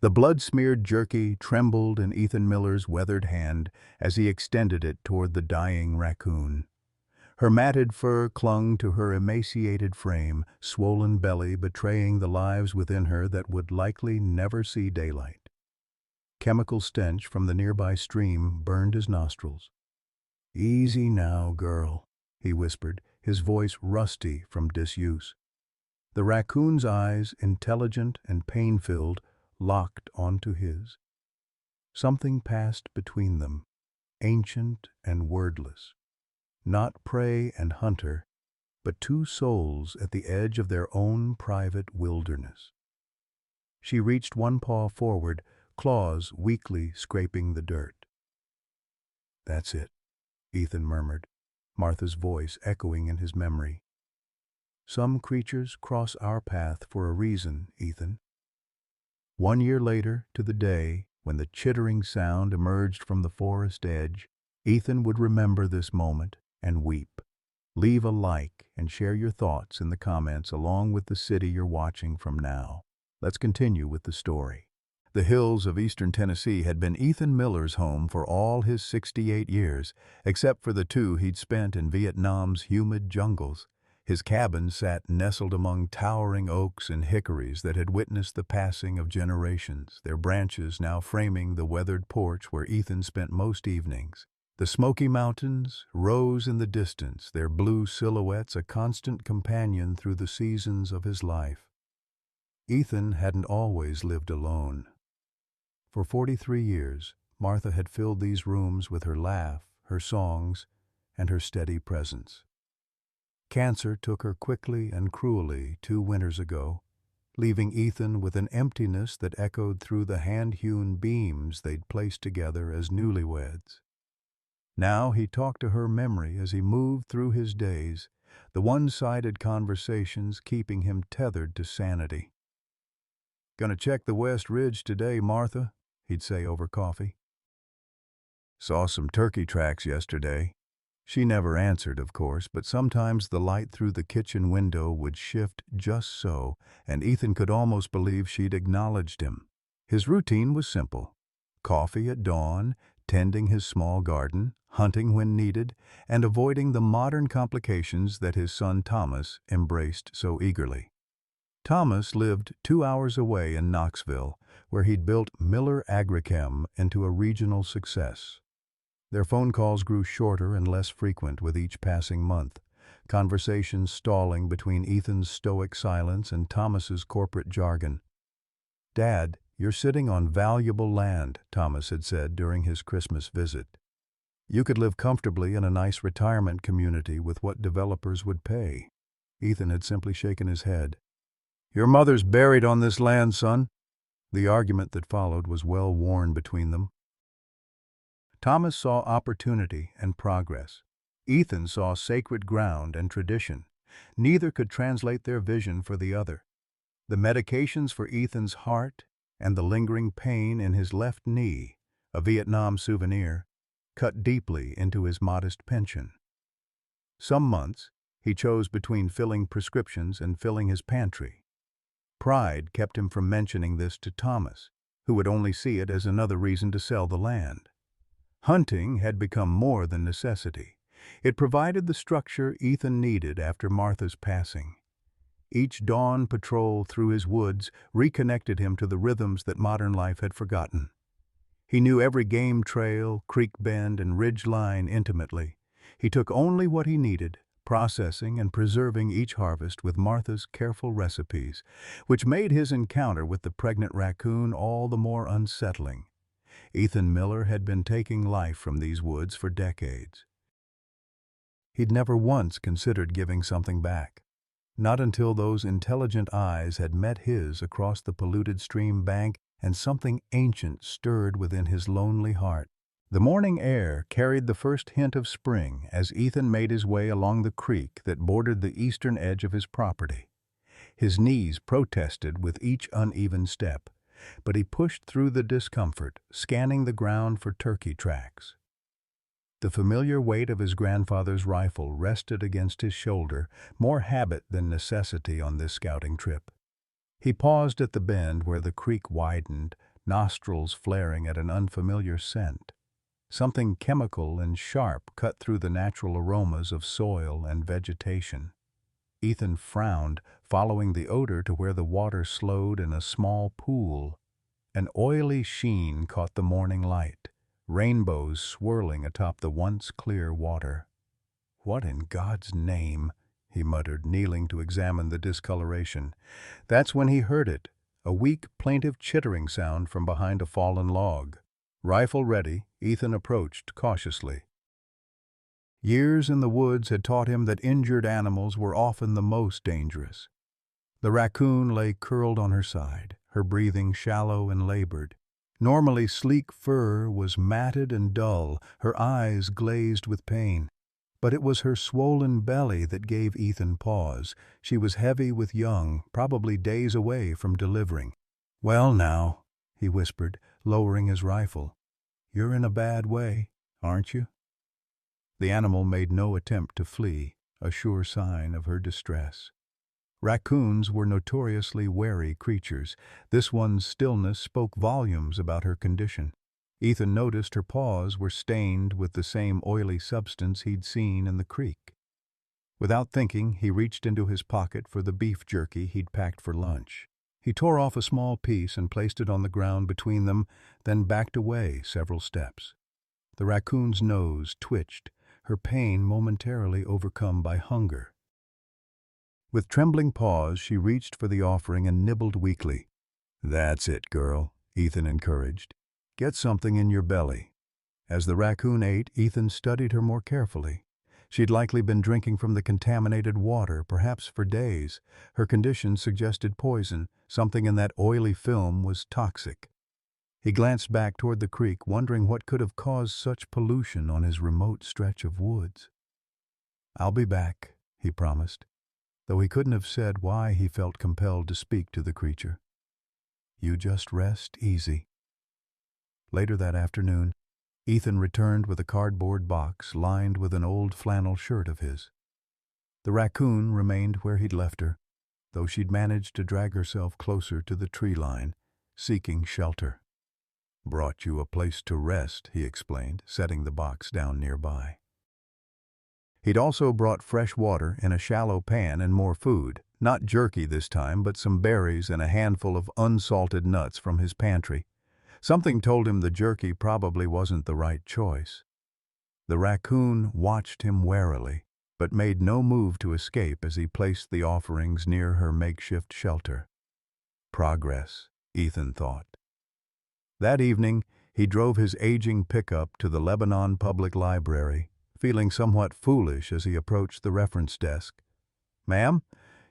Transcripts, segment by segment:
The blood-smeared jerky trembled in Ethan Miller's weathered hand as he extended it toward the dying raccoon. Her matted fur clung to her emaciated frame, swollen belly betraying the lives within her that would likely never see daylight. Chemical stench from the nearby stream burned his nostrils. "Easy now, girl," he whispered, his voice rusty from disuse. The raccoon's eyes, intelligent and pain-filled, locked onto his. Something passed between them, ancient and wordless. Not prey and hunter, but two souls at the edge of their own private wilderness. She reached one paw forward, claws weakly scraping the dirt. "That's it," Ethan murmured, Martha's voice echoing in his memory. "Some creatures cross our path for a reason, Ethan." 1 year later, to the day when the chittering sound emerged from the forest edge, Ethan would remember this moment and weep. Leave a like and share your thoughts in the comments along with the city you're watching from now. Let's continue with the story. The hills of eastern Tennessee had been Ethan Miller's home for all his 68 years, except for the 2 he'd spent in Vietnam's humid jungles. His cabin sat nestled among towering oaks and hickories that had witnessed the passing of generations, their branches now framing the weathered porch where Ethan spent most evenings. The Smoky Mountains rose in the distance, their blue silhouettes a constant companion through the seasons of his life. Ethan hadn't always lived alone. For 43 years, Martha had filled these rooms with her laugh, her songs, and her steady presence. Cancer took her quickly and cruelly 2 winters ago, leaving Ethan with an emptiness that echoed through the hand-hewn beams they'd placed together as newlyweds. Now he talked to her memory as he moved through his days, the one-sided conversations keeping him tethered to sanity. "Gonna check the West Ridge today, Martha," he'd say over coffee. "Saw some turkey tracks yesterday." She never answered, of course, but sometimes the light through the kitchen window would shift just so, and Ethan could almost believe she'd acknowledged him. His routine was simple: coffee at dawn, tending his small garden, hunting when needed, and avoiding the modern complications that his son Thomas embraced so eagerly. Thomas lived 2 hours away in Knoxville, where he'd built Miller Agrichem into a regional success. Their phone calls grew shorter and less frequent with each passing month, conversations stalling between Ethan's stoic silence and Thomas's corporate jargon. "Dad, you're sitting on valuable land," Thomas had said during his Christmas visit. "You could live comfortably in a nice retirement community with what developers would pay." Ethan had simply shaken his head. "Your mother's buried on this land, son." The argument that followed was well worn between them. Thomas saw opportunity and progress. Ethan saw sacred ground and tradition. Neither could translate their vision for the other. The medications for Ethan's heart and the lingering pain in his left knee, a Vietnam souvenir, cut deeply into his modest pension. Some months, he chose between filling prescriptions and filling his pantry. Pride kept him from mentioning this to Thomas, who would only see it as another reason to sell the land. Hunting had become more than necessity. It provided the structure Ethan needed after Martha's passing. Each dawn patrol through his woods reconnected him to the rhythms that modern life had forgotten. He knew every game trail, creek bend, and ridge line intimately. He took only what he needed, processing and preserving each harvest with Martha's careful recipes, which made his encounter with the pregnant raccoon all the more unsettling. Ethan Miller had been taking life from these woods for decades. He'd never once considered giving something back. Not until those intelligent eyes had met his across the polluted stream bank and something ancient stirred within his lonely heart. The morning air carried the first hint of spring as Ethan made his way along the creek that bordered the eastern edge of his property. His knees protested with each uneven step, but he pushed through the discomfort, scanning the ground for turkey tracks. The familiar weight of his grandfather's rifle rested against his shoulder, more habit than necessity on this scouting trip. He paused at the bend where the creek widened, nostrils flaring at an unfamiliar scent. Something chemical and sharp cut through the natural aromas of soil and vegetation. Ethan frowned, following the odor to where the water slowed in a small pool. An oily sheen caught the morning light, rainbows swirling atop the once clear water. "What in God's name?" he muttered, kneeling to examine the discoloration. That's when he heard it, a weak, plaintive chittering sound from behind a fallen log. Rifle ready, Ethan approached cautiously. Years in the woods had taught him that injured animals were often the most dangerous. The raccoon lay curled on her side, her breathing shallow and labored. Normally sleek fur was matted and dull, her eyes glazed with pain. But it was her swollen belly that gave Ethan pause. She was heavy with young, probably days away from delivering. "Well now," he whispered, lowering his rifle. "You're in a bad way, aren't you?" The animal made no attempt to flee, a sure sign of her distress. Raccoons were notoriously wary creatures. This one's stillness spoke volumes about her condition. Ethan noticed her paws were stained with the same oily substance he'd seen in the creek. Without thinking, he reached into his pocket for the beef jerky he'd packed for lunch. He tore off a small piece and placed it on the ground between them, then backed away several steps. The raccoon's nose twitched, her pain momentarily overcome by hunger. With trembling paws, she reached for the offering and nibbled weakly. "That's it, girl," Ethan encouraged. "Get something in your belly." As the raccoon ate, Ethan studied her more carefully. She'd likely been drinking from the contaminated water, perhaps for days. Her condition suggested poison. Something in that oily film was toxic. He glanced back toward the creek, wondering what could have caused such pollution on his remote stretch of woods. "I'll be back," he promised, though he couldn't have said why he felt compelled to speak to the creature. "You just rest easy." Later that afternoon, Ethan returned with a cardboard box lined with an old flannel shirt of his. The raccoon remained where he'd left her, though she'd managed to drag herself closer to the tree line, seeking shelter. "Brought you a place to rest," he explained, setting the box down nearby. He'd also brought fresh water in a shallow pan and more food, not jerky this time, but some berries and a handful of unsalted nuts from his pantry. Something told him the jerky probably wasn't the right choice. The raccoon watched him warily, but made no move to escape as he placed the offerings near her makeshift shelter. Progress, Ethan thought. That evening, he drove his aging pickup to the Lebanon Public Library, feeling somewhat foolish as he approached the reference desk. "Ma'am,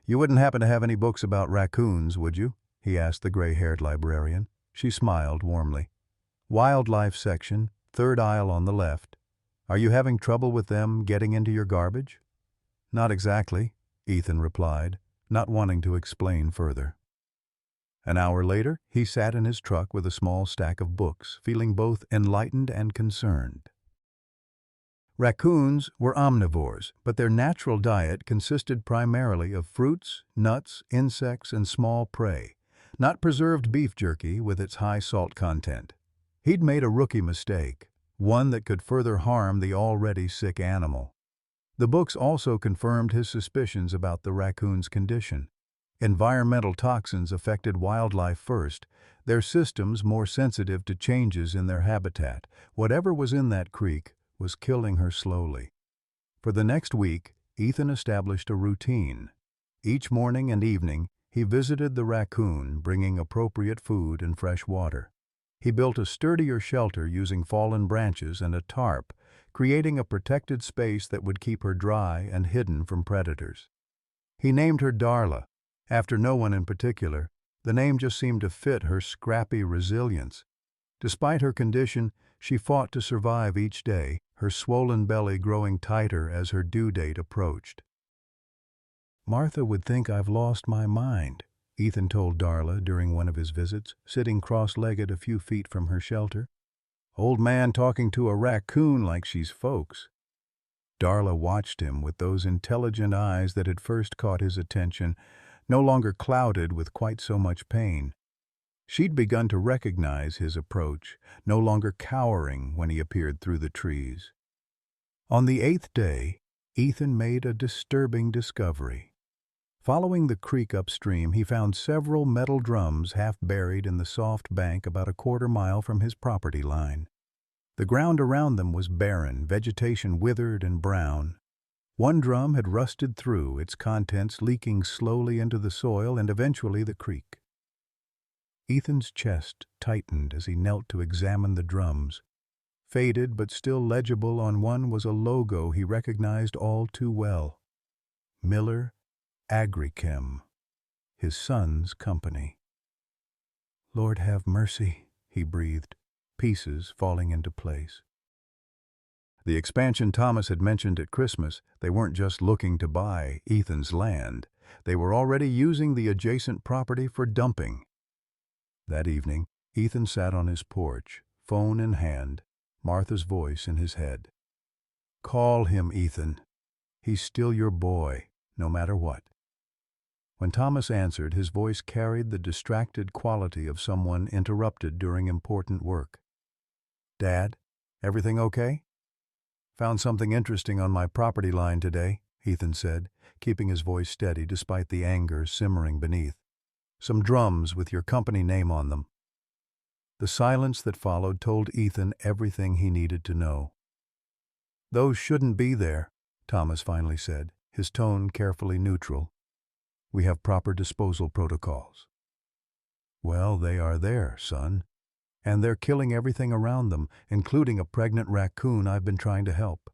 you wouldn't happen to have any books about raccoons, would you?" he asked the gray-haired librarian. She smiled warmly. "Wildlife section, third aisle on the left. Are you having trouble with them getting into your garbage?" "Not exactly," Ethan replied, not wanting to explain further. An hour later, he sat in his truck with a small stack of books, feeling both enlightened and concerned. Raccoons were omnivores, but their natural diet consisted primarily of fruits, nuts, insects, and small prey, not preserved beef jerky with its high salt content. He'd made a rookie mistake, one that could further harm the already sick animal. The books also confirmed his suspicions about the raccoon's condition. Environmental toxins affected wildlife first, their systems more sensitive to changes in their habitat. Whatever was in that creek was killing her slowly. For the next week, Ethan established a routine. Each morning and evening, he visited the raccoon, bringing appropriate food and fresh water. He built a sturdier shelter using fallen branches and a tarp, creating a protected space that would keep her dry and hidden from predators. He named her Darla, after no one in particular. The name just seemed to fit her scrappy resilience. Despite her condition, she fought to survive each day, her swollen belly growing tighter as her due date approached. "Martha would think I've lost my mind," Ethan told Darla during one of his visits, sitting cross-legged a few feet from her shelter. "Old man talking to a raccoon like she's folks." Darla watched him with those intelligent eyes that had first caught his attention, no longer clouded with quite so much pain. She'd begun to recognize his approach, no longer cowering when he appeared through the trees. On the 8th day, Ethan made a disturbing discovery. Following the creek upstream, he found several metal drums half buried in the soft bank about a quarter-mile from his property line. The ground around them was barren, vegetation withered and brown. One drum had rusted through, its contents leaking slowly into the soil and eventually the creek. Ethan's chest tightened as he knelt to examine the drums. Faded but still legible on one was a logo he recognized all too well. Miller Agrichem, his son's company. "Lord have mercy," he breathed, pieces falling into place. The expansion Thomas had mentioned at Christmas, they weren't just looking to buy Ethan's land. They were already using the adjacent property for dumping. That evening, Ethan sat on his porch, phone in hand, Martha's voice in his head. "Call him, Ethan. He's still your boy, no matter what." When Thomas answered, his voice carried the distracted quality of someone interrupted during important work. "Dad, everything okay?" "Found something interesting on my property line today," Ethan said, keeping his voice steady despite the anger simmering beneath. "Some drums with your company name on them." The silence that followed told Ethan everything he needed to know. "Those shouldn't be there," Thomas finally said, his tone carefully neutral. "We have proper disposal protocols." "Well, they are there, son. And they're killing everything around them, including a pregnant raccoon I've been trying to help."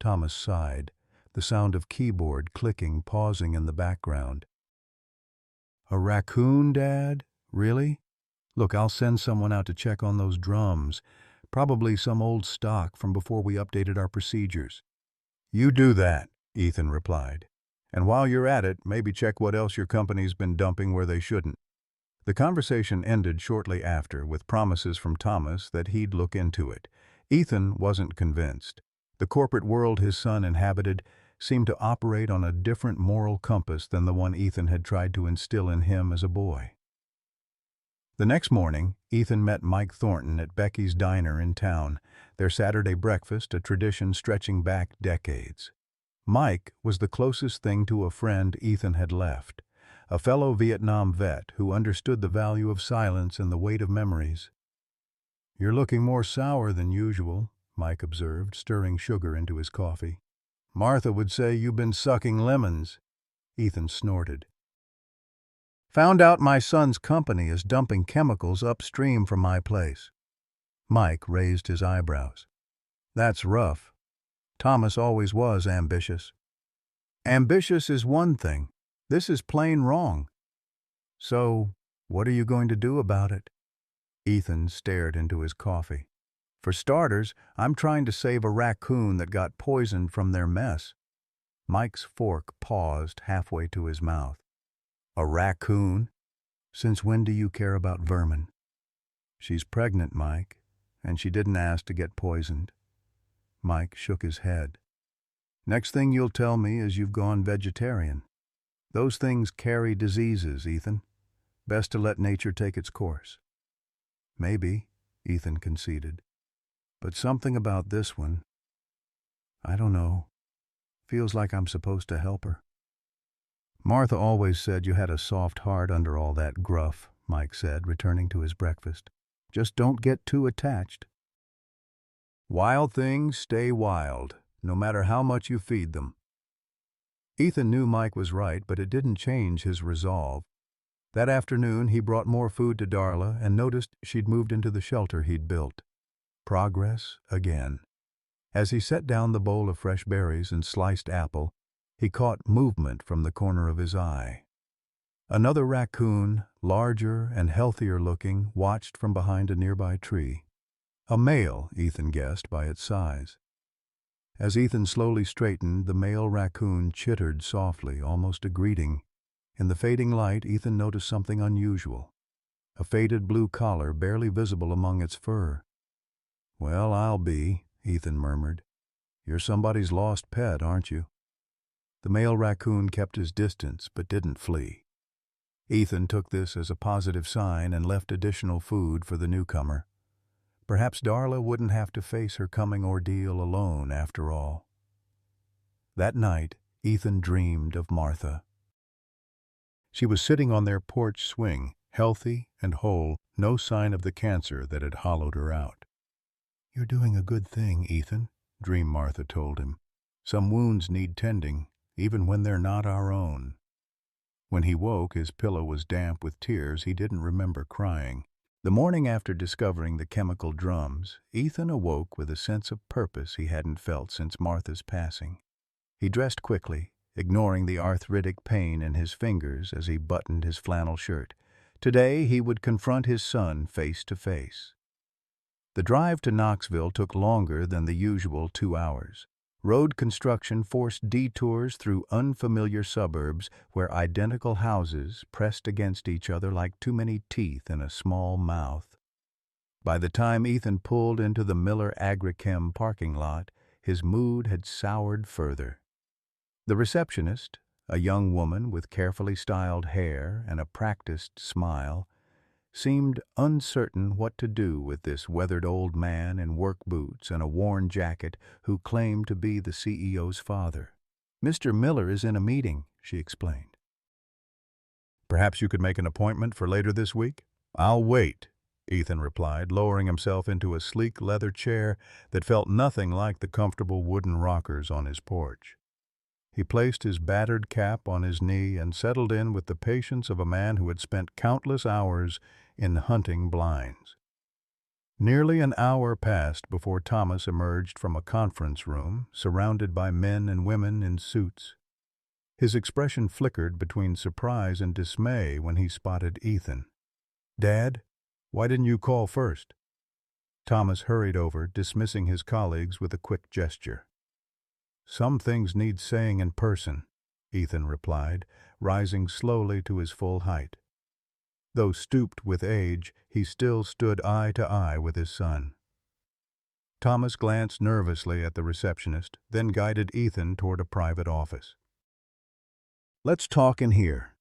Thomas sighed, the sound of keyboard clicking pausing in the background. "A raccoon, Dad? Really? Look, I'll send someone out to check on those drums. Probably some old stock from before we updated our procedures." "You do that," Ethan replied. "And while you're at it, maybe check what else your company's been dumping where they shouldn't." The conversation ended shortly after, with promises from Thomas that he'd look into it. Ethan wasn't convinced. The corporate world his son inhabited seemed to operate on a different moral compass than the one Ethan had tried to instill in him as a boy. The next morning, Ethan met Mike Thornton at Becky's Diner in town, their Saturday breakfast a tradition stretching back decades. Mike was the closest thing to a friend Ethan had left, a fellow Vietnam vet who understood the value of silence and the weight of memories. "You're looking more sour than usual," Mike observed, stirring sugar into his coffee. "Martha would say you've been sucking lemons." Ethan snorted. "Found out my son's company is dumping chemicals upstream from my place." Mike raised his eyebrows. "That's rough. Thomas always was ambitious." "Ambitious is one thing. This is plain wrong." "So, what are you going to do about it?" Ethan stared into his coffee. "For starters, I'm trying to save a raccoon that got poisoned from their mess." Mike's fork paused halfway to his mouth. "A raccoon? Since when do you care about vermin?" "She's pregnant, Mike, and she didn't ask to get poisoned." Mike shook his head. "Next thing you'll tell me is you've gone vegetarian. Those things carry diseases, Ethan. Best to let nature take its course." "Maybe," Ethan conceded. "But something about this one, I don't know. Feels like I'm supposed to help her." "Martha always said you had a soft heart under all that gruff," Mike said, returning to his breakfast. "Just don't get too attached." "Wild things stay wild, no matter how much you feed them." Ethan knew Mike was right, but it didn't change his resolve. That afternoon, he brought more food to Darla and noticed she'd moved into the shelter he'd built. Progress again. As he set down the bowl of fresh berries and sliced apple, he caught movement from the corner of his eye. Another raccoon, larger and healthier looking, watched from behind a nearby tree. A male, Ethan guessed by its size. As Ethan slowly straightened, the male raccoon chittered softly, almost a greeting. In the fading light, Ethan noticed something unusual. A faded blue collar barely visible among its fur. "Well, I'll be," Ethan murmured. "You're somebody's lost pet, aren't you?" The male raccoon kept his distance, but didn't flee. Ethan took this as a positive sign and left additional food for the newcomer. Perhaps Darla wouldn't have to face her coming ordeal alone after all. That night, Ethan dreamed of Martha. She was sitting on their porch swing, healthy and whole, no sign of the cancer that had hollowed her out. "You're doing a good thing, Ethan," Dream Martha told him. "Some wounds need tending, even when they're not our own." When he woke, his pillow was damp with tears. He didn't remember crying. The morning after discovering the chemical drums, Ethan awoke with a sense of purpose he hadn't felt since Martha's passing. He dressed quickly, ignoring the arthritic pain in his fingers as he buttoned his flannel shirt. Today he would confront his son face to face. The drive to Knoxville took longer than the usual 2 hours. Road construction forced detours through unfamiliar suburbs where identical houses pressed against each other like too many teeth in a small mouth. By the time Ethan pulled into the Miller Agrichem parking lot, his mood had soured further. The receptionist, a young woman with carefully styled hair and a practiced smile, seemed uncertain what to do with this weathered old man in work boots and a worn jacket who claimed to be the CEO's father. "Mr. Miller is in a meeting," she explained. "Perhaps you could make an appointment for later this week?" "I'll wait," Ethan replied, lowering himself into a sleek leather chair that felt nothing like the comfortable wooden rockers on his porch. He placed his battered cap on his knee and settled in with the patience of a man who had spent countless hours in hunting blinds. Nearly an hour passed before Thomas emerged from a conference room, surrounded by men and women in suits. His expression flickered between surprise and dismay when he spotted Ethan. "Dad, why didn't you call first?" Thomas hurried over, dismissing his colleagues with a quick gesture. "Some things need saying in person," Ethan replied, rising slowly to his full height. Though stooped with age, he still stood eye to eye with his son. Thomas glanced nervously at the receptionist, then guided Ethan toward a private office. "Let's talk in here."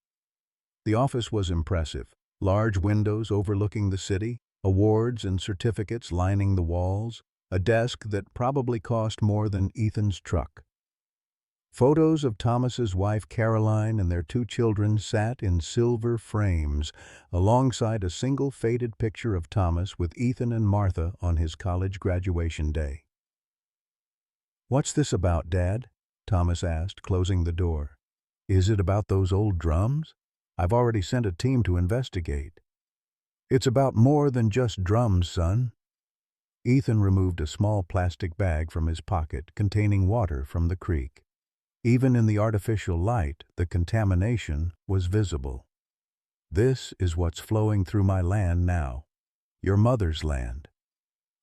The office was impressive. Large windows overlooking the city, awards and certificates lining the walls, a desk that probably cost more than Ethan's truck. Photos of Thomas's wife Caroline and their 2 children sat in silver frames, alongside a single faded picture of Thomas with Ethan and Martha on his college graduation day. "What's this about, Dad?" Thomas asked, closing the door. "Is it about those old drums? I've already sent a team to investigate." "It's about more than just drums, son." Ethan removed a small plastic bag from his pocket containing water from the creek. Even in the artificial light, the contamination was visible. "This is what's flowing through my land now. Your mother's land."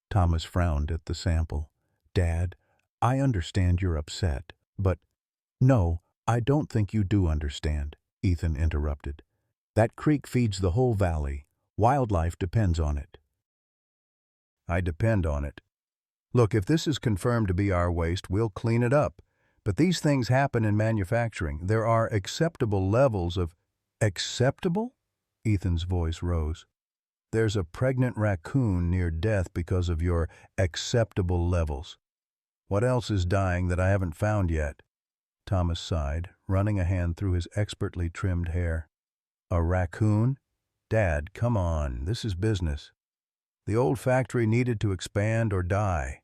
Thomas frowned at the sample. "Dad, I understand you're upset, but—" "No, I don't think you do understand," Ethan interrupted. "That creek feeds the whole valley. Wildlife depends on it." "I depend on it. Look, if this is confirmed to be our waste, we'll clean it up. But these things happen in manufacturing. There are acceptable levels of—" "Acceptable?" Ethan's voice rose. "There's a pregnant raccoon near death because of your acceptable levels. What else is dying that I haven't found yet?" Thomas sighed, running a hand through his expertly trimmed hair. "A raccoon? Dad, come on, this is business. The old factory needed to expand or die.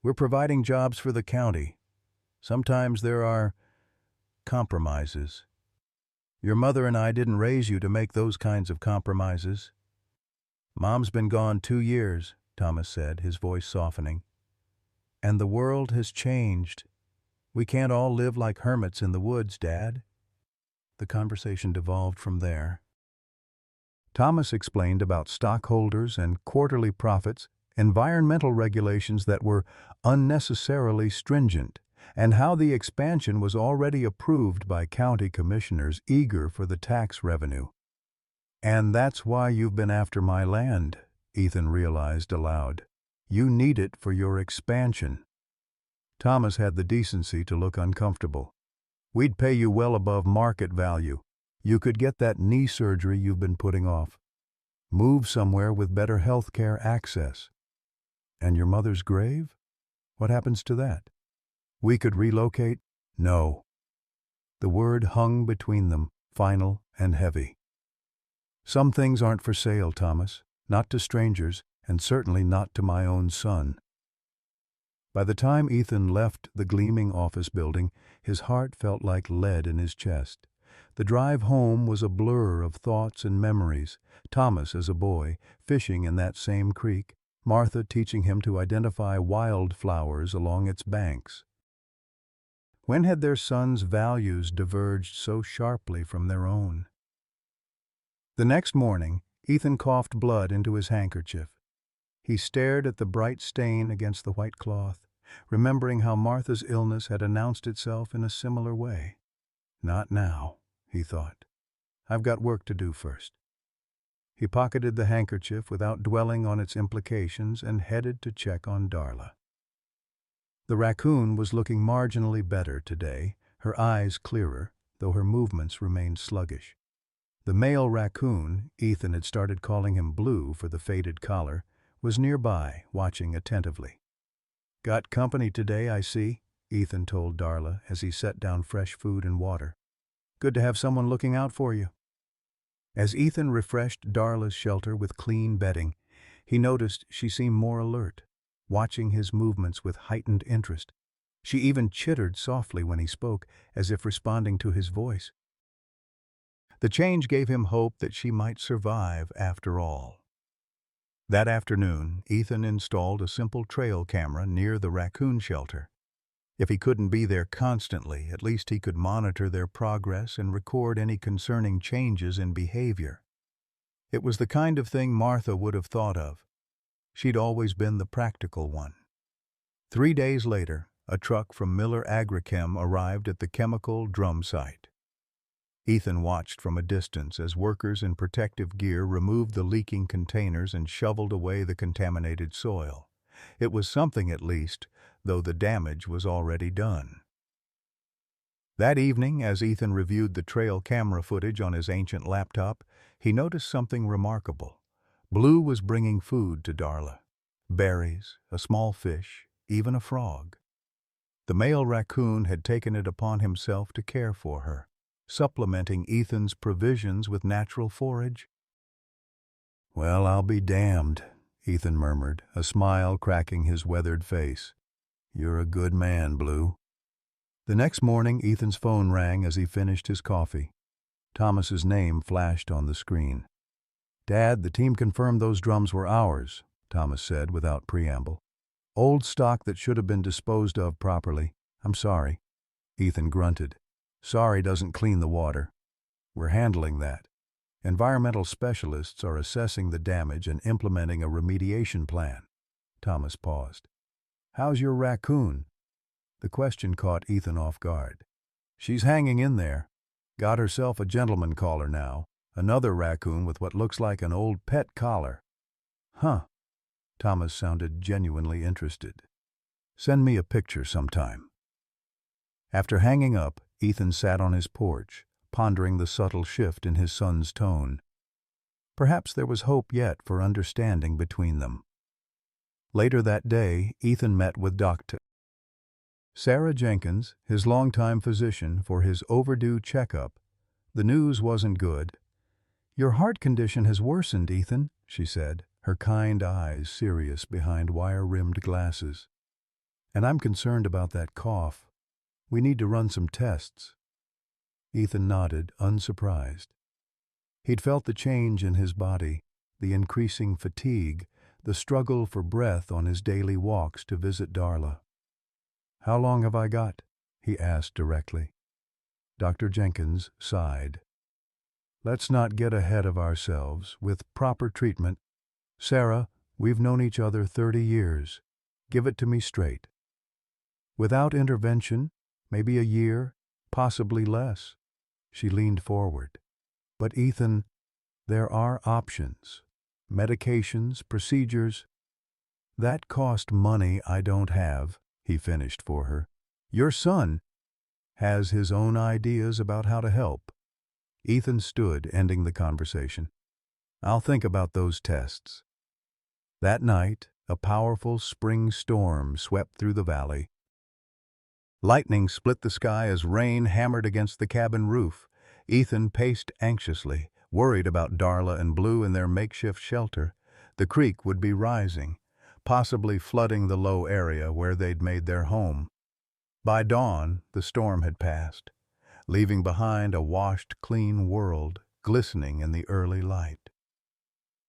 We're providing jobs for the county. Sometimes there are compromises. Your mother and I didn't raise you to make those kinds of compromises." "Mom's been gone 2 years," Thomas said, his voice softening. "And the world has changed. We can't all live like hermits in the woods, Dad." The conversation devolved from there. Thomas explained about stockholders and quarterly profits, environmental regulations that were unnecessarily stringent, and how the expansion was already approved by county commissioners eager for the tax revenue. "And that's why you've been after my land," Ethan realized aloud. "You need it for your expansion." Thomas had the decency to look uncomfortable. "We'd pay you well above market value. You could get that knee surgery you've been putting off. Move somewhere with better health care access. And your mother's grave? What happens to that? We could relocate? No. The word hung between them, final and heavy. Some things aren't for sale, Thomas. Not to strangers, and certainly not to my own son. By the time Ethan left the gleaming office building, his heart felt like lead in his chest. The drive home was a blur of thoughts and memories. Thomas as a boy, fishing in that same creek, Martha teaching him to identify wildflowers along its banks. When had their sons' values diverged so sharply from their own? The next morning, Ethan coughed blood into his handkerchief. He stared at the bright stain against the white cloth, remembering how Martha's illness had announced itself in a similar way. Not now, he thought. I've got work to do first. He pocketed the handkerchief without dwelling on its implications and headed to check on Darla. The raccoon was looking marginally better today, her eyes clearer, though her movements remained sluggish. The male raccoon, Ethan had started calling him Blue for the faded collar, was nearby, watching attentively. "Got company today, I see," Ethan told Darla as he set down fresh food and water. "Good to have someone looking out for you." As Ethan refreshed Darla's shelter with clean bedding, he noticed she seemed more alert, watching his movements with heightened interest. She even chittered softly when he spoke, as if responding to his voice. The change gave him hope that she might survive after all. That afternoon, Ethan installed a simple trail camera near the raccoon shelter. If he couldn't be there constantly, at least he could monitor their progress and record any concerning changes in behavior. It was the kind of thing Martha would have thought of. She'd always been the practical one. 3 days later, a truck from Miller Agrichem arrived at the chemical drum site. Ethan watched from a distance as workers in protective gear removed the leaking containers and shoveled away the contaminated soil. It was something at least, though the damage was already done. That evening, as Ethan reviewed the trail camera footage on his ancient laptop, he noticed something remarkable. Blue was bringing food to Darla. Berries, a small fish, even a frog. The male raccoon had taken it upon himself to care for her, supplementing Ethan's provisions with natural forage. "Well, I'll be damned," Ethan murmured, a smile cracking his weathered face. "You're a good man, Blue." The next morning, Ethan's phone rang as he finished his coffee. Thomas's name flashed on the screen. "Dad, the team confirmed those drums were ours," Thomas said without preamble. "Old stock that should have been disposed of properly. I'm sorry." Ethan grunted. "Sorry doesn't clean the water. We're handling that. Environmental specialists are assessing the damage and implementing a remediation plan." Thomas paused. "How's your raccoon?" The question caught Ethan off guard. "She's hanging in there. Got herself a gentleman collar now. Another raccoon with what looks like an old pet collar." "Huh." Thomas sounded genuinely interested. "Send me a picture sometime." After hanging up, Ethan sat on his porch, pondering the subtle shift in his son's tone. Perhaps there was hope yet for understanding between them. Later that day, Ethan met with Dr. Sarah Jenkins, his longtime physician, for his overdue checkup. The news wasn't good. "Your heart condition has worsened, Ethan," she said, her kind eyes serious behind wire-rimmed glasses. "And I'm concerned about that cough. We need to run some tests." Ethan nodded, unsurprised. He'd felt the change in his body, the increasing fatigue, the struggle for breath on his daily walks to visit Darla. "How long have I got?" he asked directly. Dr. Jenkins sighed. "Let's not get ahead of ourselves. With proper treatment. Sarah, we've known each other 30 years. Give it to me straight. Without intervention, maybe a year, possibly less." She leaned forward. "But Ethan, there are options. Medications, procedures. That cost money I don't have," he finished for her. "Your son has his own ideas about how to help." Ethan stood, ending the conversation. "I'll think about those tests." That night, a powerful spring storm swept through the valley. Lightning split the sky as rain hammered against the cabin roof. Ethan paced anxiously, worried about Darla and Blue in their makeshift shelter. The creek would be rising, possibly flooding the low area where they'd made their home. By dawn, the storm had passed, leaving behind a washed, clean world, glistening in the early light.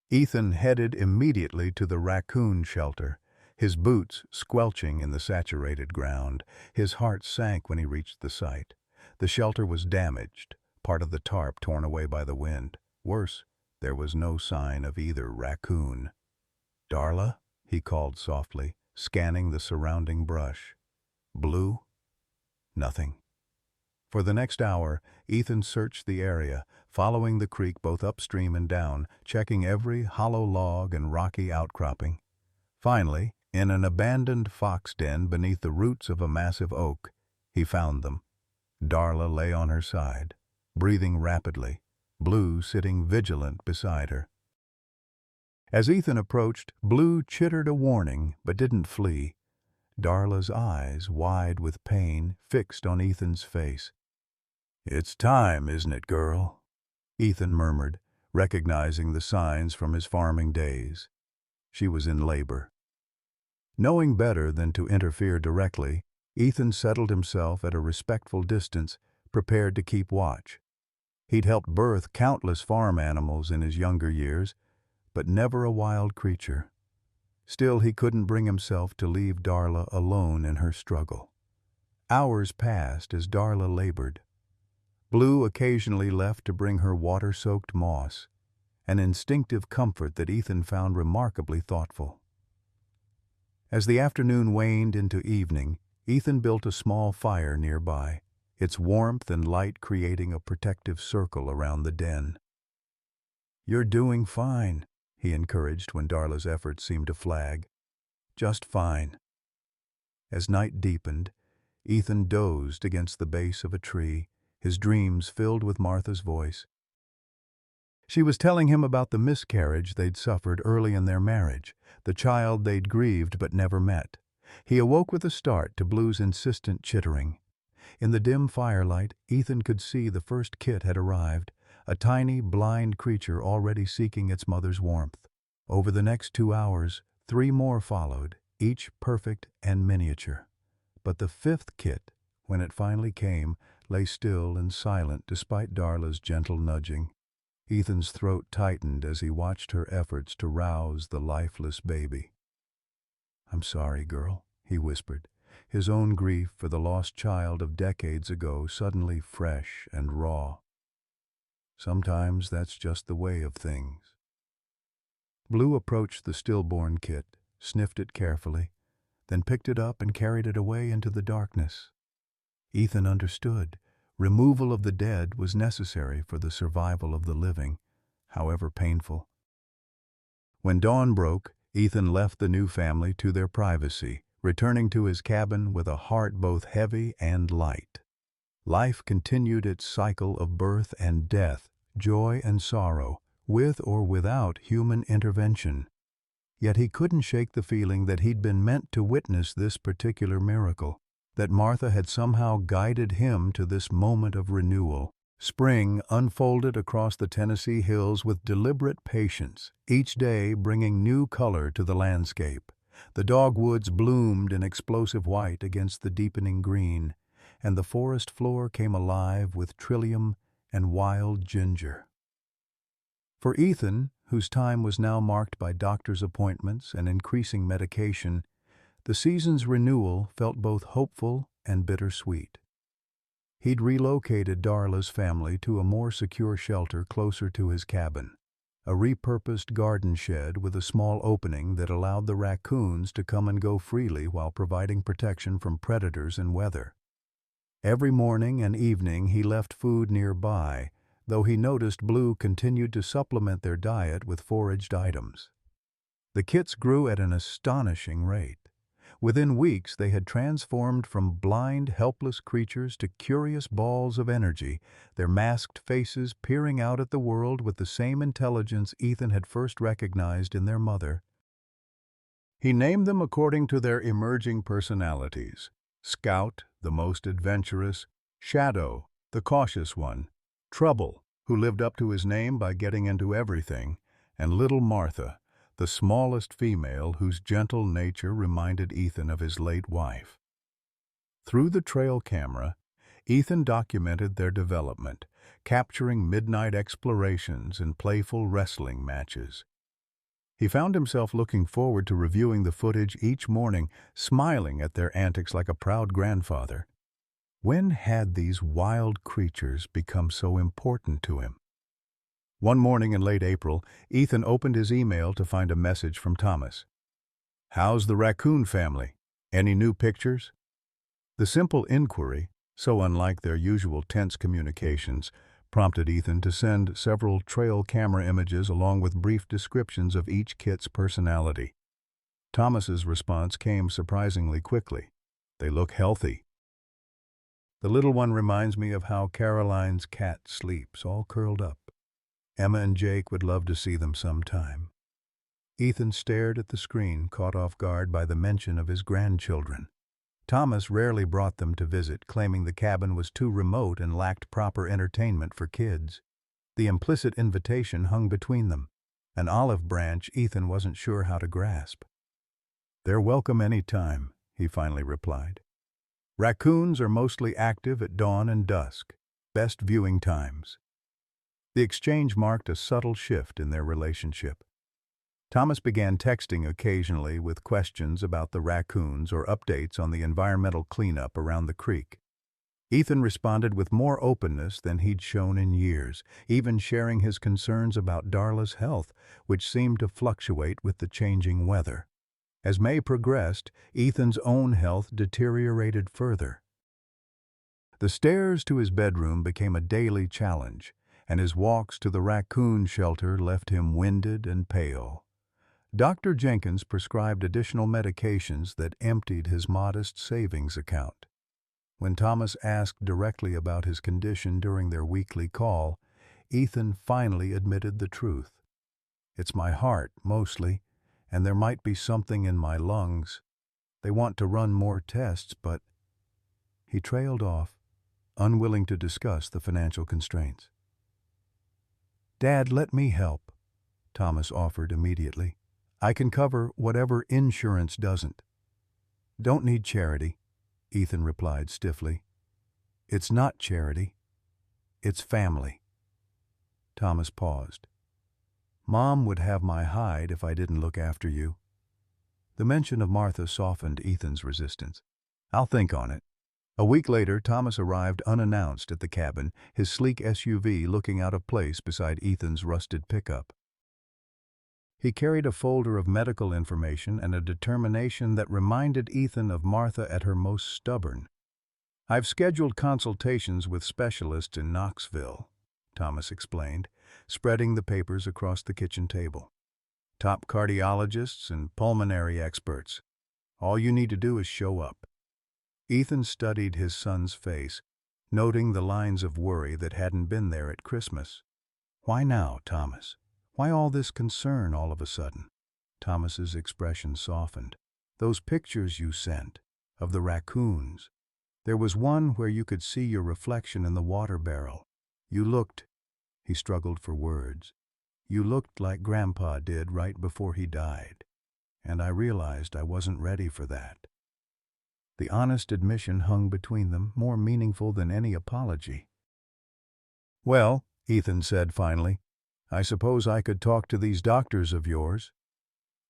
Ethan headed immediately to the Raccoon shelter, his boots squelching in the saturated ground. His heart sank when he reached the site. The shelter was damaged, part of the tarp torn away by the wind. Worse, there was no sign of either Raccoon. "Darla?" he called softly, scanning the surrounding brush. "Blue?" Nothing. For the next hour, Ethan searched the area, following the creek both upstream and down, checking every hollow log and rocky outcropping. Finally, in an abandoned fox den beneath the roots of a massive oak, he found them. Darla lay on her side, breathing rapidly, Blue sitting vigilant beside her. As Ethan approached, Blue chittered a warning, but didn't flee. Darla's eyes, wide with pain, fixed on Ethan's face. "It's time, isn't it, girl?" Ethan murmured, recognizing the signs from his farming days. She was in labor. Knowing better than to interfere directly, Ethan settled himself at a respectful distance, prepared to keep watch. He'd helped birth countless farm animals in his younger years, but never a wild creature. Still, he couldn't bring himself to leave Darla alone in her struggle. Hours passed as Darla labored. Blue occasionally left to bring her water-soaked moss, an instinctive comfort that Ethan found remarkably thoughtful. As the afternoon waned into evening, Ethan built a small fire nearby, its warmth and light creating a protective circle around the den. "You're doing fine," he encouraged when Darla's efforts seemed to flag. "Just fine." As night deepened, Ethan dozed against the base of a tree, his dreams filled with Martha's voice. She was telling him about the miscarriage they'd suffered early in their marriage, the child they'd grieved but never met. He awoke with a start to Blue's insistent chittering. In the dim firelight, Ethan could see the first kit had arrived, a tiny, blind creature already seeking its mother's warmth. Over the next 2 hours, 3 more followed, each perfect and miniature. But the 5th kit, when it finally came, lay still and silent despite Darla's gentle nudging. Ethan's throat tightened as he watched her efforts to rouse the lifeless baby. "I'm sorry, girl," he whispered, his own grief for the lost child of decades ago suddenly fresh and raw. "Sometimes that's just the way of things." Blue approached the stillborn kit, sniffed it carefully, then picked it up and carried it away into the darkness. Ethan understood. Removal of the dead was necessary for the survival of the living, however painful. When dawn broke, Ethan left the new family to their privacy, returning to his cabin with a heart both heavy and light. Life continued its cycle of birth and death, joy and sorrow, with or without human intervention. Yet he couldn't shake the feeling that he'd been meant to witness this particular miracle, that Martha had somehow guided him to this moment of renewal. Spring unfolded across the Tennessee hills with deliberate patience, each day bringing new color to the landscape. The dogwoods bloomed in explosive white against the deepening green, and the forest floor came alive with trillium and wild ginger. For Ethan, whose time was now marked by doctor's appointments and increasing medication, the season's renewal felt both hopeful and bittersweet. He'd relocated Darla's family to a more secure shelter closer to his cabin, a repurposed garden shed with a small opening that allowed the raccoons to come and go freely while providing protection from predators and weather. Every morning and evening he left food nearby, though he noticed Blue continued to supplement their diet with foraged items. The kits grew at an astonishing rate. Within weeks, they had transformed from blind, helpless creatures to curious balls of energy, their masked faces peering out at the world with the same intelligence Ethan had first recognized in their mother. He named them according to their emerging personalities: Scout, the most adventurous; Shadow, the cautious one; Trouble, who lived up to his name by getting into everything; and Little Martha, the smallest female whose gentle nature reminded Ethan of his late wife. Through the trail camera, Ethan documented their development, capturing midnight explorations and playful wrestling matches. He found himself looking forward to reviewing the footage each morning, smiling at their antics like a proud grandfather. When had these wild creatures become so important to him? One morning in late April, Ethan opened his email to find a message from Thomas. "How's the Raccoon family? Any new pictures?" The simple inquiry, so unlike their usual tense communications, prompted Ethan to send several trail camera images along with brief descriptions of each kit's personality. Thomas's response came surprisingly quickly. "They look healthy. The little one reminds me of how Caroline's cat sleeps, all curled up. Emma and Jake would love to see them sometime." Ethan stared at the screen, caught off guard by the mention of his grandchildren. Thomas rarely brought them to visit, claiming the cabin was too remote and lacked proper entertainment for kids. The implicit invitation hung between them, an olive branch Ethan wasn't sure how to grasp. "They're welcome any time," he finally replied. "Raccoons are mostly active at dawn and dusk, best viewing times." The exchange marked a subtle shift in their relationship. Thomas began texting occasionally with questions about the raccoons or updates on the environmental cleanup around the creek. Ethan responded with more openness than he'd shown in years, even sharing his concerns about Darla's health, which seemed to fluctuate with the changing weather. As May progressed, Ethan's own health deteriorated further. The stairs to his bedroom became a daily challenge, and his walks to the raccoon shelter left him winded and pale. Dr. Jenkins prescribed additional medications that emptied his modest savings account. When Thomas asked directly about his condition during their weekly call, Ethan finally admitted the truth. "It's my heart, mostly, and there might be something in my lungs. They want to run more tests, but—" He trailed off, unwilling to discuss the financial constraints. "Dad, let me help," Thomas offered immediately. "I can cover whatever insurance doesn't." "Don't need charity," Ethan replied stiffly. "It's not charity. It's family." Thomas paused. "Mom would have my hide if I didn't look after you." The mention of Martha softened Ethan's resistance. "I'll think on it." A week later, Thomas arrived unannounced at the cabin, his sleek SUV looking out of place beside Ethan's rusted pickup. He carried a folder of medical information and a determination that reminded Ethan of Martha at her most stubborn. "I've scheduled consultations with specialists in Knoxville," Thomas explained, spreading the papers across the kitchen table. "Top cardiologists and pulmonary experts. All you need to do is show up." Ethan studied his son's face, noting the lines of worry that hadn't been there at Christmas. "Why now, Thomas? Why all this concern all of a sudden?" Thomas's expression softened. "Those pictures you sent, of the raccoons. There was one where you could see your reflection in the water barrel. You looked—" He struggled for words. "You looked like Grandpa did right before he died. And I realized I wasn't ready for that." The honest admission hung between them, more meaningful than any apology. "Well," Ethan said finally, "I suppose I could talk to these doctors of yours."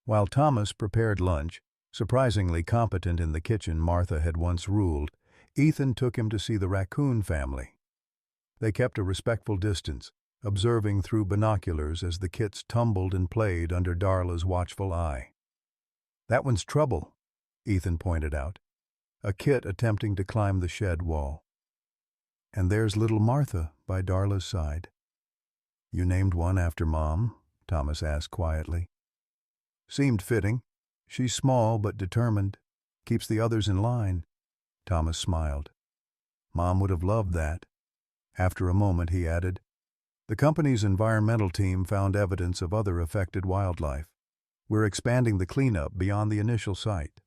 While Thomas prepared lunch, surprisingly competent in the kitchen Martha had once ruled, Ethan took him to see the Raccoon family. They kept a respectful distance, observing through binoculars as the kits tumbled and played under Darla's watchful eye. "That one's Trouble," Ethan pointed out, a kit attempting to climb the shed wall. "And there's Little Martha by Darla's side." "You named one after Mom?" Thomas asked quietly. "Seemed fitting. She's small but determined. Keeps the others in line. Thomas smiled. Mom would have loved that. After a moment, he added, the company's environmental team found evidence of other affected wildlife. We're expanding the cleanup beyond the initial site.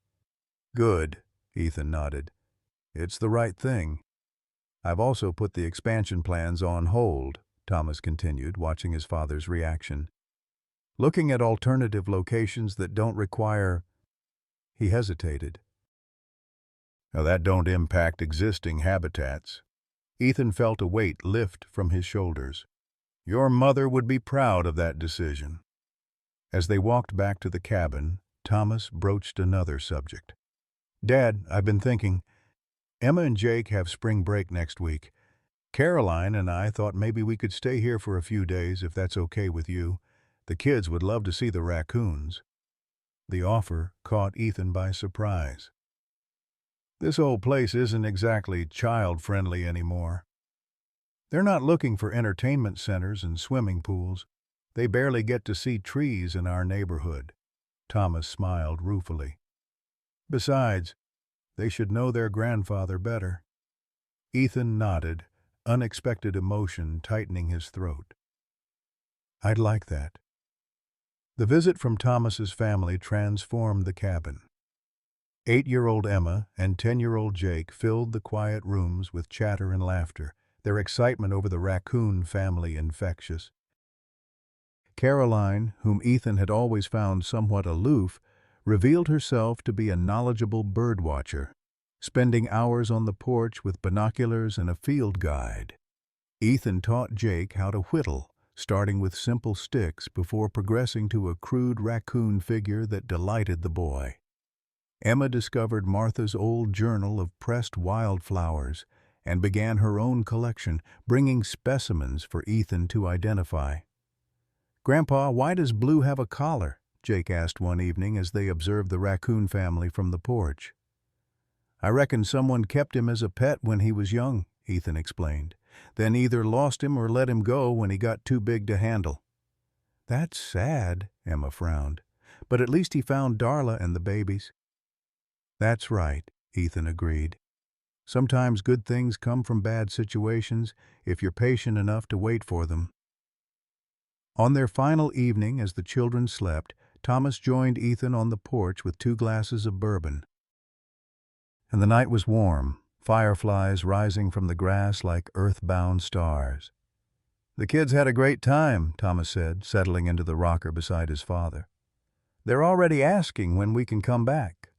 Good, Ethan nodded. It's the right thing. I've also put the expansion plans on hold, Thomas continued, watching his father's reaction. Looking at alternative locations that don't require... He hesitated. Now that don't impact existing habitats. Ethan felt a weight lift from his shoulders. Your mother would be proud of that decision. As they walked back to the cabin, Thomas broached another subject. Dad, I've been thinking, Emma and Jake have spring break next week. Caroline and I thought maybe we could stay here for a few days if that's okay with you. The kids would love to see the raccoons. The offer caught Ethan by surprise. This old place isn't exactly child-friendly anymore. They're not looking for entertainment centers and swimming pools. They barely get to see trees in our neighborhood. Thomas smiled ruefully. Besides, they should know their grandfather better. Ethan nodded, unexpected emotion tightening his throat. I'd like that. The visit from Thomas's family transformed the cabin. 8-year-old Emma and 10-year-old Jake filled the quiet rooms with chatter and laughter, their excitement over the Raccoon family infectious. Caroline, whom Ethan had always found somewhat aloof, revealed herself to be a knowledgeable bird watcher, spending hours on the porch with binoculars and a field guide. Ethan taught Jake how to whittle, starting with simple sticks before progressing to a crude raccoon figure that delighted the boy. Emma discovered Martha's old journal of pressed wildflowers and began her own collection, bringing specimens for Ethan to identify. Grandpa, why does Blue have a collar? Jake asked one evening as they observed the raccoon family from the porch. I reckon someone kept him as a pet when he was young, Ethan explained, then either lost him or let him go when he got too big to handle. That's sad, Emma frowned, but at least he found Darla and the babies. That's right, Ethan agreed. Sometimes good things come from bad situations if you're patient enough to wait for them. On their final evening, as the children slept, Thomas joined Ethan on the porch with 2 glasses of bourbon. And the night was warm, fireflies rising from the grass like earthbound stars. The kids had a great time, Thomas said, settling into the rocker beside his father. They're already asking when we can come back.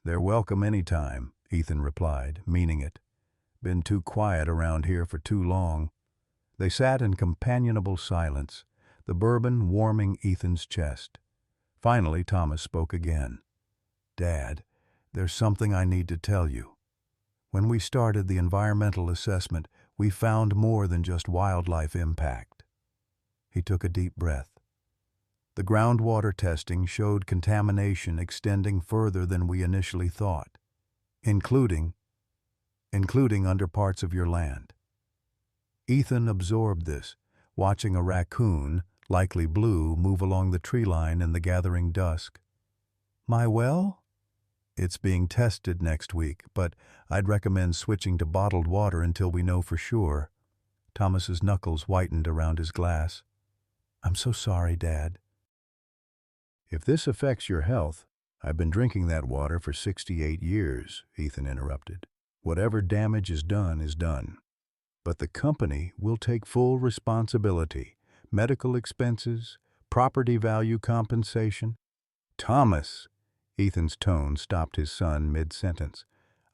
They're welcome any time, Ethan replied, meaning it. Been too quiet around here for too long. They sat in companionable silence, the bourbon warming Ethan's chest. Finally, Thomas spoke again. Dad, there's something I need to tell you. When we started the environmental assessment, we found more than just wildlife impact. He took a deep breath. The groundwater testing showed contamination extending further than we initially thought, including under parts of your land. Ethan absorbed this, watching a raccoon, likely Blue, move along the tree line in the gathering dusk. My well? It's being tested next week, but I'd recommend switching to bottled water until we know for sure. Thomas's knuckles whitened around his glass. I'm so sorry, Dad. If this affects your health, I've been drinking that water for 68 years, Ethan interrupted. Whatever damage is done. But the company will take full responsibility. Medical expenses, property value compensation. Thomas, Ethan's tone stopped his son mid-sentence.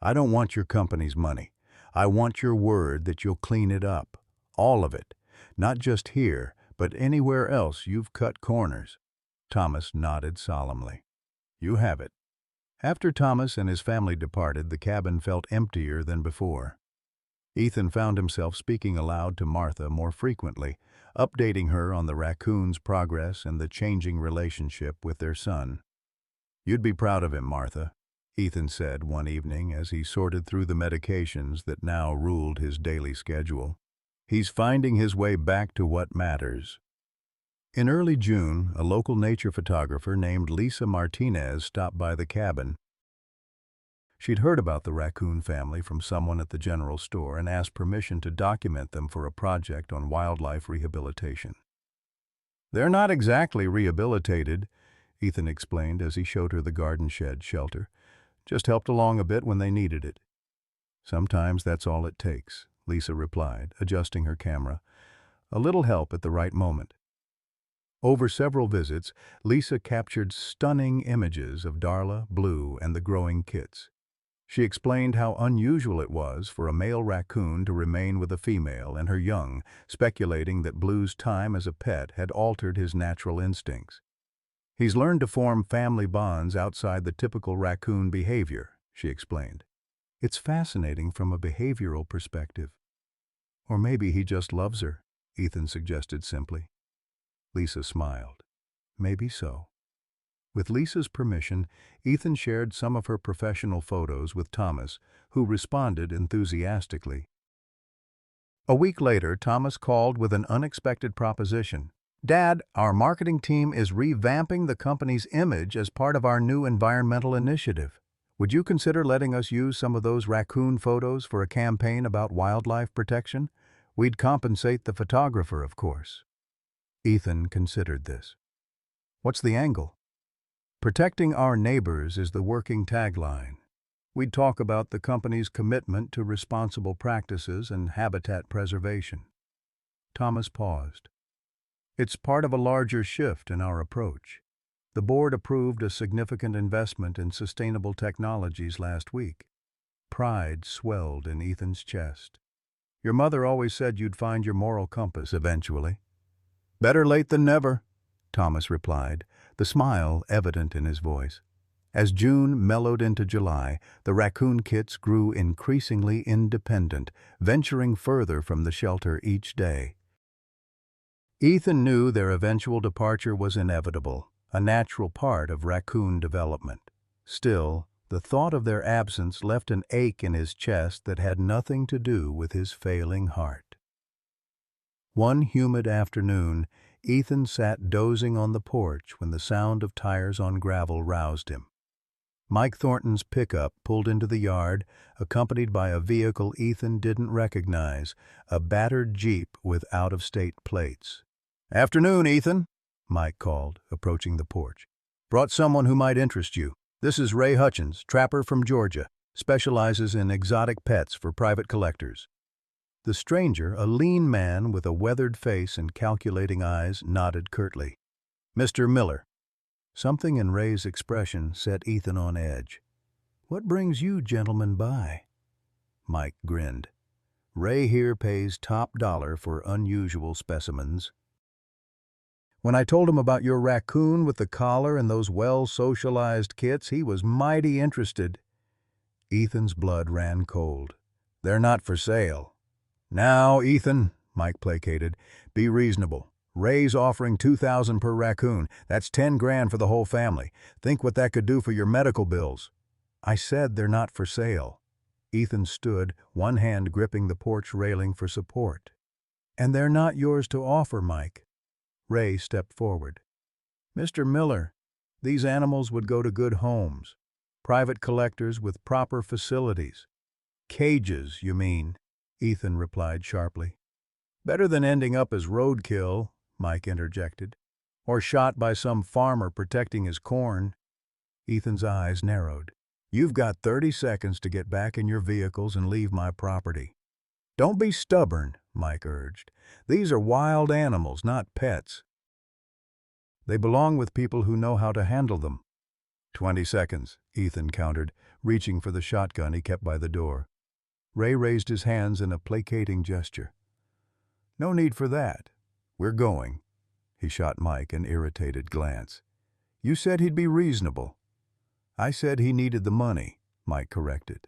I don't want your company's money. I want your word that you'll clean it up. All of it. Not just here, but anywhere else you've cut corners. Thomas nodded solemnly. You have it. After Thomas and his family departed, the cabin felt emptier than before. Ethan found himself speaking aloud to Martha more frequently, updating her on the raccoon's progress and the changing relationship with their son. You'd be proud of him, Martha, Ethan said one evening as he sorted through the medications that now ruled his daily schedule. He's finding his way back to what matters. In early June, a local nature photographer named Lisa Martinez stopped by the cabin. She'd heard about the Raccoon family from someone at the general store and asked permission to document them for a project on wildlife rehabilitation. "They're not exactly rehabilitated," Ethan explained as he showed her the garden shed shelter. "Just helped along a bit when they needed it." "Sometimes that's all it takes," Lisa replied, adjusting her camera. "A little help at the right moment." Over several visits, Lisa captured stunning images of Darla, Blue, and the growing kits. She explained how unusual it was for a male raccoon to remain with a female and her young, speculating that Blue's time as a pet had altered his natural instincts. "He's learned to form family bonds outside the typical raccoon behavior," she explained. "It's fascinating from a behavioral perspective." "Or maybe he just loves her," Ethan suggested simply. Lisa smiled. "Maybe so." With Lisa's permission, Ethan shared some of her professional photos with Thomas, who responded enthusiastically. A week later, Thomas called with an unexpected proposition. "Dad, our marketing team is revamping the company's image as part of our new environmental initiative. Would you consider letting us use some of those raccoon photos for a campaign about wildlife protection? We'd compensate the photographer, of course." Ethan considered this. "What's the angle?" "Protecting our neighbors is the working tagline. We'd talk about the company's commitment to responsible practices and habitat preservation." Thomas paused. "It's part of a larger shift in our approach. The board approved a significant investment in sustainable technologies last week." Pride swelled in Ethan's chest. "Your mother always said you'd find your moral compass eventually." "Better late than never," Thomas replied, the smile evident in his voice. As June mellowed into July, the raccoon kits grew increasingly independent, venturing further from the shelter each day. Ethan knew their eventual departure was inevitable, a natural part of raccoon development. Still, the thought of their absence left an ache in his chest that had nothing to do with his failing heart. One humid afternoon, Ethan sat dozing on the porch when the sound of tires on gravel roused him. Mike Thornton's pickup pulled into the yard, accompanied by a vehicle Ethan didn't recognize, a battered Jeep with out-of-state plates. "Afternoon, Ethan," Mike called, approaching the porch. "Brought someone who might interest you. This is Ray Hutchins, trapper from Georgia, specializes in exotic pets for private collectors." The stranger, a lean man with a weathered face and calculating eyes, nodded curtly. "Mr. Miller." Something in Ray's expression set Ethan on edge. "What brings you gentlemen by?" Mike grinned. "Ray here pays top dollar for unusual specimens." "When I told him about your raccoon with the collar and those well-socialized kits, he was mighty interested." Ethan's blood ran cold. "They're not for sale." "Now, Ethan," Mike placated, "be reasonable. Ray's offering $2,000 per raccoon. That's 10 grand for the whole family. Think what that could do for your medical bills." "I said they're not for sale." Ethan stood, one hand gripping the porch railing for support. "And they're not yours to offer, Mike." Ray stepped forward. "Mr. Miller, these animals would go to good homes. Private collectors with proper facilities." "Cages, you mean?" Ethan replied sharply. "Better than ending up as roadkill," Mike interjected. "Or shot by some farmer protecting his corn." Ethan's eyes narrowed. "You've got 30 seconds to get back in your vehicles and leave my property." "Don't be stubborn," Mike urged. "These are wild animals, not pets. They belong with people who know how to handle them." 20 seconds, Ethan countered, reaching for the shotgun he kept by the door. Ray raised his hands in a placating gesture. "No need for that. We're going." He shot Mike an irritated glance. "You said he'd be reasonable." "I said he needed the money," Mike corrected.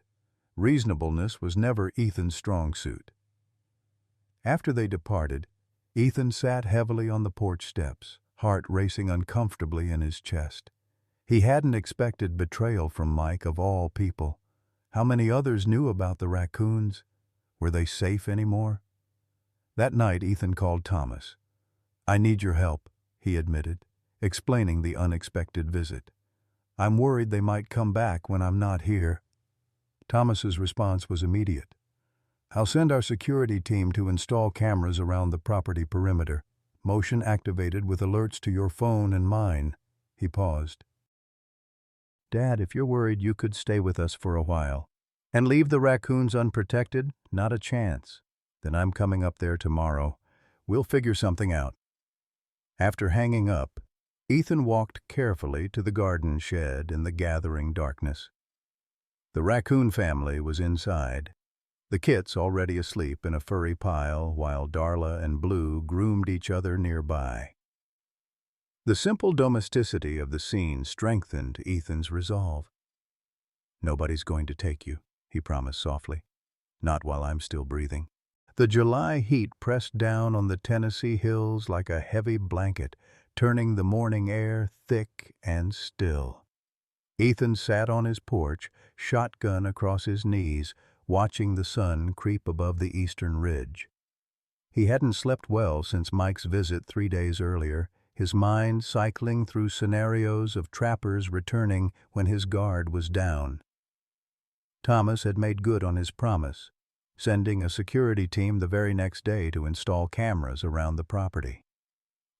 Reasonableness was never Ethan's strong suit. After they departed, Ethan sat heavily on the porch steps, heart racing uncomfortably in his chest. He hadn't expected betrayal from Mike of all people. How many others knew about the raccoons? Were they safe anymore? That night, Ethan called Thomas. "I need your help," he admitted, explaining the unexpected visit. "I'm worried they might come back when I'm not here." Thomas's response was immediate. "I'll send our security team to install cameras around the property perimeter, motion activated with alerts to your phone and mine." He paused. "Dad, if you're worried, you could stay with us for a while. And leave the raccoons unprotected? Not a chance. Then I'm coming up there tomorrow. We'll figure something out." After hanging up, Ethan walked carefully to the garden shed in the gathering darkness. The raccoon family was inside, the kits already asleep in a furry pile while Darla and Blue groomed each other nearby. The simple domesticity of the scene strengthened Ethan's resolve. "Nobody's going to take you," he promised softly. "Not while I'm still breathing." The July heat pressed down on the Tennessee hills like a heavy blanket, turning the morning air thick and still. Ethan sat on his porch, shotgun across his knees, watching the sun creep above the eastern ridge. He hadn't slept well since Mike's visit 3 days earlier, his mind cycling through scenarios of trappers returning when his guard was down. Thomas had made good on his promise, sending a security team the very next day to install cameras around the property.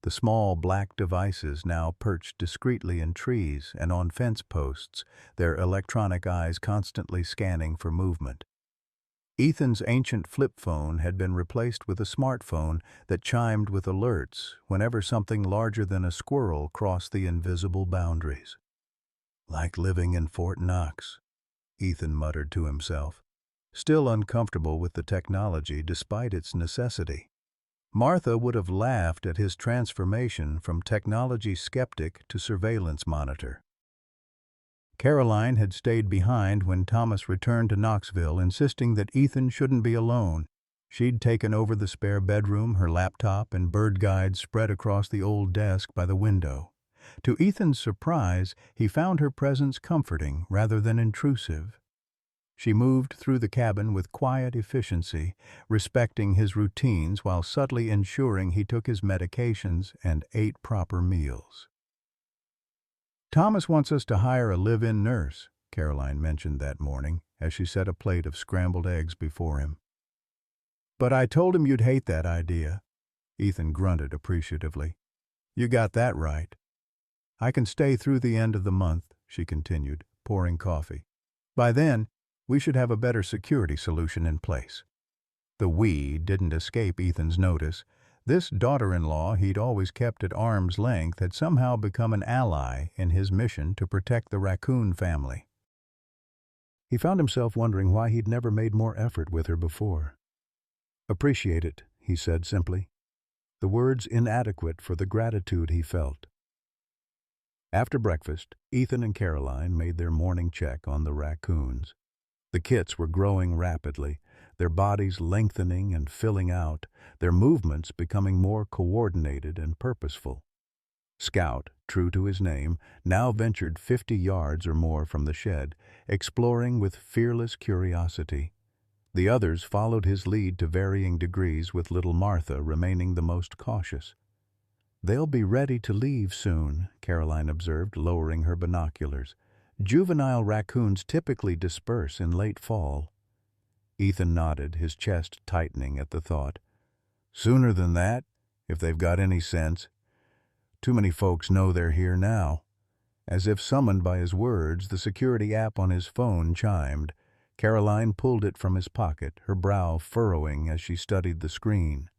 The small black devices now perched discreetly in trees and on fence posts, their electronic eyes constantly scanning for movement. Ethan's ancient flip phone had been replaced with a smartphone that chimed with alerts whenever something larger than a squirrel crossed the invisible boundaries. "Like living in Fort Knox," Ethan muttered to himself, still uncomfortable with the technology despite its necessity. Martha would have laughed at his transformation from technology skeptic to surveillance monitor. Caroline had stayed behind when Thomas returned to Knoxville, insisting that Ethan shouldn't be alone. She'd taken over the spare bedroom, her laptop and bird guides spread across the old desk by the window. To Ethan's surprise, he found her presence comforting rather than intrusive. She moved through the cabin with quiet efficiency, respecting his routines while subtly ensuring he took his medications and ate proper meals. "Thomas wants us to hire a live-in nurse," Caroline mentioned that morning as she set a plate of scrambled eggs before him. "But I told him you'd hate that idea." Ethan grunted appreciatively. "You got that right." "I can stay through the end of the month," she continued, pouring coffee. "By then, we should have a better security solution in place." The "we" didn't escape Ethan's notice. This daughter-in-law he'd always kept at arm's length had somehow become an ally in his mission to protect the Raccoon family. He found himself wondering why he'd never made more effort with her before. "Appreciate it," he said simply, the words inadequate for the gratitude he felt. After breakfast, Ethan and Caroline made their morning check on the raccoons. The kits were growing rapidly, their bodies lengthening and filling out, their movements becoming more coordinated and purposeful. Scout, true to his name, now ventured 50 yards or more from the shed, exploring with fearless curiosity. The others followed his lead to varying degrees, with little Martha remaining the most cautious. "They'll be ready to leave soon," Caroline observed, lowering her binoculars. "Juvenile raccoons typically disperse in late fall." Ethan nodded, his chest tightening at the thought. "Sooner than that, if they've got any sense. Too many folks know they're here now." As if summoned by his words, the security app on his phone chimed. Caroline pulled it from his pocket, her brow furrowing as she studied the screen.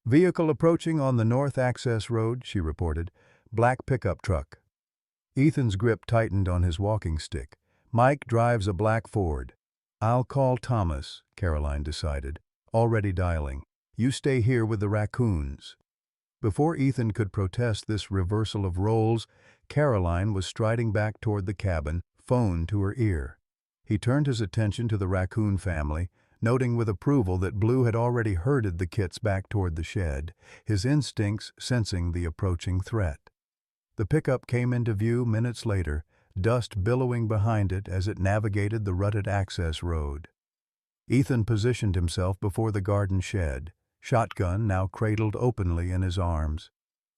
"Vehicle approaching on the North Access Road," she reported. "Black pickup truck." Ethan's grip tightened on his walking stick. "Mike drives a black Ford." "I'll call Thomas," Caroline decided, already dialing. "You stay here with the raccoons." Before Ethan could protest this reversal of roles, Caroline was striding back toward the cabin, phone to her ear. He turned his attention to the raccoon family, noting with approval that Blue had already herded the kits back toward the shed, his instincts sensing the approaching threat. The pickup came into view minutes later, dust billowing behind it as it navigated the rutted access road. Ethan positioned himself before the garden shed, shotgun now cradled openly in his arms.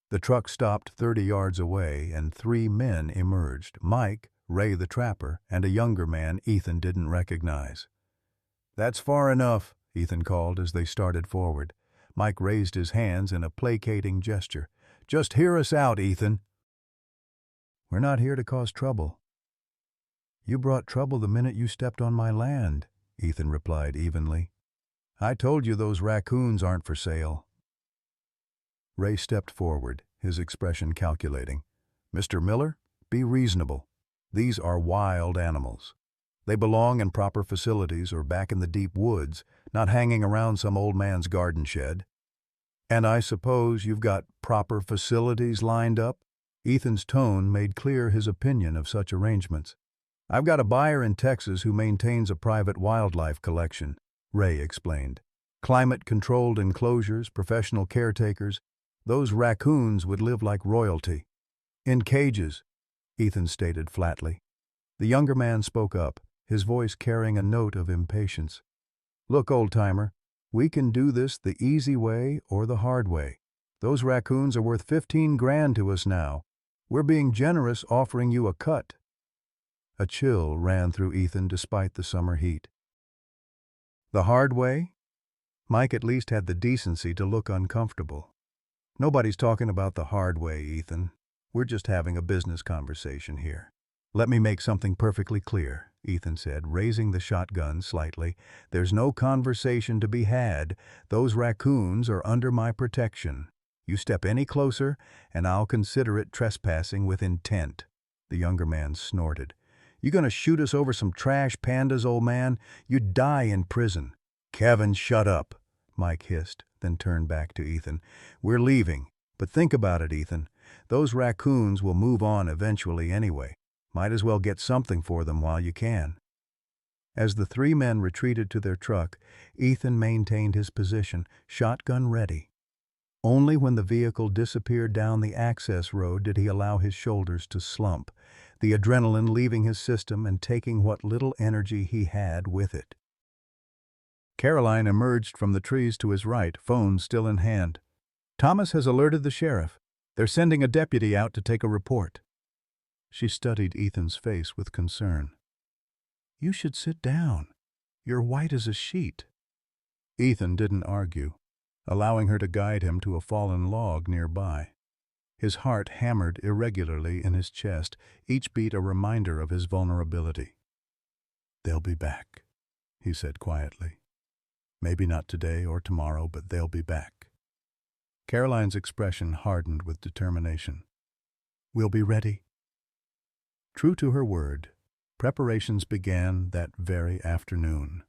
The truck stopped 30 yards away, and 3 men emerged, Mike, Ray the trapper, and a younger man Ethan didn't recognize. "That's far enough," Ethan called as they started forward. Mike raised his hands in a placating gesture. "Just hear us out, Ethan." "We're not here to cause trouble." "You brought trouble the minute you stepped on my land," Ethan replied evenly. "I told you those raccoons aren't for sale." Ray stepped forward, his expression calculating. "Mr. Miller, be reasonable. These are wild animals. They belong in proper facilities or back in the deep woods, not hanging around some old man's garden shed." "And I suppose you've got proper facilities lined up?" Ethan's tone made clear his opinion of such arrangements. "I've got a buyer in Texas who maintains a private wildlife collection," Ray explained. "Climate-controlled enclosures, professional caretakers. Those raccoons would live like royalty." "In cages," Ethan stated flatly. The younger man spoke up, his voice carrying a note of impatience. "Look, old-timer, we can do this the easy way or the hard way. Those raccoons are worth 15 grand to us now. We're being generous offering you a cut." A chill ran through Ethan despite the summer heat. "The hard way?" Mike at least had the decency to look uncomfortable. "Nobody's talking about the hard way, Ethan. We're just having a business conversation here." "Let me make something perfectly clear," Ethan said, raising the shotgun slightly. "There's no conversation to be had. Those raccoons are under my protection. You step any closer, and I'll consider it trespassing with intent." The younger man snorted. "You gonna shoot us over some trash pandas, old man? You'd die in prison." "Kevin, shut up," Mike hissed, then turned back to Ethan. "We're leaving, but think about it, Ethan. Those raccoons will move on eventually anyway. Might as well get something for them while you can." As the three men retreated to their truck, Ethan maintained his position, shotgun ready. Only when the vehicle disappeared down the access road did he allow his shoulders to slump, the adrenaline leaving his system and taking what little energy he had with it. Caroline emerged from the trees to his right, phone still in hand. "Thomas has alerted the sheriff. They're sending a deputy out to take a report." She studied Ethan's face with concern. "You should sit down. You're white as a sheet." Ethan didn't argue, allowing her to guide him to a fallen log nearby. His heart hammered irregularly in his chest, each beat a reminder of his vulnerability. "They'll be back," he said quietly. "Maybe not today or tomorrow, but they'll be back." Caroline's expression hardened with determination. "We'll be ready." True to her word, preparations began that very afternoon.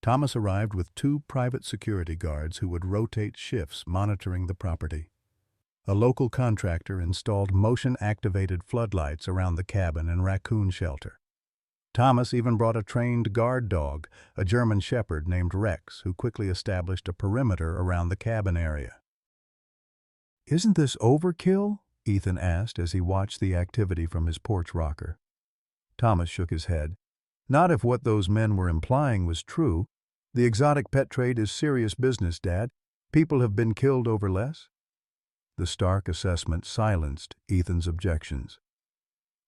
Thomas arrived with 2 private security guards who would rotate shifts monitoring the property. A local contractor installed motion-activated floodlights around the cabin and raccoon shelter. Thomas even brought a trained guard dog, a German shepherd named Rex, who quickly established a perimeter around the cabin area. "Isn't this overkill?" Ethan asked as he watched the activity from his porch rocker. Thomas shook his head. "Not if what those men were implying was true. The exotic pet trade is serious business, Dad. People have been killed over less." The stark assessment silenced Ethan's objections.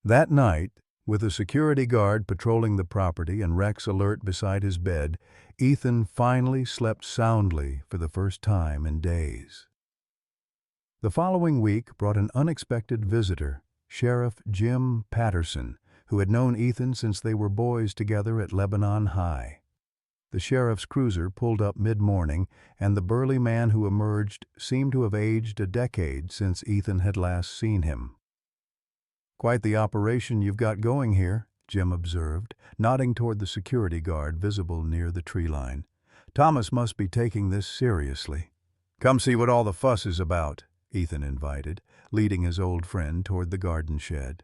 That night, with a security guard patrolling the property and Rex alert beside his bed, Ethan finally slept soundly for the first time in days. The following week brought an unexpected visitor, Sheriff Jim Patterson, who had known Ethan since they were boys together at Lebanon High. The sheriff's cruiser pulled up mid-morning, and the burly man who emerged seemed to have aged a decade since Ethan had last seen him. "Quite the operation you've got going here," Jim observed, nodding toward the security guard visible near the tree line. "Thomas must be taking this seriously." "Come see what all the fuss is about," Ethan invited, leading his old friend toward the garden shed.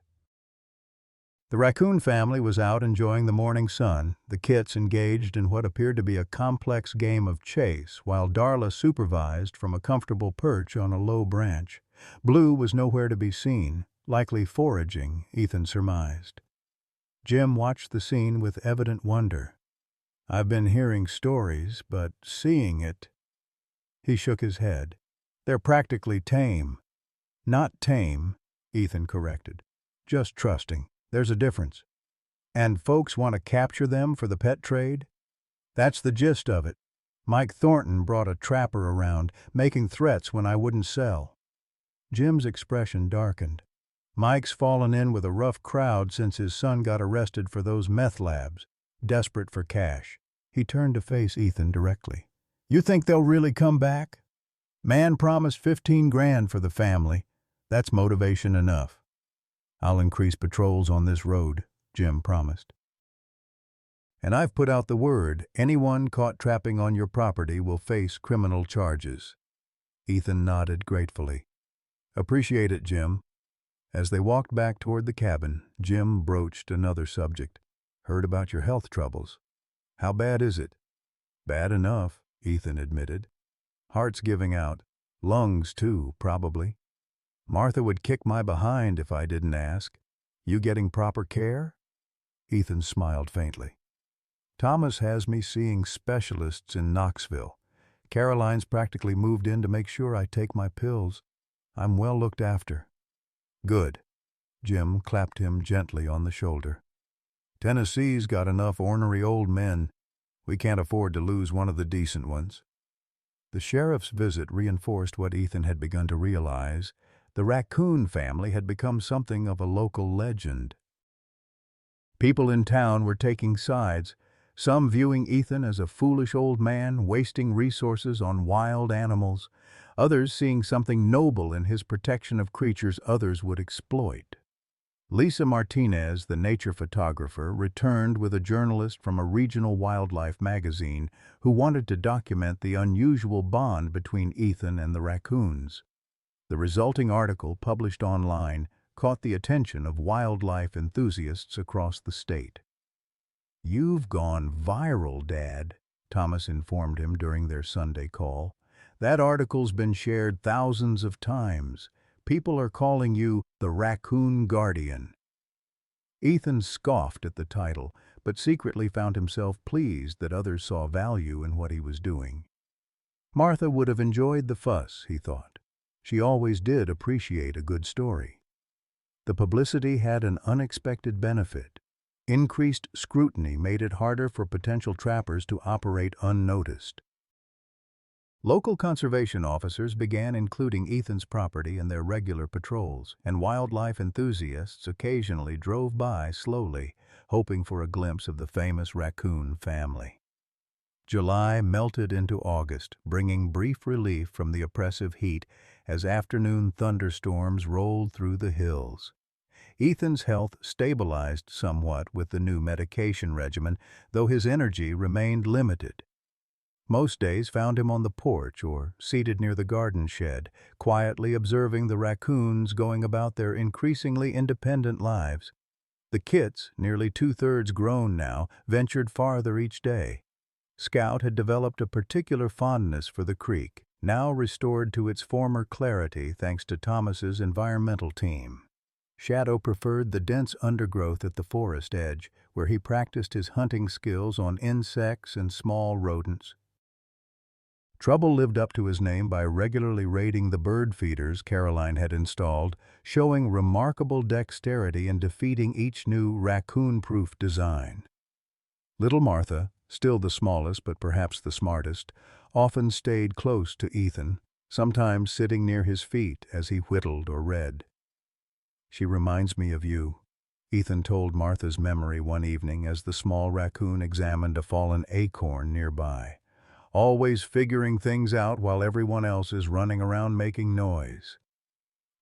The raccoon family was out enjoying the morning sun, the kits engaged in what appeared to be a complex game of chase, while Darla supervised from a comfortable perch on a low branch. Blue was nowhere to be seen, likely foraging, Ethan surmised. Jim watched the scene with evident wonder. "I've been hearing stories, but seeing it—" He shook his head. "They're practically tame." "Not tame," Ethan corrected. "Just trusting. There's a difference. And folks want to capture them for the pet trade? That's the gist of it. Mike Thornton brought a trapper around, making threats when I wouldn't sell. Jim's expression darkened. Mike's fallen in with a rough crowd since his son got arrested for those meth labs, desperate for cash. He turned to face Ethan directly. You think they'll really come back? Man promised 15 grand for the family. That's motivation enough. I'll increase patrols on this road, Jim promised. And I've put out the word, anyone caught trapping on your property will face criminal charges. Ethan nodded gratefully. Appreciate it, Jim. As they walked back toward the cabin, Jim broached another subject. Heard about your health troubles. How bad is it? Bad enough, Ethan admitted. Heart's giving out. Lungs, too, probably. Martha would kick my behind if I didn't ask. You getting proper care? Ethan smiled faintly. Thomas has me seeing specialists in Knoxville. Caroline's practically moved in to make sure I take my pills. I'm well looked after. Good. Jim clapped him gently on the shoulder. Tennessee's got enough ornery old men. We can't afford to lose one of the decent ones. The sheriff's visit reinforced what Ethan had begun to realize. The Raccoon family had become something of a local legend. People in town were taking sides, some viewing Ethan as a foolish old man wasting resources on wild animals, others seeing something noble in his protection of creatures others would exploit. Lisa Martinez, the nature photographer, returned with a journalist from a regional wildlife magazine who wanted to document the unusual bond between Ethan and the raccoons. The resulting article, published online, caught the attention of wildlife enthusiasts across the state. You've gone viral, Dad, Thomas informed him during their Sunday call. That article's been shared thousands of times. People are calling you the Raccoon Guardian. Ethan scoffed at the title, but secretly found himself pleased that others saw value in what he was doing. Martha would have enjoyed the fuss, he thought. She always did appreciate a good story. The publicity had an unexpected benefit. Increased scrutiny made it harder for potential trappers to operate unnoticed. Local conservation officers began including Ethan's property in their regular patrols, and wildlife enthusiasts occasionally drove by slowly, hoping for a glimpse of the famous raccoon family. July melted into August, bringing brief relief from the oppressive heat as afternoon thunderstorms rolled through the hills. Ethan's health stabilized somewhat with the new medication regimen, though his energy remained limited. Most days found him on the porch or seated near the garden shed, quietly observing the raccoons going about their increasingly independent lives. The kits, nearly 2/3 grown now, ventured farther each day. Scout had developed a particular fondness for the creek, now restored to its former clarity thanks to Thomas's environmental team. Shadow preferred the dense undergrowth at the forest edge, where he practiced his hunting skills on insects and small rodents. Trouble lived up to his name by regularly raiding the bird feeders Caroline had installed, showing remarkable dexterity in defeating each new raccoon-proof design. Little Martha, still the smallest but perhaps the smartest, often stayed close to Ethan, sometimes sitting near his feet as he whittled or read. She reminds me of you, Ethan told Martha's memory one evening as the small raccoon examined a fallen acorn nearby. Always figuring things out while everyone else is running around making noise.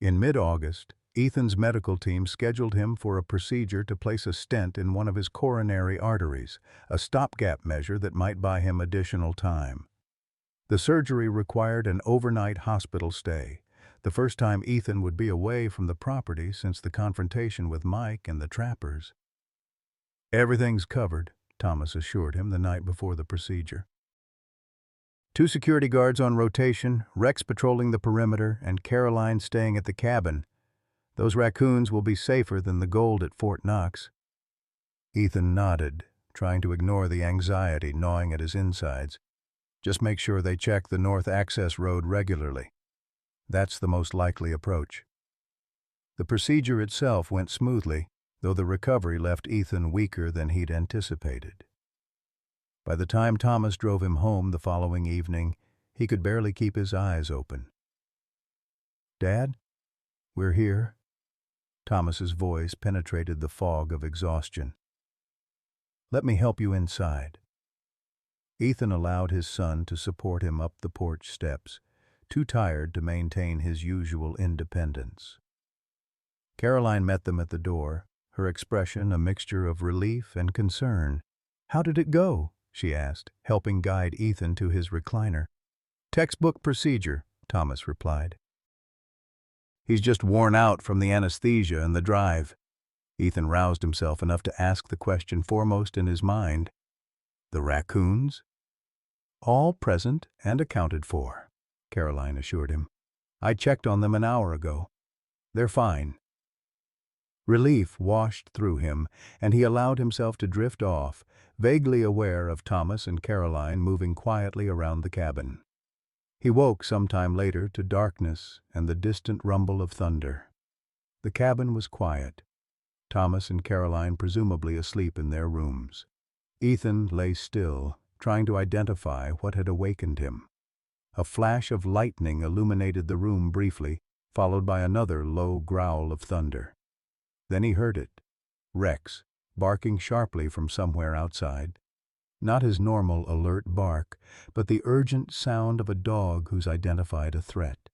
In mid-August, Ethan's medical team scheduled him for a procedure to place a stent in one of his coronary arteries, a stopgap measure that might buy him additional time. The surgery required an overnight hospital stay, the first time Ethan would be away from the property since the confrontation with Mike and the trappers. Everything's covered, Thomas assured him the night before the procedure. 2 security guards on rotation, Rex patrolling the perimeter, and Caroline staying at the cabin. Those raccoons will be safer than the gold at Fort Knox. Ethan nodded, trying to ignore the anxiety gnawing at his insides. Just make sure they check the north access road regularly. That's the most likely approach. The procedure itself went smoothly. though the recovery left Ethan weaker than he'd anticipated. By the time Thomas drove him home the following evening, he could barely keep his eyes open. "Dad, we're here." Thomas's voice penetrated the fog of exhaustion. "Let me help you inside." Ethan allowed his son to support him up the porch steps, too tired to maintain his usual independence. Caroline met them at the door, her expression a mixture of relief and concern. "How did it go?" she asked, helping guide Ethan to his recliner. "Textbook procedure," Thomas replied. "He's just worn out from the anesthesia and the drive." Ethan roused himself enough to ask the question foremost in his mind. "The raccoons?" "All present and accounted for," Caroline assured him. "I checked on them an hour ago. They're fine." Relief washed through him, and he allowed himself to drift off, vaguely aware of Thomas and Caroline moving quietly around the cabin. He woke some time later to darkness and the distant rumble of thunder. The cabin was quiet, Thomas and Caroline presumably asleep in their rooms. Ethan lay still, trying to identify what had awakened him. A flash of lightning illuminated the room briefly, followed by another low growl of thunder. Then he heard it, Rex, barking sharply from somewhere outside. Not his normal alert bark, but the urgent sound of a dog who's identified a threat.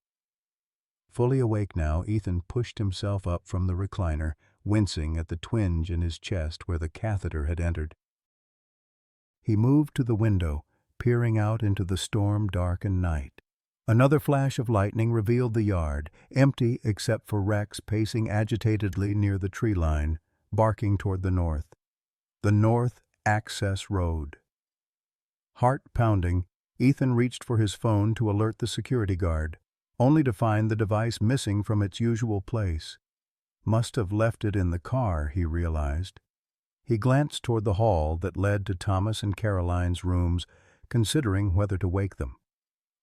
Fully awake now, Ethan pushed himself up from the recliner, wincing at the twinge in his chest where the catheter had entered. He moved to the window, peering out into the storm-darkened night. Another flash of lightning revealed the yard, empty except for Rex pacing agitatedly near the tree line, barking toward the north. The North Access Road. Heart pounding, Ethan reached for his phone to alert the security guard, only to find the device missing from its usual place. Must have left it in the car, he realized. He glanced toward the hall that led to Thomas and Caroline's rooms, considering whether to wake them.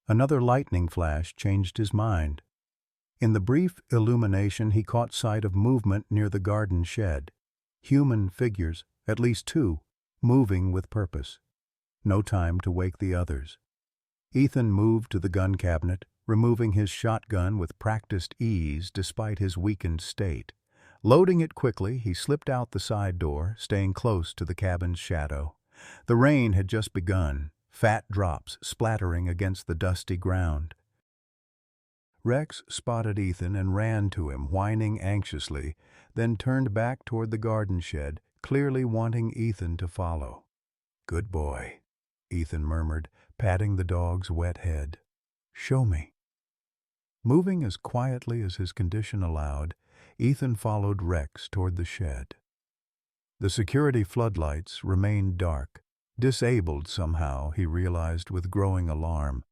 Another lightning flash changed his mind. In the brief illumination, he caught sight of movement near the garden shed. Human figures, at least two, moving with purpose. No time to wake the others. Ethan moved to the gun cabinet, removing his shotgun with practiced ease despite his weakened state. Loading it quickly, he slipped out the side door, staying close to the cabin's shadow. The rain had just begun, fat drops splattering against the dusty ground. Rex spotted Ethan and ran to him, whining anxiously, then turned back toward the garden shed, clearly wanting Ethan to follow. "Good boy," Ethan murmured, patting the dog's wet head. "Show me." Moving as quietly as his condition allowed, Ethan followed Rex toward the shed. The security floodlights remained dark, disabled somehow, he realized with growing alarm.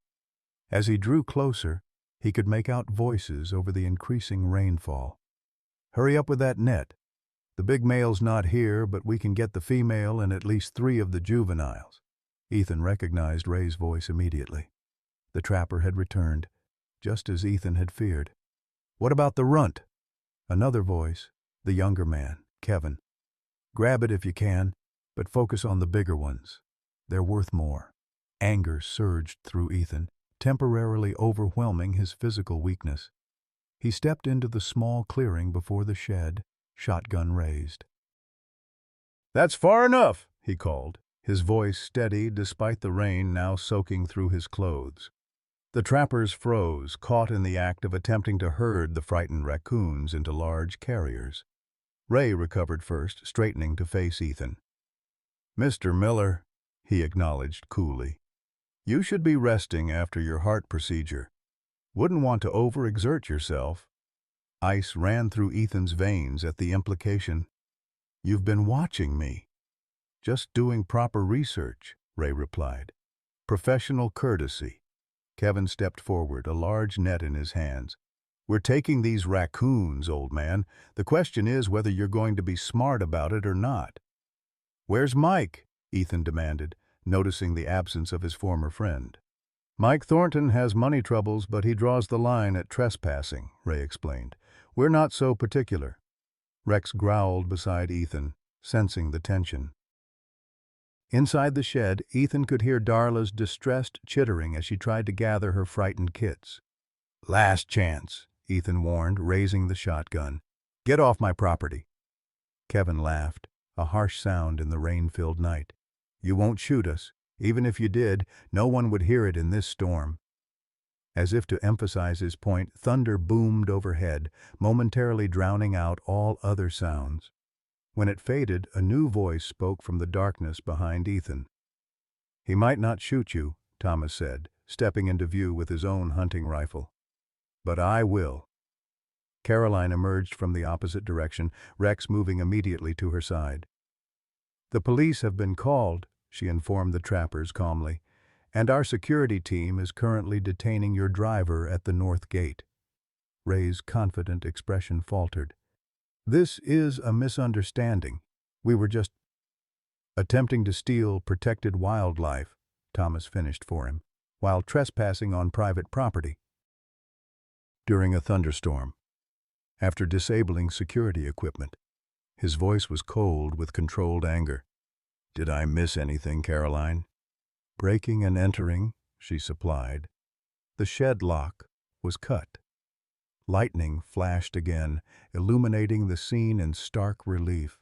As he drew closer, he could make out voices over the increasing rainfall. "Hurry up with that net. The big male's not here, but we can get the female and at least 3 of the juveniles." Ethan recognized Ray's voice immediately. The trapper had returned, just as Ethan had feared. "What about the runt?" Another voice, the younger man, Kevin. "Grab it if you can, but focus on the bigger ones. They're worth more." Anger surged through Ethan, temporarily overwhelming his physical weakness. He stepped into the small clearing before the shed, shotgun raised. "That's far enough," he called, his voice steady despite the rain now soaking through his clothes. The trappers froze, caught in the act of attempting to herd the frightened raccoons into large carriers. Ray recovered first, straightening to face Ethan. "Mr. Miller," he acknowledged coolly, "you should be resting after your heart procedure. Wouldn't want to overexert yourself." Ice ran through Ethan's veins at the implication. "You've been watching me." "Just doing proper research," Ray replied. "Professional courtesy." Kevin stepped forward, a large net in his hands. "We're taking these raccoons, old man. The question is whether you're going to be smart about it or not." "Where's Mike?" Ethan demanded, noticing the absence of his former friend. "Mike Thornton has money troubles, but he draws the line at trespassing," Ray explained. "We're not so particular." Rex growled beside Ethan, sensing the tension. Inside the shed, Ethan could hear Darla's distressed chittering as she tried to gather her frightened kits. "Last chance," Ethan warned, raising the shotgun. "Get off my property." Kevin laughed, a harsh sound in the rain-filled night. "You won't shoot us. Even if you did, no one would hear it in this storm." As if to emphasize his point, thunder boomed overhead, momentarily drowning out all other sounds. When it faded, a new voice spoke from the darkness behind Ethan. "He might not shoot you," Thomas said, stepping into view with his own hunting rifle. "But I will." Caroline emerged from the opposite direction, Rex moving immediately to her side. "The police have been called," she informed the trappers calmly, "and our security team is currently detaining your driver at the north gate." Ray's confident expression faltered. "This is a misunderstanding. We were just attempting to steal protected wildlife," Thomas finished for him, "while trespassing on private property." During a thunderstorm, after disabling security equipment, his voice was cold with controlled anger. "Did I miss anything, Caroline?" "Breaking and entering," she supplied. The shed lock was cut. Lightning flashed again, illuminating the scene in stark relief.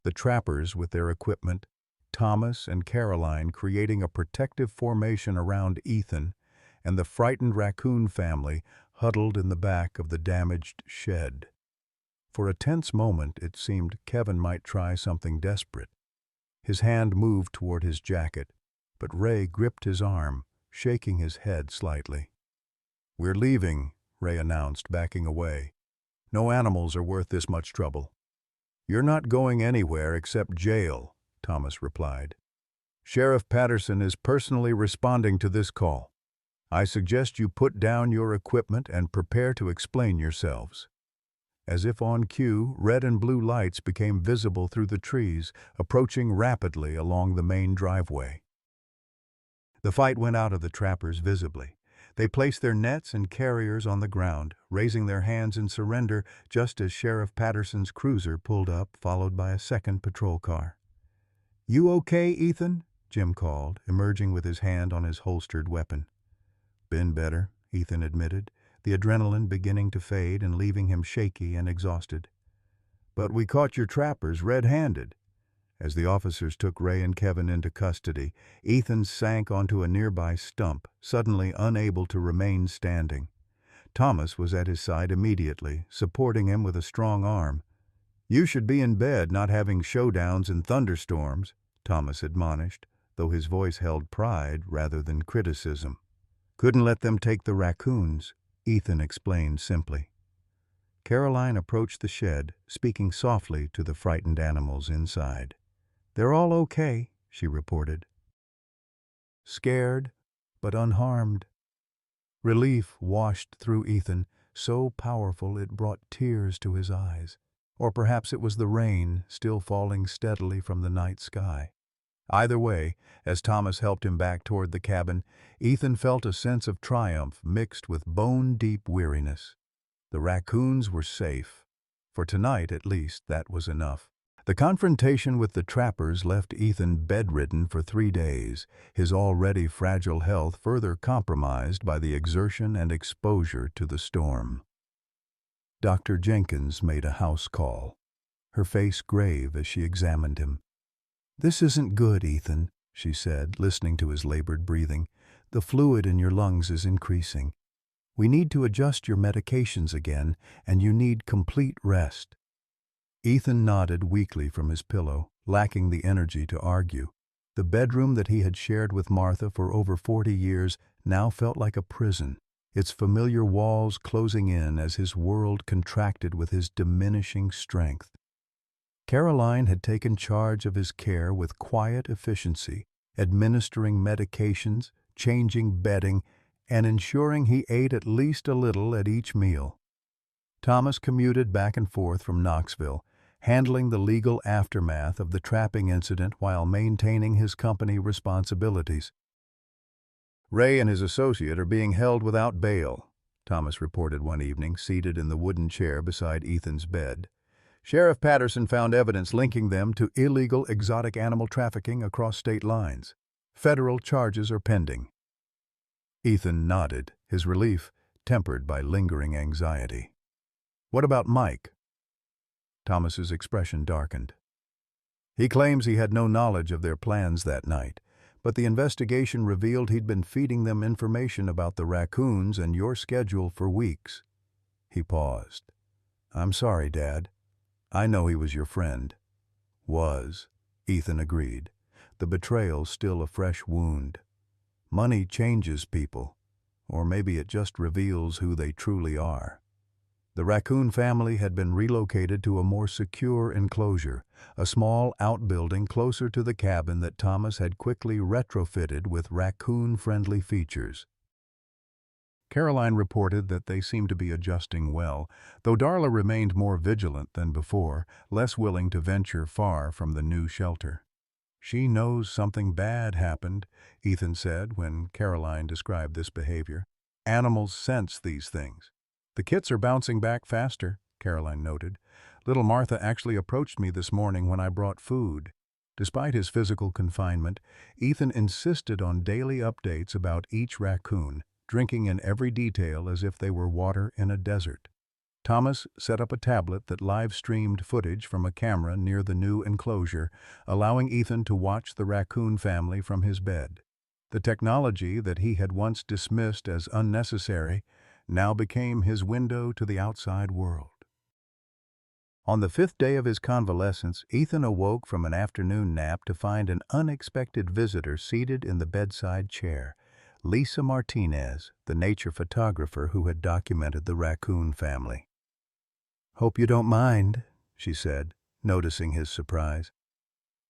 The trappers with their equipment, Thomas and Caroline creating a protective formation around Ethan, and the frightened Raccoon family huddled in the back of the damaged shed. For a tense moment it seemed Kevin might try something desperate. His hand moved toward his jacket, but Ray gripped his arm, shaking his head slightly. "We're leaving," Ray announced, backing away. "No animals are worth this much trouble." "You're not going anywhere except jail," Thomas replied. "Sheriff Patterson is personally responding to this call. I suggest you put down your equipment and prepare to explain yourselves." As if on cue, red and blue lights became visible through the trees, approaching rapidly along the main driveway. The fight went out of the trappers visibly. They placed their nets and carriers on the ground, raising their hands in surrender just as Sheriff Patterson's cruiser pulled up, followed by a second patrol car. "You okay, Ethan?" Jim called, emerging with his hand on his holstered weapon. "Been better," Ethan admitted, the adrenaline beginning to fade and leaving him shaky and exhausted. "But we caught your trappers red-handed." As the officers took Ray and Kevin into custody, Ethan sank onto a nearby stump, suddenly unable to remain standing. Thomas was at his side immediately, supporting him with a strong arm. "You should be in bed, not having showdowns in thunderstorms," Thomas admonished, though his voice held pride rather than criticism. "Couldn't let them take the raccoons," Ethan explained simply. Caroline approached the shed, speaking softly to the frightened animals inside. "They're all okay," she reported. Scared, but unharmed. Relief washed through Ethan, so powerful it brought tears to his eyes. Or perhaps it was the rain, still falling steadily from the night sky. Either way, as Thomas helped him back toward the cabin, Ethan felt a sense of triumph mixed with bone-deep weariness. The raccoons were safe. For tonight, at least, that was enough. The confrontation with the trappers left Ethan bedridden for 3 days, his already fragile health further compromised by the exertion and exposure to the storm. Dr. Jenkins made a house call, her face grave as she examined him. "This isn't good, Ethan," she said, listening to his labored breathing. "The fluid in your lungs is increasing. We need to adjust your medications again, and you need complete rest." Ethan nodded weakly from his pillow, lacking the energy to argue. The bedroom that he had shared with Martha for over 40 years now felt like a prison, its familiar walls closing in as his world contracted with his diminishing strength. Caroline had taken charge of his care with quiet efficiency, administering medications, changing bedding, and ensuring he ate at least a little at each meal. Thomas commuted back and forth from Knoxville, handling the legal aftermath of the trapping incident while maintaining his company responsibilities. "Ray and his associate are being held without bail," Thomas reported one evening, seated in the wooden chair beside Ethan's bed. Sheriff Patterson found evidence linking them to illegal exotic animal trafficking across state lines. Federal charges are pending. Ethan nodded, his relief tempered by lingering anxiety. What about Mike? Thomas's expression darkened. He claims he had no knowledge of their plans that night, but the investigation revealed he'd been feeding them information about the raccoons and your schedule for weeks. He paused. I'm sorry, Dad. I know he was your friend. Was, Ethan agreed, the betrayal still a fresh wound. Money changes people, or maybe it just reveals who they truly are. The Raccoon family had been relocated to a more secure enclosure, a small outbuilding closer to the cabin that Thomas had quickly retrofitted with raccoon-friendly features. Caroline reported that they seemed to be adjusting well, though Darla remained more vigilant than before, less willing to venture far from the new shelter. She knows something bad happened, Ethan said when Caroline described this behavior. Animals sense these things. The kits are bouncing back faster, Caroline noted. Little Martha actually approached me this morning when I brought food. Despite his physical confinement, Ethan insisted on daily updates about each raccoon, drinking in every detail as if they were water in a desert. Thomas set up a tablet that live-streamed footage from a camera near the new enclosure, allowing Ethan to watch the raccoon family from his bed. The technology that he had once dismissed as unnecessary now became his window to the outside world. On the 5th day of his convalescence, Ethan awoke from an afternoon nap to find an unexpected visitor seated in the bedside chair. Lisa Martinez, the nature photographer who had documented the raccoon family. "Hope you don't mind," she said, noticing his surprise.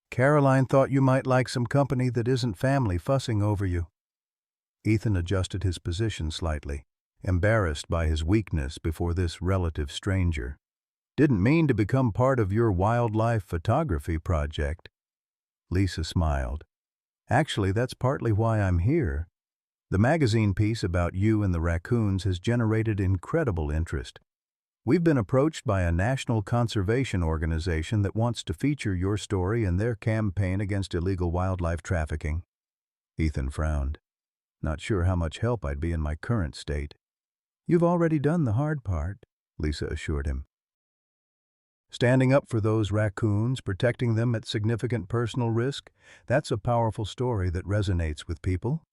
"Caroline thought you might like some company that isn't family fussing over you." Ethan adjusted his position slightly, embarrassed by his weakness before this relative stranger. "Didn't mean to become part of your wildlife photography project." Lisa smiled. "Actually, that's partly why I'm here. The magazine piece about you and the raccoons has generated incredible interest. We've been approached by a national conservation organization that wants to feature your story in their campaign against illegal wildlife trafficking." Ethan frowned. "Not sure how much help I'd be in my current state." "You've already done the hard part," Lisa assured him. "Standing up for those raccoons, protecting them at significant personal risk, that's a powerful story that resonates with people."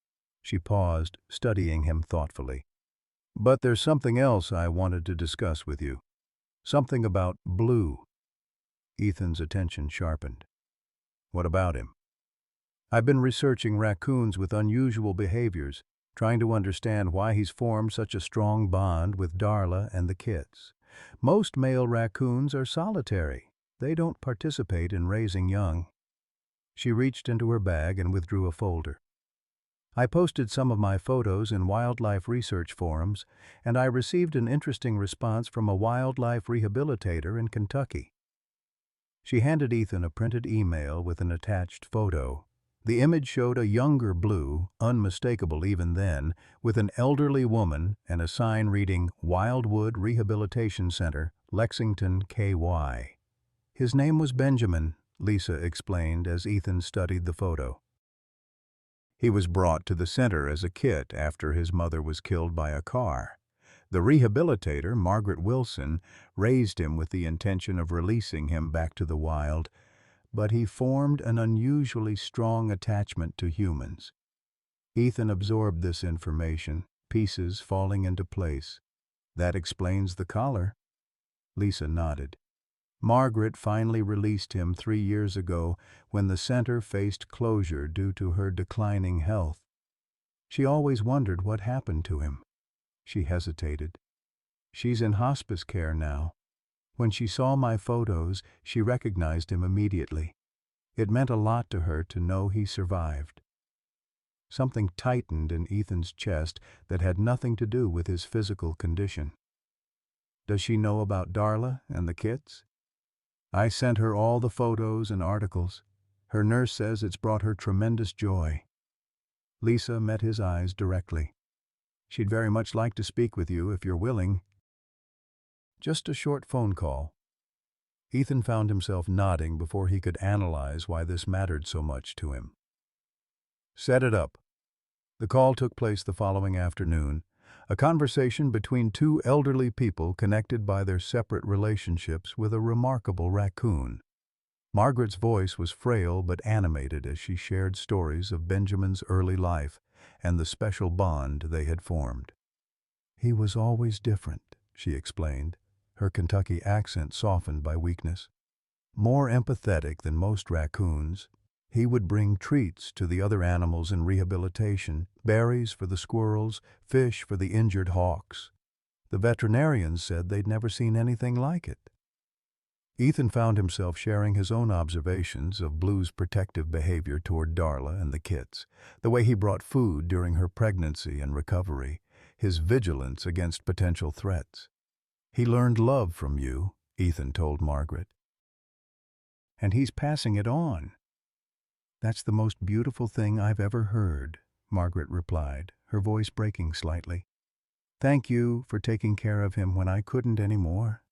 She paused, studying him thoughtfully. "But there's something else I wanted to discuss with you. Something about Blue." Ethan's attention sharpened. "What about him?" "I've been researching raccoons with unusual behaviors, trying to understand why he's formed such a strong bond with Darla and the kits. Most male raccoons are solitary. They don't participate in raising young." She reached into her bag and withdrew a folder. "I posted some of my photos in wildlife research forums, and I received an interesting response from a wildlife rehabilitator in Kentucky." She handed Ethan a printed email with an attached photo. The image showed a younger Blue, unmistakable even then, with an elderly woman and a sign reading Wildwood Rehabilitation Center, Lexington, KY. "His name was Benjamin," Lisa explained as Ethan studied the photo. "He was brought to the center as a kit after his mother was killed by a car. The rehabilitator, Margaret Wilson, raised him with the intention of releasing him back to the wild, but he formed an unusually strong attachment to humans." Ethan absorbed this information, pieces falling into place. "That explains the collar." Lisa nodded. "Margaret finally released him 3 years ago when the center faced closure due to her declining health. She always wondered what happened to him." She hesitated. "She's in hospice care now. When she saw my photos, she recognized him immediately. It meant a lot to her to know he survived." Something tightened in Ethan's chest that had nothing to do with his physical condition. "Does she know about Darla and the kits?" "I sent her all the photos and articles. Her nurse says it's brought her tremendous joy." Lisa met his eyes directly. "She'd very much like to speak with you if you're willing." "Just a short phone call." Ethan found himself nodding before he could analyze why this mattered so much to him. Set it up. The call took place the following afternoon, a conversation between two elderly people connected by their separate relationships with a remarkable raccoon. Margaret's voice was frail but animated as she shared stories of Benjamin's early life and the special bond they had formed. "He was always different," she explained, her Kentucky accent softened by weakness. "More empathetic than most raccoons. He would bring treats to the other animals in rehabilitation, berries for the squirrels, fish for the injured hawks. The veterinarians said they'd never seen anything like it." Ethan found himself sharing his own observations of Blue's protective behavior toward Darla and the kits, the way he brought food during her pregnancy and recovery, his vigilance against potential threats. "He learned love from you," Ethan told Margaret. "And he's passing it on." "That's the most beautiful thing I've ever heard," Margaret replied, her voice breaking slightly. "Thank you for taking care of him when I couldn't anymore."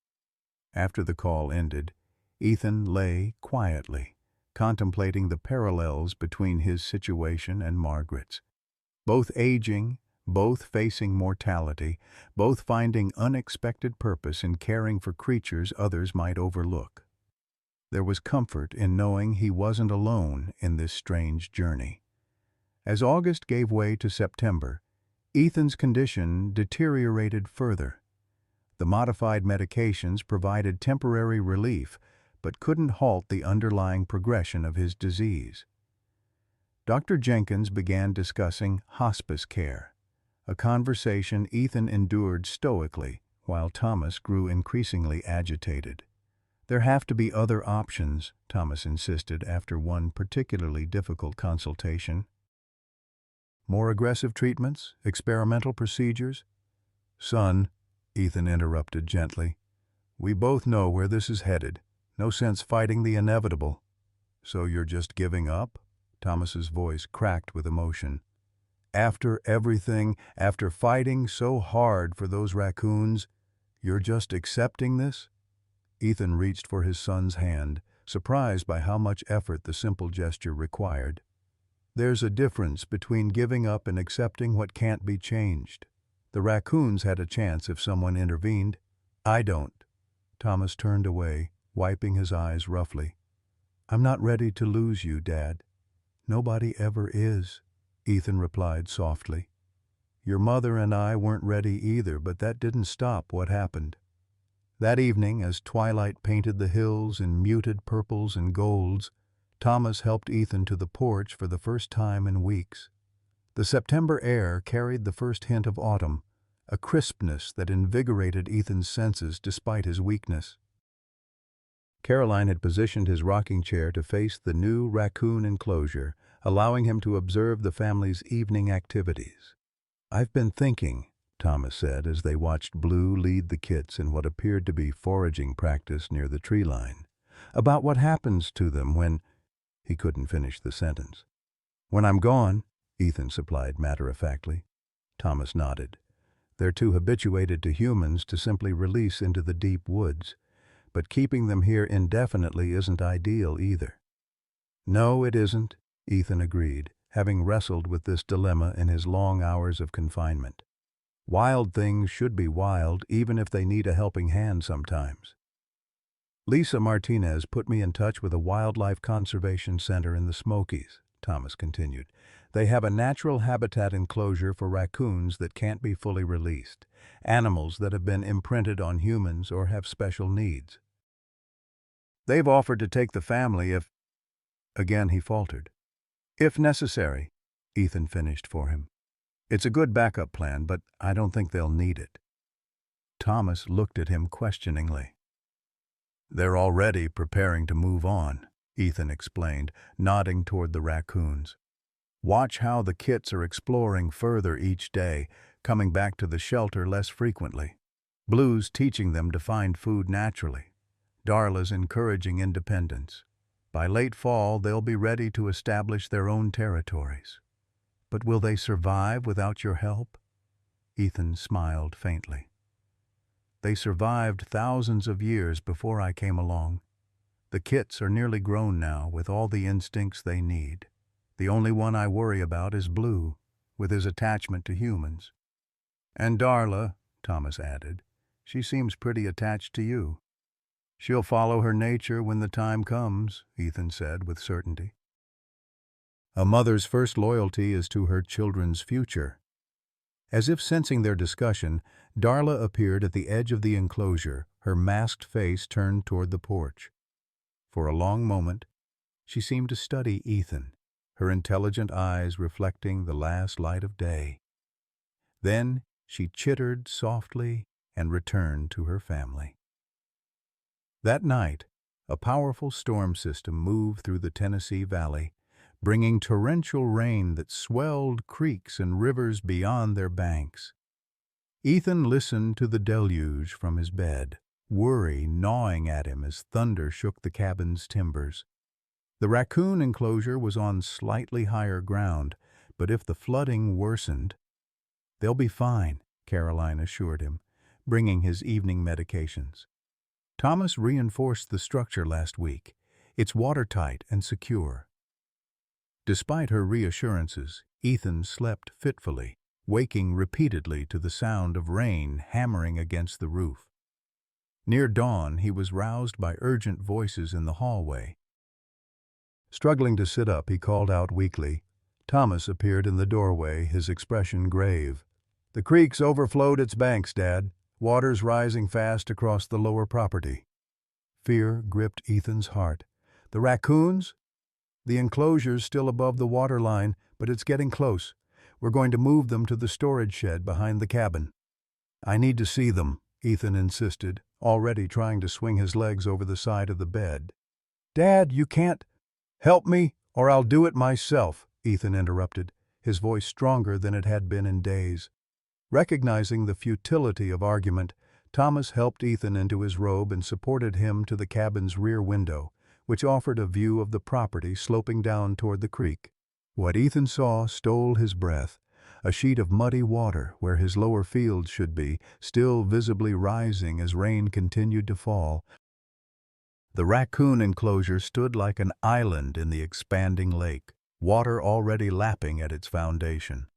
After the call ended, Ethan lay quietly, contemplating the parallels between his situation and Margaret's. Both aging, both facing mortality, both finding unexpected purpose in caring for creatures others might overlook. There was comfort in knowing he wasn't alone in this strange journey. As August gave way to September, Ethan's condition deteriorated further. The modified medications provided temporary relief, but couldn't halt the underlying progression of his disease. Dr. Jenkins began discussing hospice care, a conversation Ethan endured stoically while Thomas grew increasingly agitated. "There have to be other options," Thomas insisted after one particularly difficult consultation. "More aggressive treatments? Experimental procedures?" "Son," Ethan interrupted gently, "we both know where this is headed. No sense fighting the inevitable." "So you're just giving up?" Thomas's voice cracked with emotion. "After everything, after fighting so hard for those raccoons, you're just accepting this?" Ethan reached for his son's hand, surprised by how much effort the simple gesture required. "There's a difference between giving up and accepting what can't be changed. The raccoons had a chance if someone intervened. I don't." Thomas turned away, wiping his eyes roughly. "I'm not ready to lose you, Dad." "Nobody ever is," Ethan replied softly. "Your mother and I weren't ready either, but that didn't stop what happened." That evening, as twilight painted the hills in muted purples and golds, Thomas helped Ethan to the porch for the first time in weeks. The September air carried the first hint of autumn, a crispness that invigorated Ethan's senses despite his weakness. Caroline had positioned his rocking chair to face the new raccoon enclosure, allowing him to observe the family's evening activities. "I've been thinking," Thomas said as they watched Blue lead the kits in what appeared to be foraging practice near the tree line, "about what happens to them when—" He couldn't finish the sentence. "When I'm gone," Ethan supplied matter-of-factly. Thomas nodded. "They're too habituated to humans to simply release into the deep woods, but keeping them here indefinitely isn't ideal either." "No, it isn't," Ethan agreed, having wrestled with this dilemma in his long hours of confinement. "Wild things should be wild, even if they need a helping hand sometimes." "Lisa Martinez put me in touch with a wildlife conservation center in the Smokies," Thomas continued. "They have a natural habitat enclosure for raccoons that can't be fully released, animals that have been imprinted on humans or have special needs. They've offered to take the family if—" Again he faltered. "If necessary," Ethan finished for him. "It's a good backup plan, but I don't think they'll need it." Thomas looked at him questioningly. "They're already preparing to move on," Ethan explained, nodding toward the raccoons. "Watch how the kits are exploring further each day, coming back to the shelter less frequently. Blue's teaching them to find food naturally. Darla's encouraging independence. By late fall, they'll be ready to establish their own territories. But will they survive without your help?" Ethan smiled faintly. "They survived thousands of years before I came along," The kits are nearly grown now, with all the instincts they need. The only one I worry about is Blue, with his attachment to humans. And Darla, Thomas added. She seems pretty attached to you. She'll follow her nature when the time comes, Ethan said with certainty. A mother's first loyalty is to her children's future. As if sensing their discussion, Darla appeared at the edge of the enclosure, her masked face turned toward the porch. For a long moment, she seemed to study Ethan, her intelligent eyes reflecting the last light of day. Then she chittered softly and returned to her family. That night, a powerful storm system moved through the Tennessee Valley, bringing torrential rain that swelled creeks and rivers beyond their banks. Ethan listened to the deluge from his bed, worry gnawing at him as thunder shook the cabin's timbers. The Raccoon enclosure was on slightly higher ground, but if the flooding worsened, "They'll be fine," Caroline assured him, bringing his evening medications. Thomas reinforced the structure last week. It's watertight and secure. Despite her reassurances, Ethan slept fitfully, waking repeatedly to the sound of rain hammering against the roof. Near dawn, he was roused by urgent voices in the hallway. Struggling to sit up, he called out weakly. Thomas appeared in the doorway, his expression grave. "The creek's overflowed its banks, Dad. Water's rising fast across the lower property." Fear gripped Ethan's heart. "The raccoons?" "The enclosure's still above the water line, but it's getting close. We're going to move them to the storage shed behind the cabin." "I need to see them," Ethan insisted, already trying to swing his legs over the side of the bed. "Dad, you can't—" "Help me, or I'll do it myself," Ethan interrupted, his voice stronger than it had been in days. Recognizing the futility of argument, Thomas helped Ethan into his robe and supported him to the cabin's rear window, which offered a view of the property sloping down toward the creek. What Ethan saw stole his breath, a sheet of muddy water where his lower fields should be, still visibly rising as rain continued to fall. The Raccoon enclosure stood like an island in the expanding lake, water already lapping at its foundation.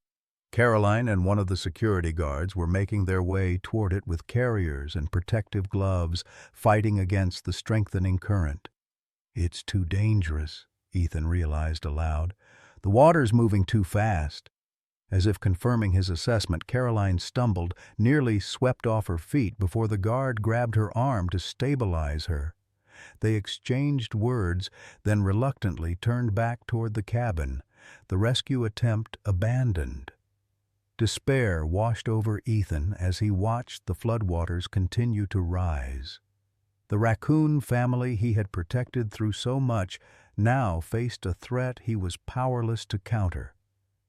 Caroline and one of the security guards were making their way toward it with carriers and protective gloves, fighting against the strengthening current. "It's too dangerous," Ethan realized aloud. "The water's moving too fast." As if confirming his assessment, Caroline stumbled, nearly swept off her feet before the guard grabbed her arm to stabilize her. They exchanged words, then reluctantly turned back toward the cabin, the rescue attempt abandoned. Despair washed over Ethan as he watched the floodwaters continue to rise. The Raccoon family he had protected through so much now faced a threat he was powerless to counter.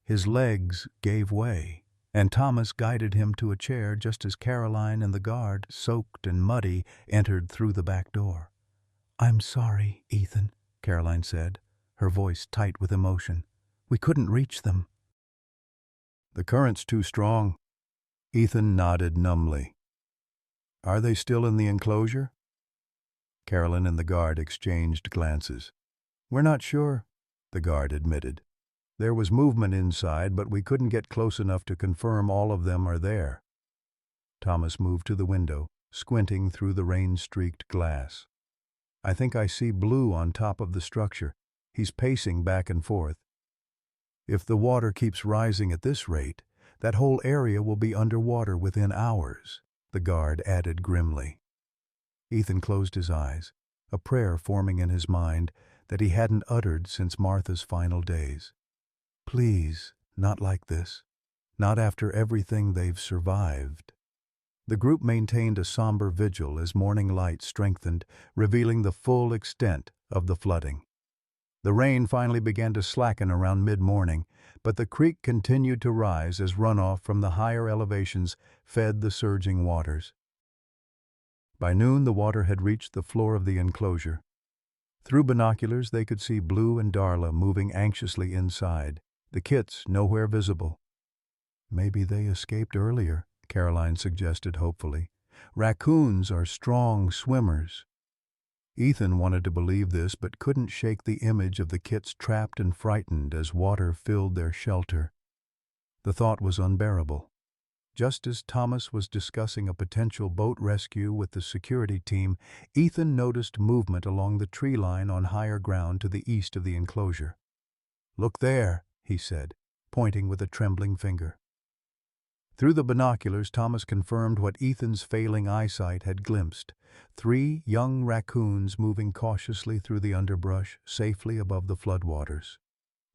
His legs gave way, and Thomas guided him to a chair just as Caroline and the guard, soaked and muddy, entered through the back door. "I'm sorry, Ethan," Caroline said, her voice tight with emotion. "We couldn't reach them." "The current's too strong." Ethan nodded numbly. "Are they still in the enclosure?" Caroline and the guard exchanged glances. "We're not sure," the guard admitted. "There was movement inside, but we couldn't get close enough to confirm all of them are there." Thomas moved to the window, squinting through the rain-streaked glass. "I think I see Blue on top of the structure. He's pacing back and forth. If the water keeps rising at this rate, that whole area will be underwater within hours," the guard added grimly. Ethan closed his eyes, a prayer forming in his mind that he hadn't uttered since Martha's final days. "Please, not like this. Not after everything they've survived." The group maintained a somber vigil as morning light strengthened, revealing the full extent of the flooding. The rain finally began to slacken around mid-morning, but the creek continued to rise as runoff from the higher elevations fed the surging waters. By noon, the water had reached the floor of the enclosure. Through binoculars, they could see Blue and Darla moving anxiously inside, the kits nowhere visible. "Maybe they escaped earlier," Caroline suggested hopefully. "Raccoons are strong swimmers." Ethan wanted to believe this but couldn't shake the image of the kits trapped and frightened as water filled their shelter. The thought was unbearable. Just as Thomas was discussing a potential boat rescue with the security team, Ethan noticed movement along the tree line on higher ground to the east of the enclosure. "Look there," he said, pointing with a trembling finger. Through the binoculars, Thomas confirmed what Ethan's failing eyesight had glimpsed: 3 young raccoons moving cautiously through the underbrush, safely above the floodwaters.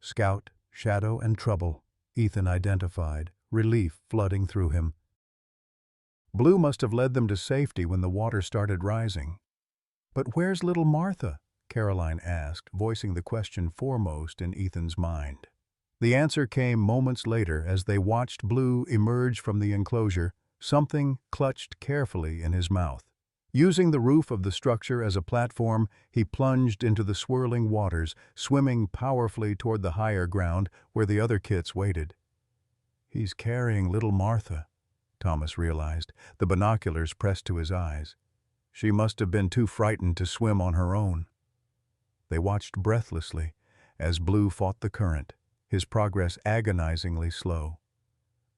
Scout, Shadow, and Trouble, Ethan identified, relief flooding through him. Blue must have led them to safety when the water started rising. "But where's little Martha?" Caroline asked, voicing the question foremost in Ethan's mind. The answer came moments later as they watched Blue emerge from the enclosure, something clutched carefully in his mouth. Using the roof of the structure as a platform, he plunged into the swirling waters, swimming powerfully toward the higher ground where the other kits waited. "He's carrying little Martha," Thomas realized, the binoculars pressed to his eyes. "She must have been too frightened to swim on her own." They watched breathlessly as Blue fought the current, his progress agonizingly slow.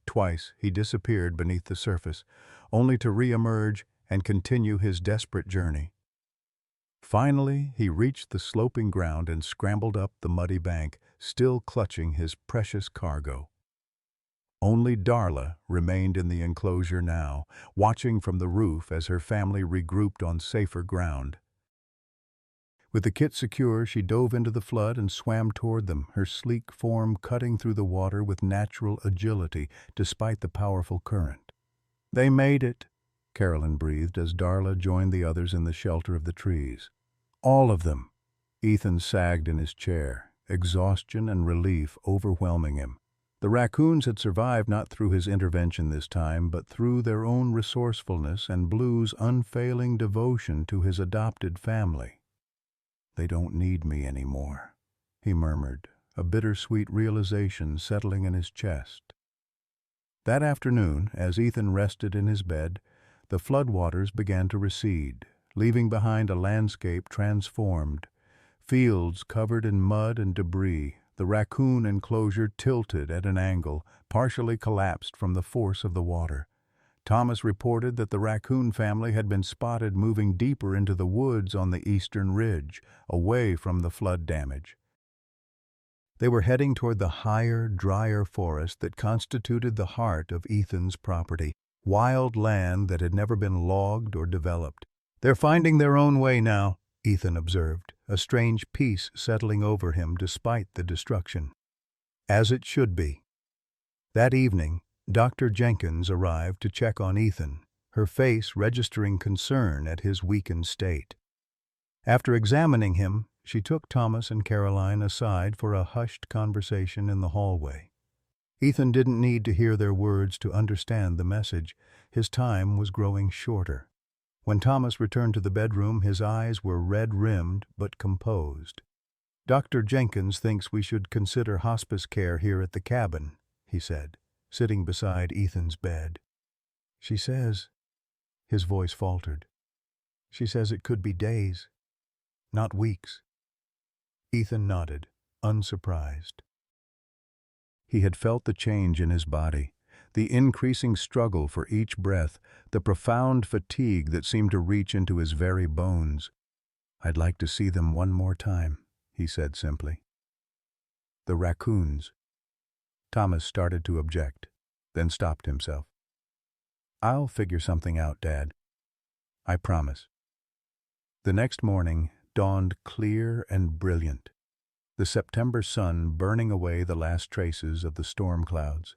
Twice he disappeared beneath the surface, only to re-emerge and continue his desperate journey. Finally, he reached the sloping ground and scrambled up the muddy bank, still clutching his precious cargo. Only Darla remained in the enclosure now, watching from the roof as her family regrouped on safer ground. With the kit secure, she dove into the flood and swam toward them, her sleek form cutting through the water with natural agility despite the powerful current. "They made it," Carolyn breathed as Darla joined the others in the shelter of the trees. "All of them." Ethan sagged in his chair, exhaustion and relief overwhelming him. The raccoons had survived not through his intervention this time, but through their own resourcefulness and Blue's unfailing devotion to his adopted family. "They don't need me anymore," he murmured, a bittersweet realization settling in his chest. That afternoon, as Ethan rested in his bed, the floodwaters began to recede, leaving behind a landscape transformed. Fields covered in mud and debris, the raccoon enclosure tilted at an angle, partially collapsed from the force of the water. Thomas reported that the raccoon family had been spotted moving deeper into the woods on the eastern ridge, away from the flood damage. They were heading toward the higher, drier forest that constituted the heart of Ethan's property, wild land that had never been logged or developed. "They're finding their own way now," Ethan observed, a strange peace settling over him despite the destruction. As it should be. That evening, Dr. Jenkins arrived to check on Ethan, her face registering concern at his weakened state. After examining him, she took Thomas and Caroline aside for a hushed conversation in the hallway. Ethan didn't need to hear their words to understand the message. His time was growing shorter. When Thomas returned to the bedroom, his eyes were red-rimmed but composed. "Dr. Jenkins thinks we should consider hospice care here at the cabin," he said, sitting beside Ethan's bed. "She says," his voice faltered, "she says it could be days, not weeks." Ethan nodded, unsurprised. He had felt the change in his body, the increasing struggle for each breath, the profound fatigue that seemed to reach into his very bones. "I'd like to see them one more time," he said simply. "The raccoons." Thomas started to object, then stopped himself. "I'll figure something out, Dad. I promise." The next morning dawned clear and brilliant, the September sun burning away the last traces of the storm clouds.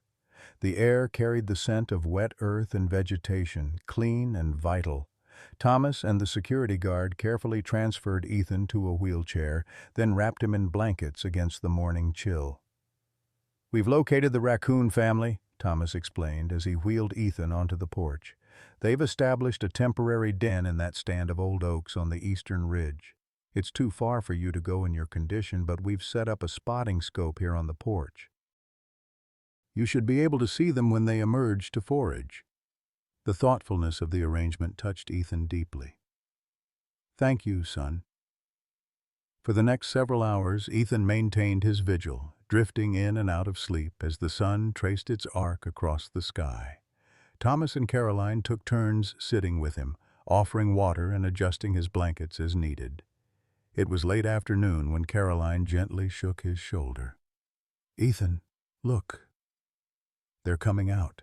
The air carried the scent of wet earth and vegetation, clean and vital. Thomas and the security guard carefully transferred Ethan to a wheelchair, then wrapped him in blankets against the morning chill. "We've located the raccoon family," Thomas explained as he wheeled Ethan onto the porch. "They've established a temporary den in that stand of old oaks on the eastern ridge. It's too far for you to go in your condition, but we've set up a spotting scope here on the porch. You should be able to see them when they emerge to forage." The thoughtfulness of the arrangement touched Ethan deeply. Thank you, son. For the next several hours, Ethan maintained his vigil, drifting in and out of sleep as the sun traced its arc across the sky. Thomas and Caroline took turns sitting with him, offering water and adjusting his blankets as needed. It was late afternoon when Caroline gently shook his shoulder. "Ethan, look. They're coming out."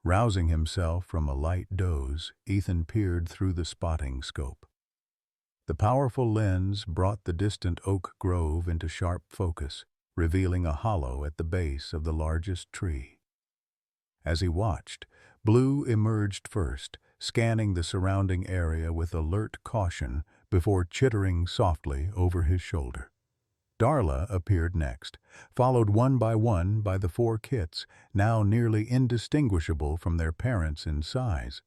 Rousing himself from a light doze, Ethan peered through the spotting scope. The powerful lens brought the distant oak grove into sharp focus, revealing a hollow at the base of the largest tree. As he watched, Blue emerged first, scanning the surrounding area with alert caution before chittering softly over his shoulder. Darla appeared next, followed one by the four kits, now nearly indistinguishable from their parents in size.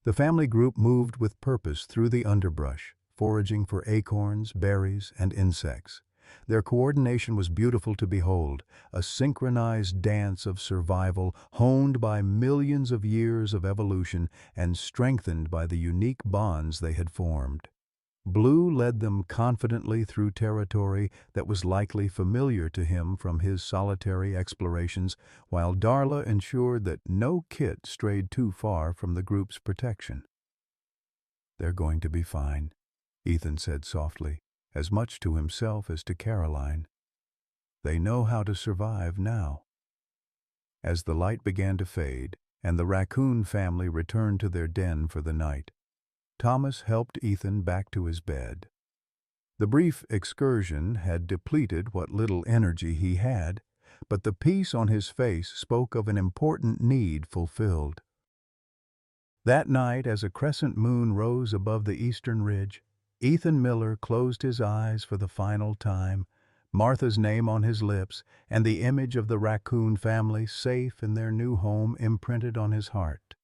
The family group moved with purpose through the underbrush, foraging for acorns, berries, and insects. Their coordination was beautiful to behold, a synchronized dance of survival honed by millions of years of evolution and strengthened by the unique bonds they had formed. Blue led them confidently through territory that was likely familiar to him from his solitary explorations, while Darla ensured that no kit strayed too far from the group's protection. "They're going to be fine," Ethan said softly, as much to himself as to Caroline. "They know how to survive now." As the light began to fade, and the Raccoon family returned to their den for the night, Thomas helped Ethan back to his bed. The brief excursion had depleted what little energy he had, but the peace on his face spoke of an important need fulfilled. That night, as a crescent moon rose above the eastern ridge, Ethan Miller closed his eyes for the final time, Martha's name on his lips, and the image of the Raccoon family safe in their new home imprinted on his heart.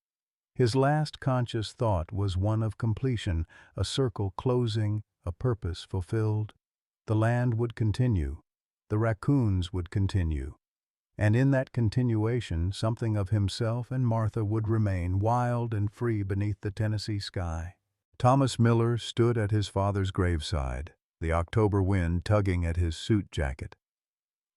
His last conscious thought was one of completion, a circle closing, a purpose fulfilled. The land would continue, the raccoons would continue, and in that continuation something of himself and Martha would remain wild and free beneath the Tennessee sky. Thomas Miller stood at his father's graveside, the October wind tugging at his suit jacket.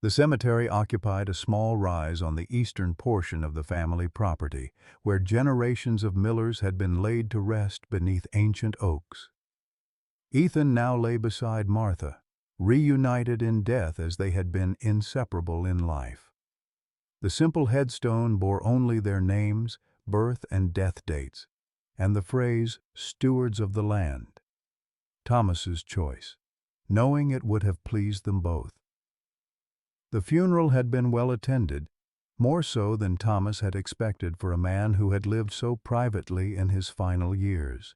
The cemetery occupied a small rise on the eastern portion of the family property, where generations of Millers had been laid to rest beneath ancient oaks. Ethan now lay beside Martha, reunited in death as they had been inseparable in life. The simple headstone bore only their names, birth and death dates, and the phrase, "stewards of the land." Thomas's choice, knowing it would have pleased them both. The funeral had been well attended, more so than Thomas had expected for a man who had lived so privately in his final years.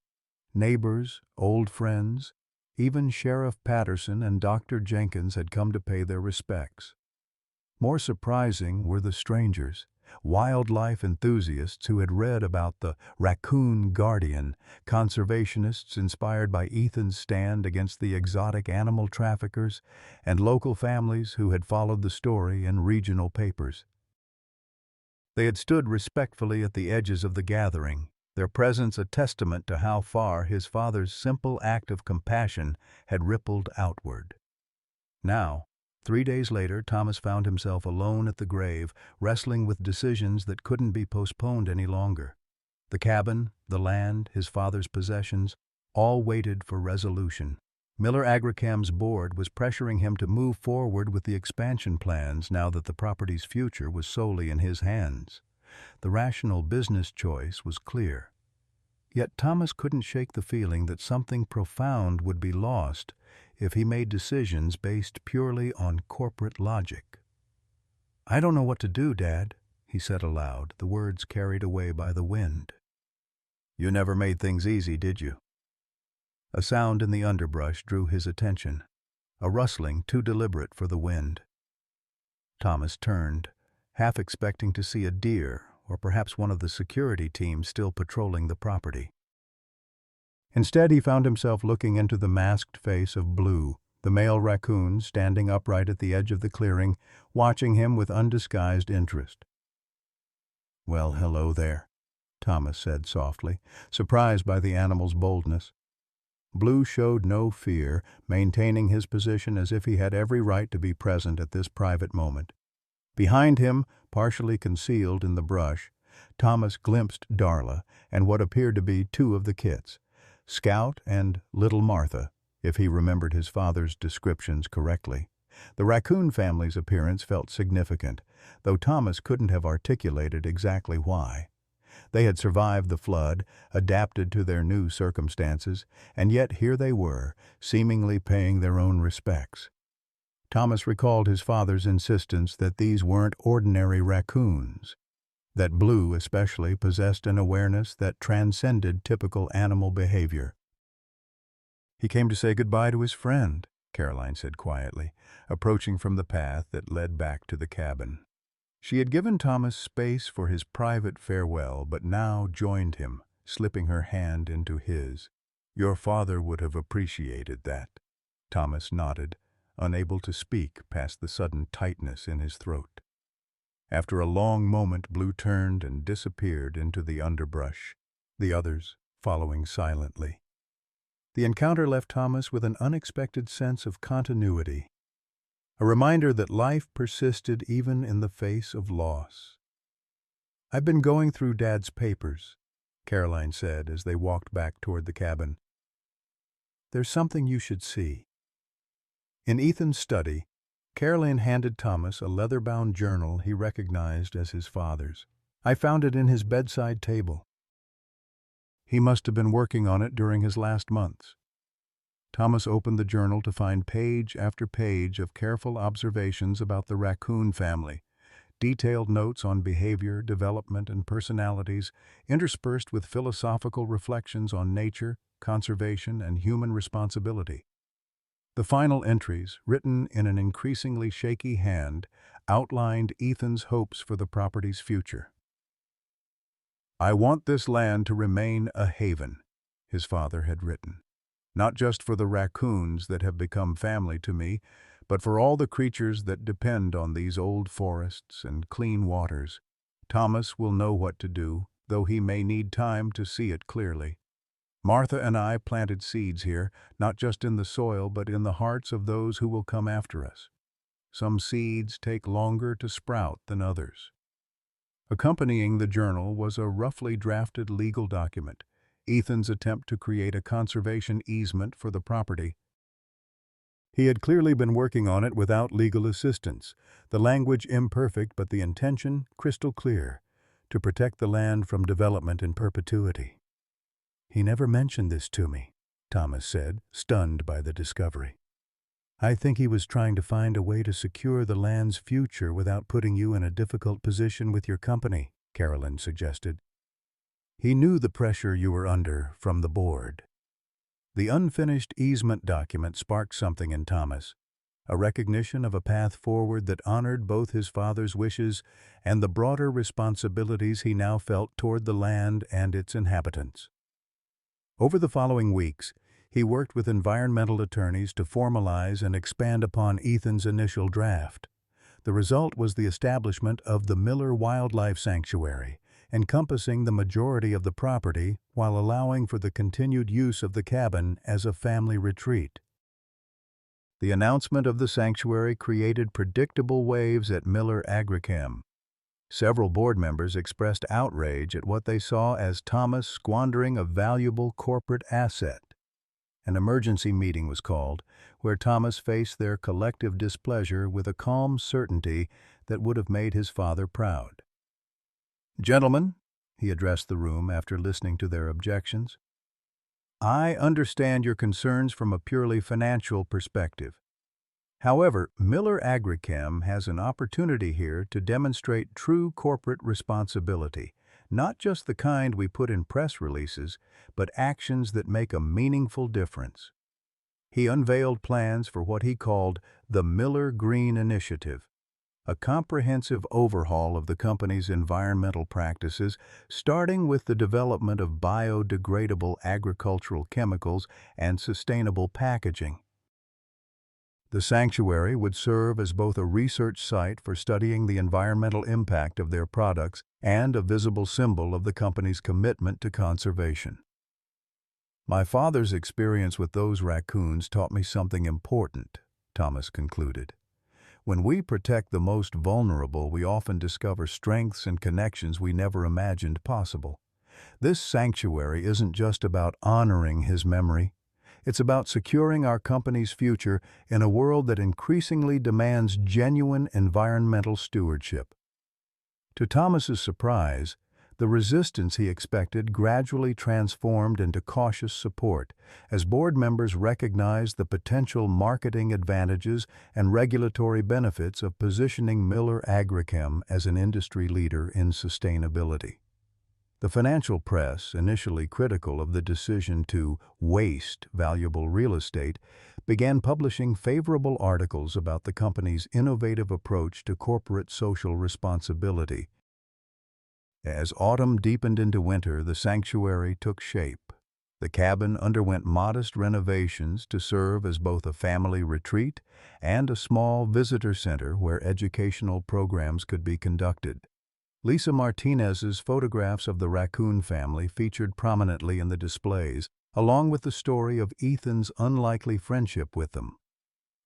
Neighbors, old friends, even Sheriff Patterson and Dr. Jenkins had come to pay their respects. More surprising were the strangers, wildlife enthusiasts who had read about the Raccoon Guardian, conservationists inspired by Ethan's stand against the exotic animal traffickers, and local families who had followed the story in regional papers. They had stood respectfully at the edges of the gathering, their presence a testament to how far his father's simple act of compassion had rippled outward. Now, 3 days later, Thomas found himself alone at the grave, wrestling with decisions that couldn't be postponed any longer. The cabin, the land, his father's possessions, all waited for resolution. Miller Agricam's board was pressuring him to move forward with the expansion plans now that the property's future was solely in his hands. The rational business choice was clear. Yet Thomas couldn't shake the feeling that something profound would be lost if he made decisions based purely on corporate logic. "I don't know what to do, Dad," he said aloud, the words carried away by the wind. "You never made things easy, did you?" A sound in the underbrush drew his attention, a rustling too deliberate for the wind. Thomas turned, half expecting to see a deer or perhaps one of the security teams still patrolling the property. Instead, he found himself looking into the masked face of Blue, the male raccoon standing upright at the edge of the clearing, watching him with undisguised interest. "Well, hello there," Thomas said softly, surprised by the animal's boldness. Blue showed no fear, maintaining his position as if he had every right to be present at this private moment. Behind him, partially concealed in the brush, Thomas glimpsed Darla and what appeared to be two of the kits, Scout and Little Martha, if he remembered his father's descriptions correctly. The Raccoon family's appearance felt significant, though Thomas couldn't have articulated exactly why. They had survived the flood, adapted to their new circumstances, and yet here they were, seemingly paying their own respects. Thomas recalled his father's insistence that these weren't ordinary raccoons, that Blue especially possessed an awareness that transcended typical animal behavior. "He came to say goodbye to his friend," Caroline said quietly, approaching from the path that led back to the cabin. She had given Thomas space for his private farewell, but now joined him, slipping her hand into his. "Your father would have appreciated that." Thomas nodded, unable to speak past the sudden tightness in his throat. After a long moment, Blue turned and disappeared into the underbrush, the others following silently. The encounter left Thomas with an unexpected sense of continuity, a reminder that life persisted even in the face of loss. "I've been going through Dad's papers," Caroline said as they walked back toward the cabin. "There's something you should see." In Ethan's study, Caroline handed Thomas a leather-bound journal he recognized as his father's. "I found it in his bedside table. He must have been working on it during his last months." Thomas opened the journal to find page after page of careful observations about the Raccoon family, detailed notes on behavior, development, and personalities, interspersed with philosophical reflections on nature, conservation, and human responsibility. The final entries, written in an increasingly shaky hand, outlined Ethan's hopes for the property's future. "I want this land to remain a haven," his father had written. "Not just for the raccoons that have become family to me, but for all the creatures that depend on these old forests and clean waters. Thomas will know what to do, though he may need time to see it clearly. Martha and I planted seeds here, not just in the soil, but in the hearts of those who will come after us. Some seeds take longer to sprout than others." Accompanying the journal was a roughly drafted legal document, Ethan's attempt to create a conservation easement for the property. He had clearly been working on it without legal assistance, the language imperfect but the intention crystal clear, to protect the land from development in perpetuity. "He never mentioned this to me," Thomas said, stunned by the discovery. "I think he was trying to find a way to secure the land's future without putting you in a difficult position with your company," Caroline suggested. "He knew the pressure you were under from the board." The unfinished easement document sparked something in Thomas, a recognition of a path forward that honored both his father's wishes and the broader responsibilities he now felt toward the land and its inhabitants. Over the following weeks, he worked with environmental attorneys to formalize and expand upon Ethan's initial draft. The result was the establishment of the Miller Wildlife Sanctuary, encompassing the majority of the property while allowing for the continued use of the cabin as a family retreat. The announcement of the sanctuary created predictable waves at Miller Agrichem. Several board members expressed outrage at what they saw as Thomas squandering a valuable corporate asset. An emergency meeting was called, where Thomas faced their collective displeasure with a calm certainty that would have made his father proud. "Gentlemen," he addressed the room after listening to their objections, "I understand your concerns from a purely financial perspective. However, Miller Agrichem has an opportunity here to demonstrate true corporate responsibility, not just the kind we put in press releases, but actions that make a meaningful difference." He unveiled plans for what he called the Miller Green Initiative, a comprehensive overhaul of the company's environmental practices, starting with the development of biodegradable agricultural chemicals and sustainable packaging. The sanctuary would serve as both a research site for studying the environmental impact of their products and a visible symbol of the company's commitment to conservation. My father's experience with those raccoons taught me something important, Thomas concluded. When we protect the most vulnerable, we often discover strengths and connections we never imagined possible. This sanctuary isn't just about honoring his memory. It's about securing our company's future in a world that increasingly demands genuine environmental stewardship. To Thomas's surprise, the resistance he expected gradually transformed into cautious support as board members recognized the potential marketing advantages and regulatory benefits of positioning Miller Agrichem as an industry leader in sustainability. The financial press, initially critical of the decision to waste valuable real estate, began publishing favorable articles about the company's innovative approach to corporate social responsibility. As autumn deepened into winter, the sanctuary took shape. The cabin underwent modest renovations to serve as both a family retreat and a small visitor center where educational programs could be conducted. Lisa Martinez's photographs of the Raccoon family featured prominently in the displays, along with the story of Ethan's unlikely friendship with them.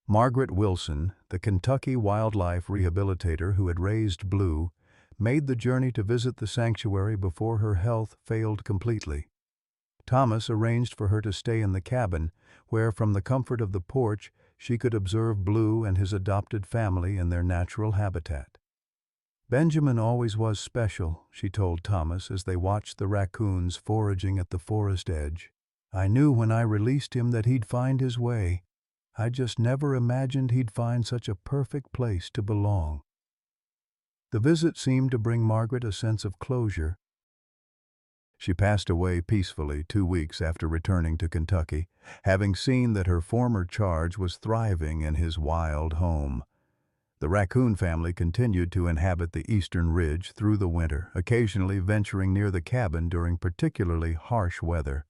Margaret Wilson, the Kentucky wildlife rehabilitator who had raised Blue, made the journey to visit the sanctuary before her health failed completely. Thomas arranged for her to stay in the cabin, where from the comfort of the porch she could observe Blue and his adopted family in their natural habitat. "Benjamin always was special," she told Thomas as they watched the raccoons foraging at the forest edge. "I knew when I released him that he'd find his way. I just never imagined he'd find such a perfect place to belong." The visit seemed to bring Margaret a sense of closure. She passed away peacefully 2 weeks after returning to Kentucky, having seen that her former charge was thriving in his wild home. The Raccoon family continued to inhabit the eastern ridge through the winter, occasionally venturing near the cabin during particularly harsh weather.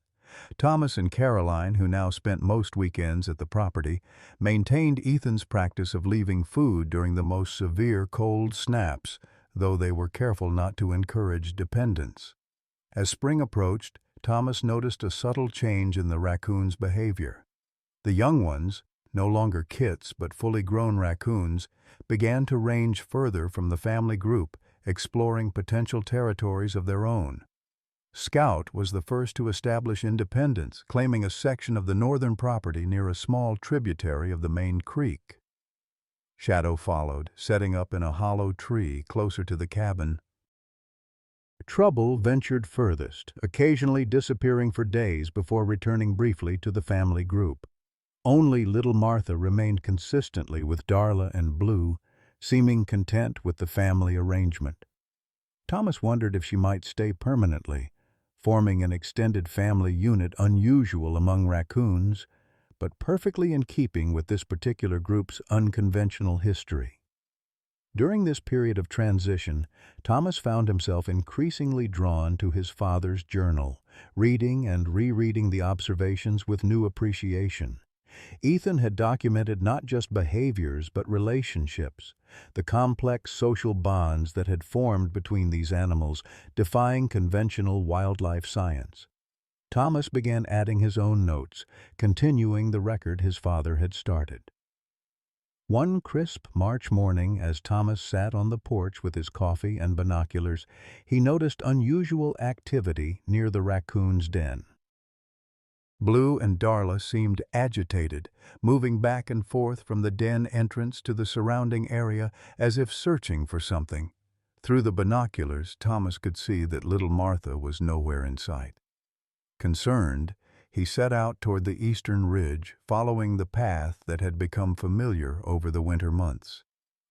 Thomas and Caroline, who now spent most weekends at the property, maintained Ethan's practice of leaving food during the most severe cold snaps, though they were careful not to encourage dependence. As spring approached, Thomas noticed a subtle change in the raccoons' behavior. The young ones, no longer kits but fully grown raccoons, began to range further from the family group, exploring potential territories of their own. Scout was the first to establish independence, claiming a section of the northern property near a small tributary of the main creek. Shadow followed, setting up in a hollow tree closer to the cabin. Trouble ventured furthest, occasionally disappearing for days before returning briefly to the family group. Only little Martha remained consistently with Darla and Blue, seeming content with the family arrangement. Thomas wondered if she might stay permanently, forming an extended family unit unusual among raccoons, but perfectly in keeping with this particular group's unconventional history. During this period of transition, Thomas found himself increasingly drawn to his father's journal, reading and rereading the observations with new appreciation. Ethan had documented not just behaviors but relationships, the complex social bonds that had formed between these animals, defying conventional wildlife science. Thomas began adding his own notes, continuing the record his father had started. One crisp March morning, as Thomas sat on the porch with his coffee and binoculars, he noticed unusual activity near the raccoon's den. Blue and Darla seemed agitated, moving back and forth from the den entrance to the surrounding area as if searching for something. Through the binoculars, Thomas could see that little Martha was nowhere in sight. Concerned, he set out toward the eastern ridge, following the path that had become familiar over the winter months.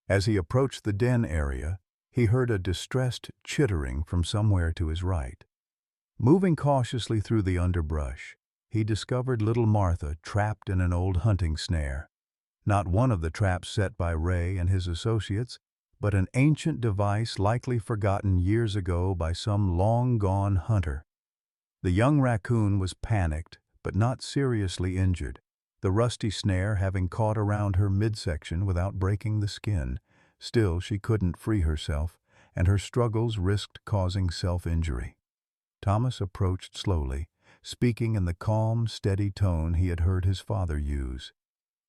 As he approached the den area, he heard a distressed chittering from somewhere to his right. Moving cautiously through the underbrush, he discovered little Martha trapped in an old hunting snare. Not one of the traps set by Ray and his associates, but an ancient device likely forgotten years ago by some long-gone hunter. The young raccoon was panicked, but not seriously injured, the rusty snare having caught around her midsection without breaking the skin. Still, she couldn't free herself, and her struggles risked causing self-injury. Thomas approached slowly, speaking in the calm, steady tone he had heard his father use.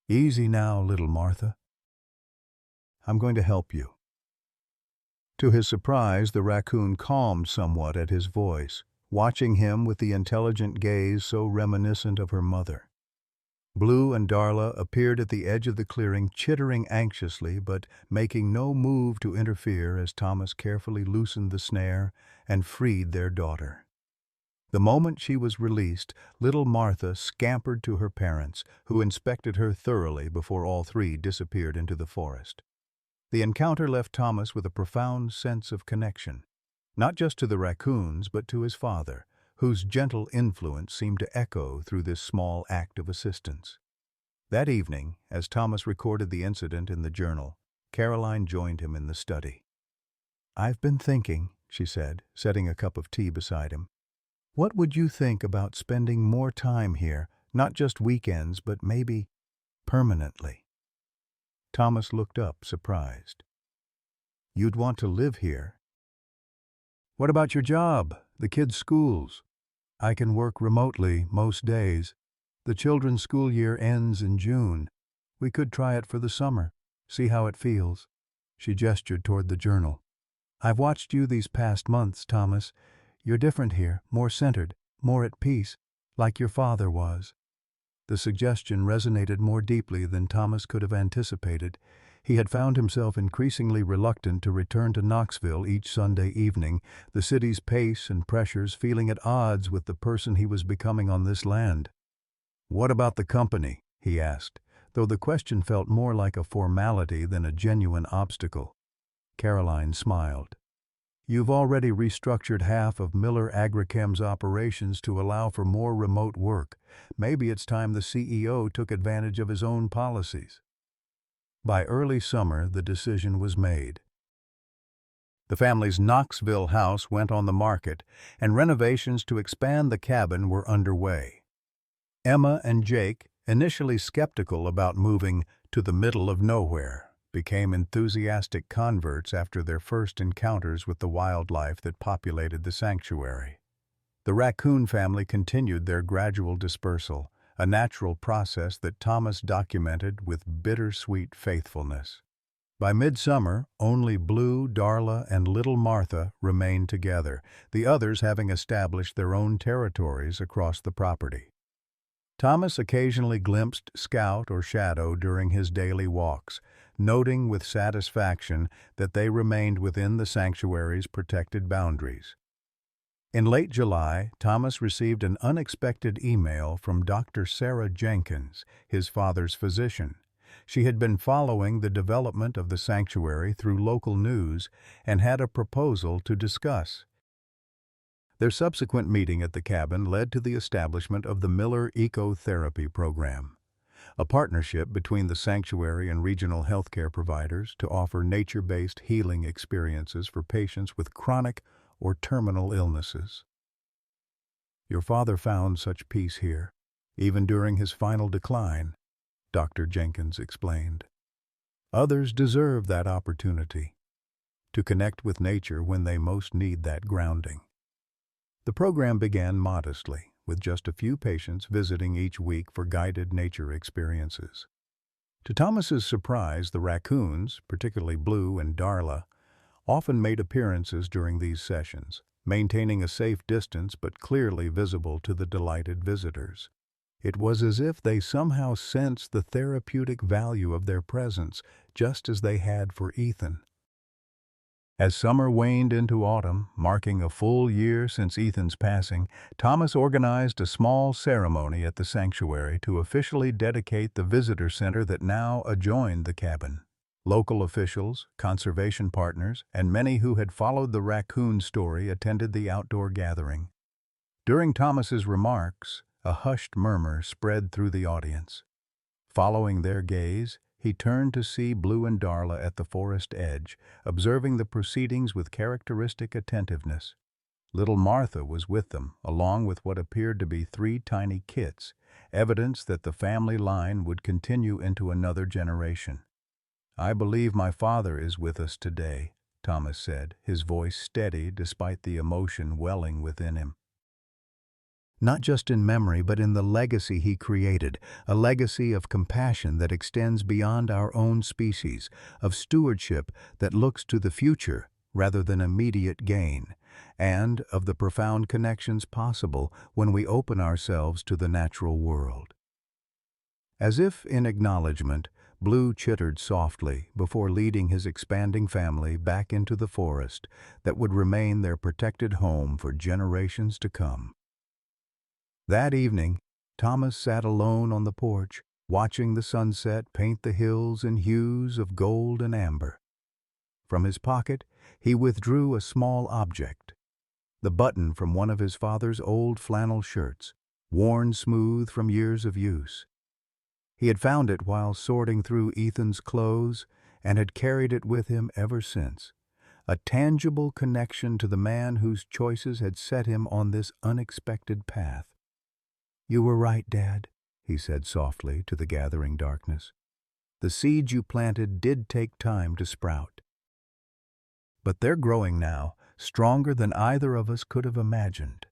"Easy now, little Martha. I'm going to help you." To his surprise, the raccoon calmed somewhat at his voice, watching him with the intelligent gaze so reminiscent of her mother. Blue and Darla appeared at the edge of the clearing, chittering anxiously but making no move to interfere as Thomas carefully loosened the snare and freed their daughter. The moment she was released, little Martha scampered to her parents, who inspected her thoroughly before all three disappeared into the forest. The encounter left Thomas with a profound sense of connection, not just to the raccoons but to his father, whose gentle influence seemed to echo through this small act of assistance. That evening, as Thomas recorded the incident in the journal, Caroline joined him in the study. "I've been thinking," she said, setting a cup of tea beside him. "What would you think about spending more time here, not just weekends, but maybe permanently?" Thomas looked up, surprised. "You'd want to live here?" "What about your job, the kids' schools?" "I can work remotely most days. The children's school year ends in June. We could try it for the summer, see how it feels." She gestured toward the journal. "I've watched you these past months, Thomas. You're different here, more centered, more at peace, like your father was." The suggestion resonated more deeply than Thomas could have anticipated. He had found himself increasingly reluctant to return to Knoxville each Sunday evening, the city's pace and pressures feeling at odds with the person he was becoming on this land. "What about the company?" he asked, though the question felt more like a formality than a genuine obstacle. Caroline smiled. "You've already restructured half of Miller Agrichem's operations to allow for more remote work. Maybe it's time the CEO took advantage of his own policies." By early summer, the decision was made. The family's Knoxville house went on the market, and renovations to expand the cabin were underway. Emma and Jake, initially skeptical about moving to the middle of nowhere, became enthusiastic converts after their first encounters with the wildlife that populated the sanctuary. The Raccoon family continued their gradual dispersal, a natural process that Thomas documented with bittersweet faithfulness. By midsummer, only Blue, Darla, and little Martha remained together, the others having established their own territories across the property. Thomas occasionally glimpsed Scout or Shadow during his daily walks, noting with satisfaction that they remained within the sanctuary's protected boundaries. In late July, Thomas received an unexpected email from Dr. Sarah Jenkins, his father's physician. She had been following the development of the sanctuary through local news and had a proposal to discuss. Their subsequent meeting at the cabin led to the establishment of the Miller Ecotherapy Program, a partnership between the sanctuary and regional healthcare providers to offer nature-based healing experiences for patients with chronic or terminal illnesses. "Your father found such peace here, even during his final decline," Dr. Jenkins explained. "Others deserve that opportunity to connect with nature when they most need that grounding." The program began modestly, with just a few patients visiting each week for guided nature experiences. To Thomas's surprise, the raccoons, particularly Blue and Darla, often made appearances during these sessions, maintaining a safe distance but clearly visible to the delighted visitors. It was as if they somehow sensed the therapeutic value of their presence, just as they had for Ethan. As summer waned into autumn, marking a full year since Ethan's passing, Thomas organized a small ceremony at the sanctuary to officially dedicate the visitor center that now adjoined the cabin. Local officials, conservation partners, and many who had followed the raccoon story attended the outdoor gathering. During Thomas's remarks, a hushed murmur spread through the audience. Following their gaze, he turned to see Blue and Darla at the forest edge, observing the proceedings with characteristic attentiveness. Little Martha was with them, along with what appeared to be 3 tiny kits, evidence that the family line would continue into another generation. "I believe my father is with us today," Thomas said, his voice steady despite the emotion welling within him. Not just in memory, but in the legacy he created, a legacy of compassion that extends beyond our own species, of stewardship that looks to the future rather than immediate gain, and of the profound connections possible when we open ourselves to the natural world. As if in acknowledgement, Blue chittered softly before leading his expanding family back into the forest that would remain their protected home for generations to come. That evening, Thomas sat alone on the porch, watching the sunset paint the hills in hues of gold and amber. From his pocket, he withdrew a small object, the button from one of his father's old flannel shirts, worn smooth from years of use. He had found it while sorting through Ethan's clothes and had carried it with him ever since, a tangible connection to the man whose choices had set him on this unexpected path. "You were right, Dad," he said softly to the gathering darkness. "The seeds you planted did take time to sprout. But they're growing now, stronger than either of us could have imagined."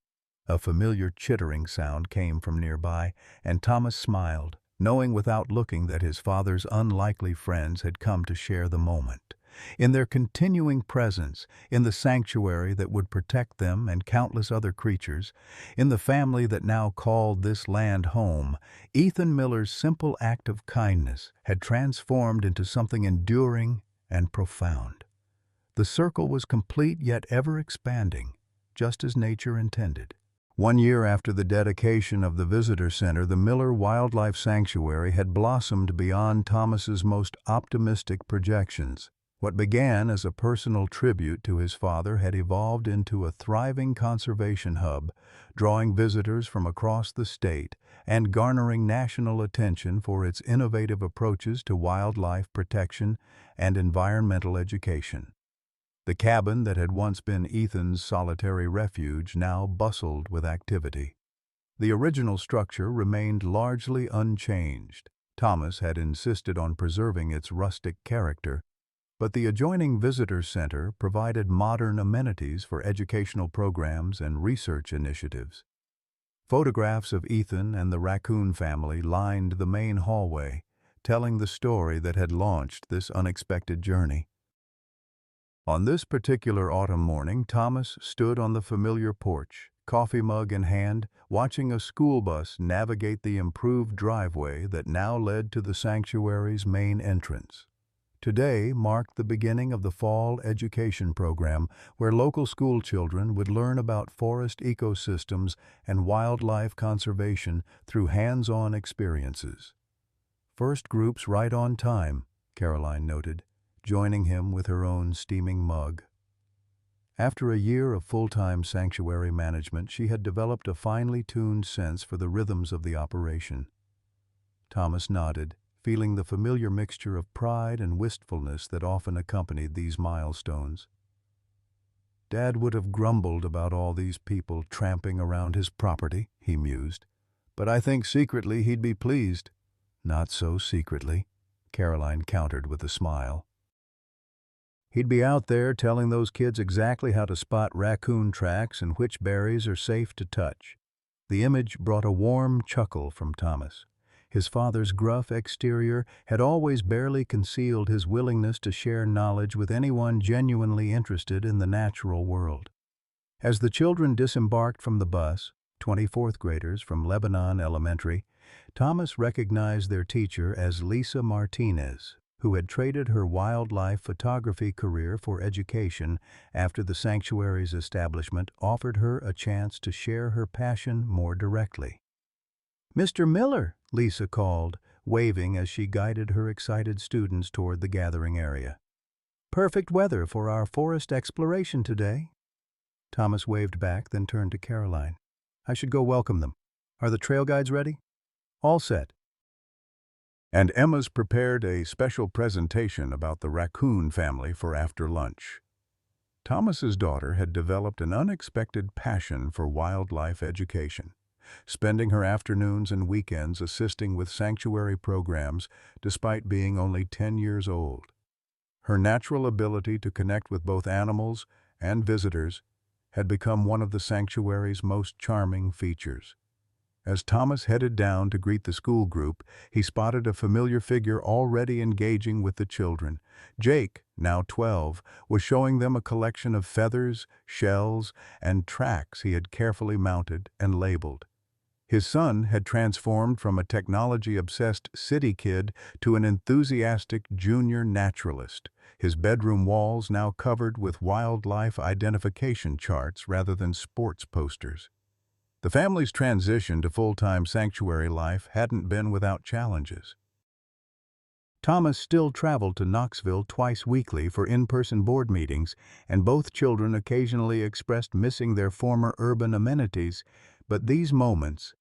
A familiar chittering sound came from nearby, and Thomas smiled, knowing without looking that his father's unlikely friends had come to share the moment. In their continuing presence, in the sanctuary that would protect them and countless other creatures, in the family that now called this land home, Ethan Miller's simple act of kindness had transformed into something enduring and profound. The circle was complete yet ever expanding, just as nature intended. 1 year after the dedication of the visitor center, the Miller Wildlife Sanctuary had blossomed beyond Thomas's most optimistic projections. What began as a personal tribute to his father had evolved into a thriving conservation hub, drawing visitors from across the state and garnering national attention for its innovative approaches to wildlife protection and environmental education. The cabin that had once been Ethan's solitary refuge now bustled with activity. The original structure remained largely unchanged. Thomas had insisted on preserving its rustic character, but the adjoining visitor center provided modern amenities for educational programs and research initiatives. Photographs of Ethan and the Raccoon family lined the main hallway, telling the story that had launched this unexpected journey. On this particular autumn morning, Thomas stood on the familiar porch, coffee mug in hand, watching a school bus navigate the improved driveway that now led to the sanctuary's main entrance. Today marked the beginning of the fall education program, where local school children would learn about forest ecosystems and wildlife conservation through hands-on experiences. "First group's right on time," Caroline noted, joining him with her own steaming mug. After a year of full-time sanctuary management, she had developed a finely tuned sense for the rhythms of the operation. Thomas nodded, feeling the familiar mixture of pride and wistfulness that often accompanied these milestones. "Dad would have grumbled about all these people tramping around his property," he mused, "but I think secretly he'd be pleased." "Not so secretly," Caroline countered with a smile. "He'd be out there telling those kids exactly how to spot raccoon tracks and which berries are safe to touch." The image brought a warm chuckle from Thomas. His father's gruff exterior had always barely concealed his willingness to share knowledge with anyone genuinely interested in the natural world. As the children disembarked from the bus, 24th graders from Lebanon Elementary, Thomas recognized their teacher as Lisa Martinez, who had traded her wildlife photography career for education after the sanctuary's establishment offered her a chance to share her passion more directly. "Mr. Miller," Lisa called, waving as she guided her excited students toward the gathering area. "Perfect weather for our forest exploration today." Thomas waved back, then turned to Caroline. "I should go welcome them. Are the trail guides ready?" "All set." And Emma's prepared a special presentation about the Raccoon family for after lunch. Thomas's daughter had developed an unexpected passion for wildlife education, spending her afternoons and weekends assisting with sanctuary programs despite being only 10 years old. Her natural ability to connect with both animals and visitors had become one of the sanctuary's most charming features. As Thomas headed down to greet the school group, he spotted a familiar figure already engaging with the children. Jake, now 12, was showing them a collection of feathers, shells, and tracks he had carefully mounted and labeled. His son had transformed from a technology-obsessed city kid to an enthusiastic junior naturalist, his bedroom walls now covered with wildlife identification charts rather than sports posters. The family's transition to full-time sanctuary life hadn't been without challenges. Thomas still traveled to Knoxville twice weekly for in-person board meetings, and both children occasionally expressed missing their former urban amenities, but these moments,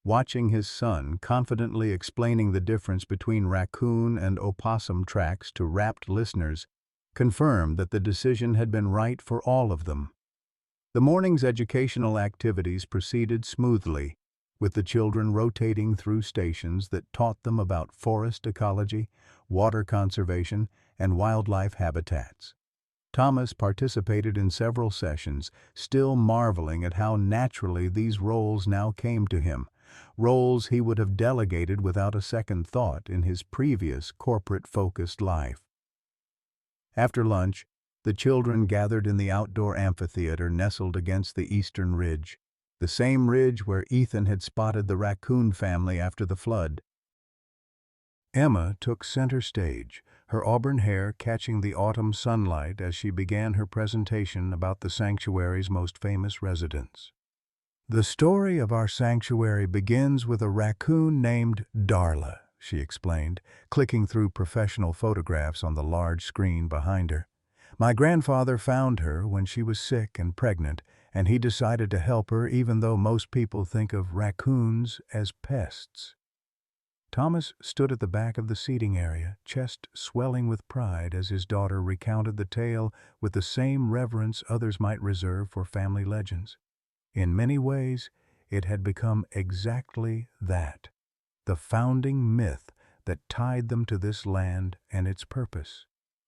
watching his son confidently explaining the difference between raccoon and opossum tracks to rapt listeners, confirmed that the decision had been right for all of them. The morning's educational activities proceeded smoothly, with the children rotating through stations that taught them about forest ecology, water conservation, and wildlife habitats. Thomas participated in several sessions, still marveling at how naturally these roles now came to him, roles he would have delegated without a second thought in his previous corporate-focused life. After lunch, the children gathered in the outdoor amphitheater nestled against the eastern ridge, the same ridge where Ethan had spotted the raccoon family after the flood. Emma took center stage, her auburn hair catching the autumn sunlight as she began her presentation about the sanctuary's most famous residents. "The story of our sanctuary begins with a raccoon named Darla," she explained, clicking through professional photographs on the large screen behind her. "My grandfather found her when she was sick and pregnant, and he decided to help her even though most people think of raccoons as pests." Thomas stood at the back of the seating area, chest swelling with pride as his daughter recounted the tale with the same reverence others might reserve for family legends. In many ways, it had become exactly that, the founding myth that tied them to this land and its purpose.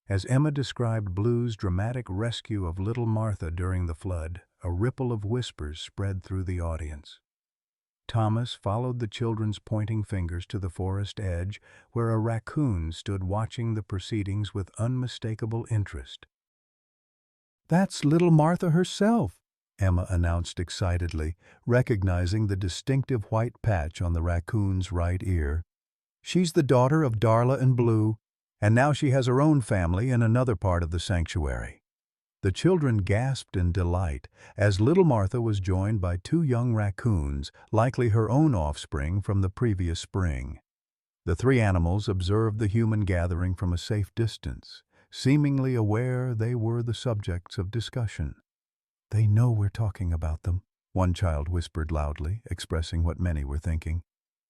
As Emma described Blue's dramatic rescue of little Martha during the flood, a ripple of whispers spread through the audience. Thomas followed the children's pointing fingers to the forest edge, where a raccoon stood watching the proceedings with unmistakable interest. "That's little Martha herself," Emma announced excitedly, recognizing the distinctive white patch on the raccoon's right ear. "She's the daughter of Darla and Blue, and now she has her own family in another part of the sanctuary." The children gasped in delight as little Martha was joined by two young raccoons, likely her own offspring from the previous spring. The three animals observed the human gathering from a safe distance, seemingly aware they were the subjects of discussion. "They know we're talking about them," one child whispered loudly, expressing what many were thinking.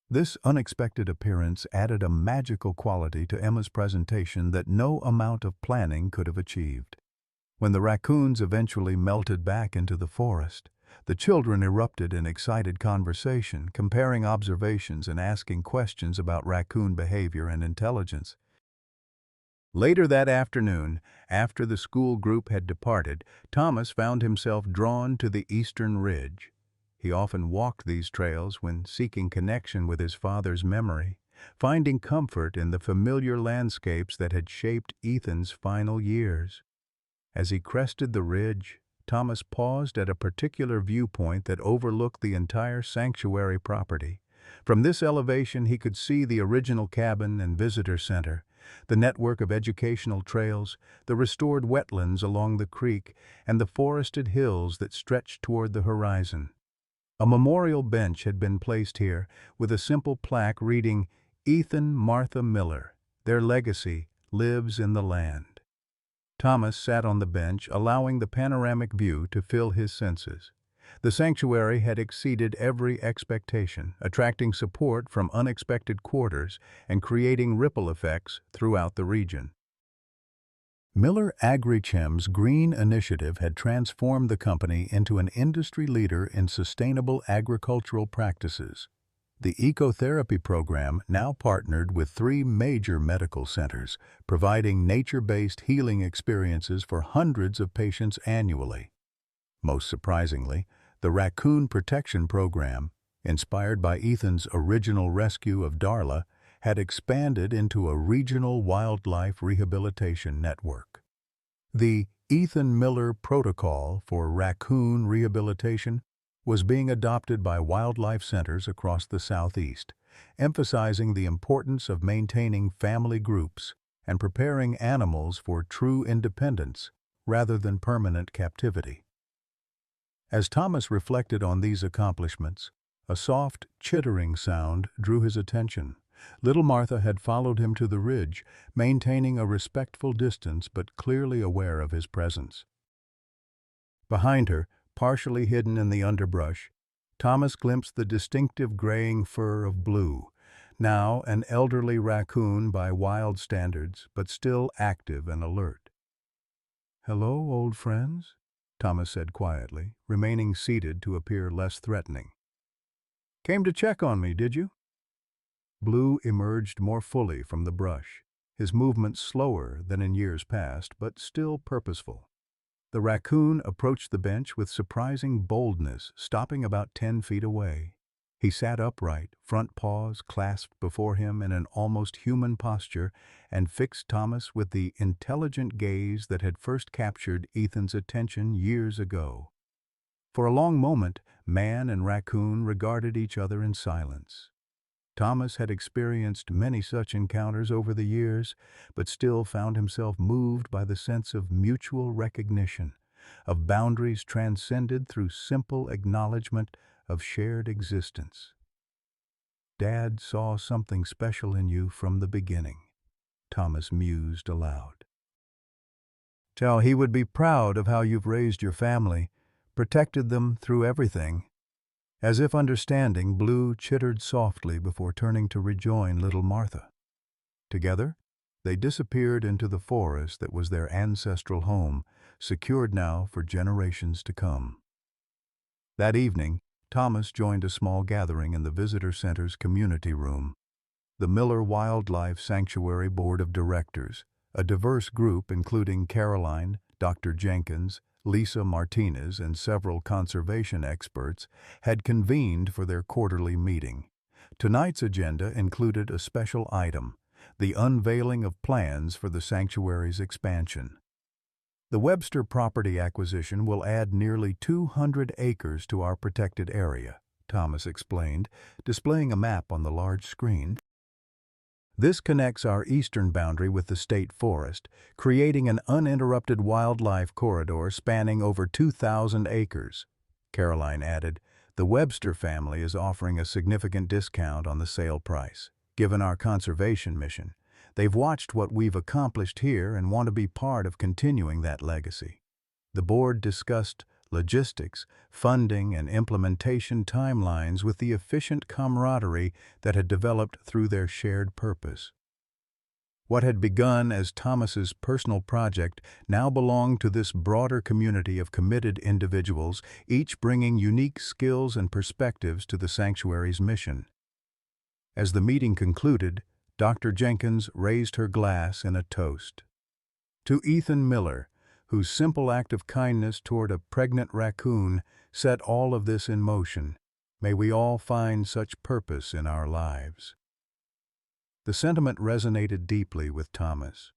This unexpected appearance added a magical quality to Emma's presentation that no amount of planning could have achieved. When the raccoons eventually melted back into the forest, the children erupted in excited conversation, comparing observations and asking questions about raccoon behavior and intelligence. Later that afternoon, after the school group had departed, Thomas found himself drawn to the eastern ridge. He often walked these trails when seeking connection with his father's memory, finding comfort in the familiar landscapes that had shaped Ethan's final years. As he crested the ridge, Thomas paused at a particular viewpoint that overlooked the entire sanctuary property. From this elevation, he could see the original cabin and visitor center, the network of educational trails, the restored wetlands along the creek, and the forested hills that stretched toward the horizon. A memorial bench had been placed here, with a simple plaque reading, "Ethan Martha Miller, their legacy lives in the land." Thomas sat on the bench, allowing the panoramic view to fill his senses. The sanctuary had exceeded every expectation, attracting support from unexpected quarters and creating ripple effects throughout the region. Miller Agrichem's green initiative had transformed the company into an industry leader in sustainable agricultural practices. The ecotherapy program now partnered with 3 major medical centers, providing nature-based healing experiences for hundreds of patients annually. Most surprisingly, the Raccoon Protection Program, inspired by Ethan's original rescue of Darla, had expanded into a regional wildlife rehabilitation network. The Ethan Miller Protocol for Raccoon Rehabilitation was being adopted by wildlife centers across the Southeast, emphasizing the importance of maintaining family groups and preparing animals for true independence rather than permanent captivity. As Thomas reflected on these accomplishments, a soft, chittering sound drew his attention. Little Martha had followed him to the ridge, maintaining a respectful distance but clearly aware of his presence. Behind her, partially hidden in the underbrush, Thomas glimpsed the distinctive graying fur of Blue, now an elderly raccoon by wild standards, but still active and alert. "Hello, old friends," Thomas said quietly, remaining seated to appear less threatening. "Came to check on me, did you?" Blue emerged more fully from the brush, his movements slower than in years past, but still purposeful. The raccoon approached the bench with surprising boldness, stopping about 10 feet away. He sat upright, front paws clasped before him in an almost human posture, and fixed Thomas with the intelligent gaze that had first captured Ethan's attention years ago. For a long moment, man and raccoon regarded each other in silence. Thomas had experienced many such encounters over the years, but still found himself moved by the sense of mutual recognition, of boundaries transcended through simple acknowledgement of shared existence. "Dad saw something special in you from the beginning," Thomas mused aloud. "Tell he would be proud of how you've raised your family, protected them through everything." As if understanding, Blue chittered softly before turning to rejoin little Martha. Together, they disappeared into the forest that was their ancestral home, secured now for generations to come. That evening, Thomas joined a small gathering in the visitor center's community room. The Miller Wildlife Sanctuary Board of Directors, a diverse group including Caroline, Dr. Jenkins, Lisa Martinez, and several conservation experts, had convened for their quarterly meeting. Tonight's agenda included a special item, the unveiling of plans for the sanctuary's expansion. "The Webster property acquisition will add nearly 200 acres to our protected area," Thomas explained, displaying a map on the large screen. "This connects our eastern boundary with the state forest, creating an uninterrupted wildlife corridor spanning over 2,000 acres. Caroline added, "The Webster family is offering a significant discount on the sale price. Given our conservation mission, they've watched what we've accomplished here and want to be part of continuing that legacy." The board discussed logistics, funding, and implementation timelines with the efficient camaraderie that had developed through their shared purpose. What had begun as Thomas's personal project now belonged to this broader community of committed individuals, each bringing unique skills and perspectives to the sanctuary's mission. As the meeting concluded, Dr. Jenkins raised her glass in a toast. "To Ethan Miller, whose simple act of kindness toward a pregnant raccoon set all of this in motion, may we all find such purpose in our lives." The sentiment resonated deeply with Thomas.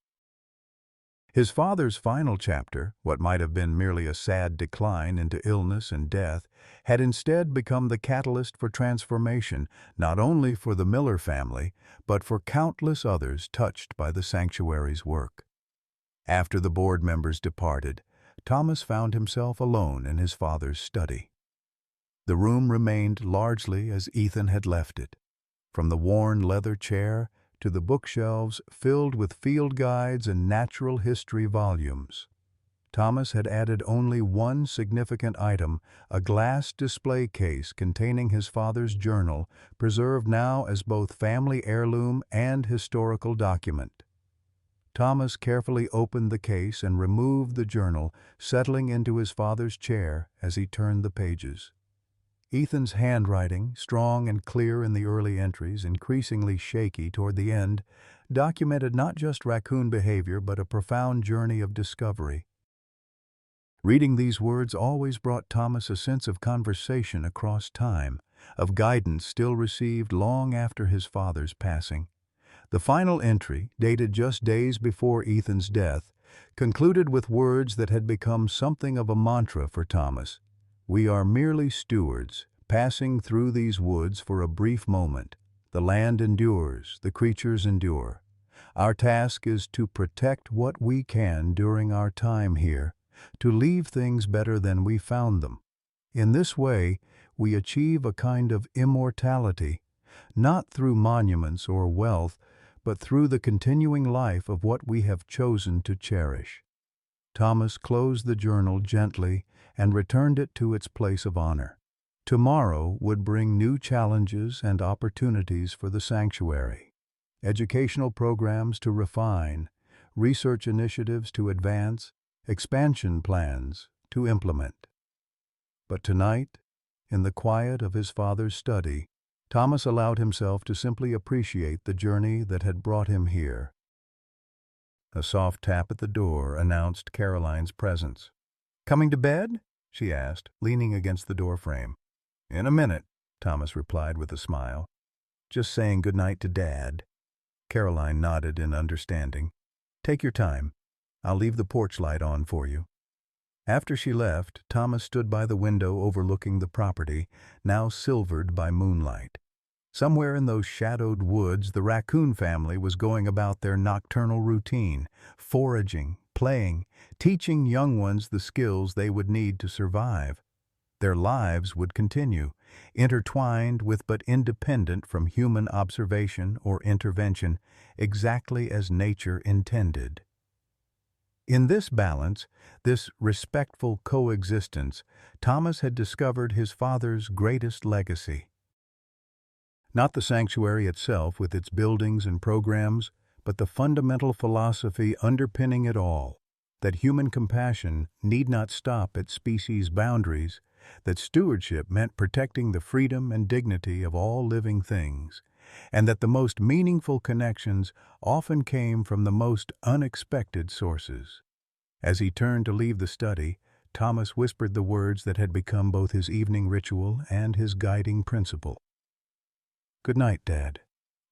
His father's final chapter, what might have been merely a sad decline into illness and death, had instead become the catalyst for transformation, not only for the Miller family, but for countless others touched by the sanctuary's work. After the board members departed, Thomas found himself alone in his father's study. The room remained largely as Ethan had left it, from the worn leather chair to the bookshelves filled with field guides and natural history volumes. Thomas had added only one significant item, a glass display case containing his father's journal, preserved now as both family heirloom and historical document. Thomas carefully opened the case and removed the journal, settling into his father's chair as he turned the pages. Ethan's handwriting, strong and clear in the early entries, increasingly shaky toward the end, documented not just raccoon behavior but a profound journey of discovery. Reading these words always brought Thomas a sense of conversation across time, of guidance still received long after his father's passing. The final entry, dated just days before Ethan's death, concluded with words that had become something of a mantra for Thomas. "We are merely stewards, passing through these woods for a brief moment. The land endures, the creatures endure. Our task is to protect what we can during our time here, to leave things better than we found them. In this way, we achieve a kind of immortality, not through monuments or wealth, but through the continuing life of what we have chosen to cherish." Thomas closed the journal gently and returned it to its place of honor. Tomorrow would bring new challenges and opportunities for the sanctuary. Educational programs to refine, research initiatives to advance, expansion plans to implement. But tonight, in the quiet of his father's study, Thomas allowed himself to simply appreciate the journey that had brought him here. A soft tap at the door announced Caroline's presence. "Coming to bed?" she asked, leaning against the doorframe. "In a minute," Thomas replied with a smile. "Just saying good night to Dad." Caroline nodded in understanding. "Take your time. I'll leave the porch light on for you." After she left, Thomas stood by the window overlooking the property, now silvered by moonlight. Somewhere in those shadowed woods, the Raccoon family was going about their nocturnal routine, foraging, playing, teaching young ones the skills they would need to survive. Their lives would continue, intertwined with but independent from human observation or intervention, exactly as nature intended. In this balance, this respectful coexistence, Thomas had discovered his father's greatest legacy. Not the sanctuary itself with its buildings and programs, but the fundamental philosophy underpinning it all, that human compassion need not stop at species boundaries, that stewardship meant protecting the freedom and dignity of all living things, and that the most meaningful connections often came from the most unexpected sources. As he turned to leave the study, Thomas whispered the words that had become both his evening ritual and his guiding principle. "Good night, Dad.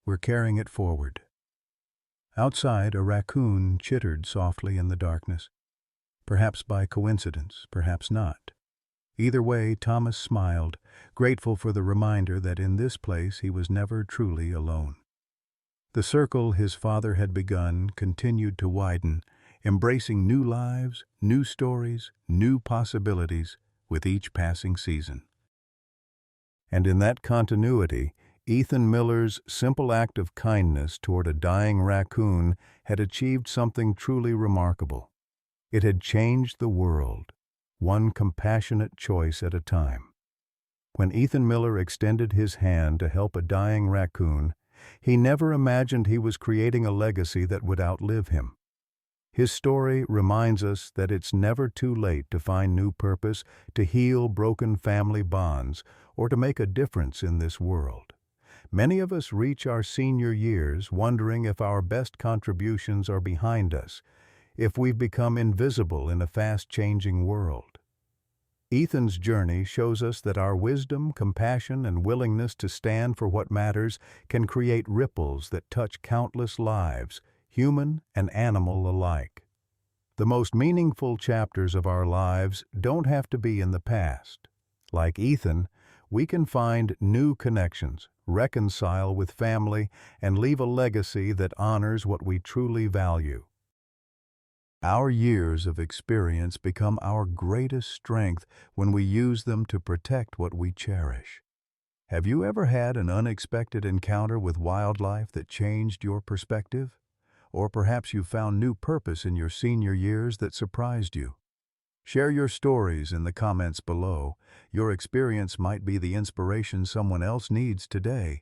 We're carrying it forward." Outside, a raccoon chittered softly in the darkness. Perhaps by coincidence, perhaps not. Either way, Thomas smiled, grateful for the reminder that in this place he was never truly alone. The circle his father had begun continued to widen, embracing new lives, new stories, new possibilities with each passing season. And in that continuity, Ethan Miller's simple act of kindness toward a dying raccoon had achieved something truly remarkable. It had changed the world, one compassionate choice at a time. When Ethan Miller extended his hand to help a dying raccoon, he never imagined he was creating a legacy that would outlive him. His story reminds us that it's never too late to find new purpose, to heal broken family bonds, or to make a difference in this world. Many of us reach our senior years wondering if our best contributions are behind us, if we've become invisible in a fast-changing world. Ethan's journey shows us that our wisdom, compassion, and willingness to stand for what matters can create ripples that touch countless lives, human and animal alike. The most meaningful chapters of our lives don't have to be in the past. Like Ethan, we can find new connections, reconcile with family, and leave a legacy that honors what we truly value. Our years of experience become our greatest strength when we use them to protect what we cherish. Have you ever had an unexpected encounter with wildlife that changed your perspective? Or perhaps you found new purpose in your senior years that surprised you? Share your stories in the comments below. Your experience might be the inspiration someone else needs today.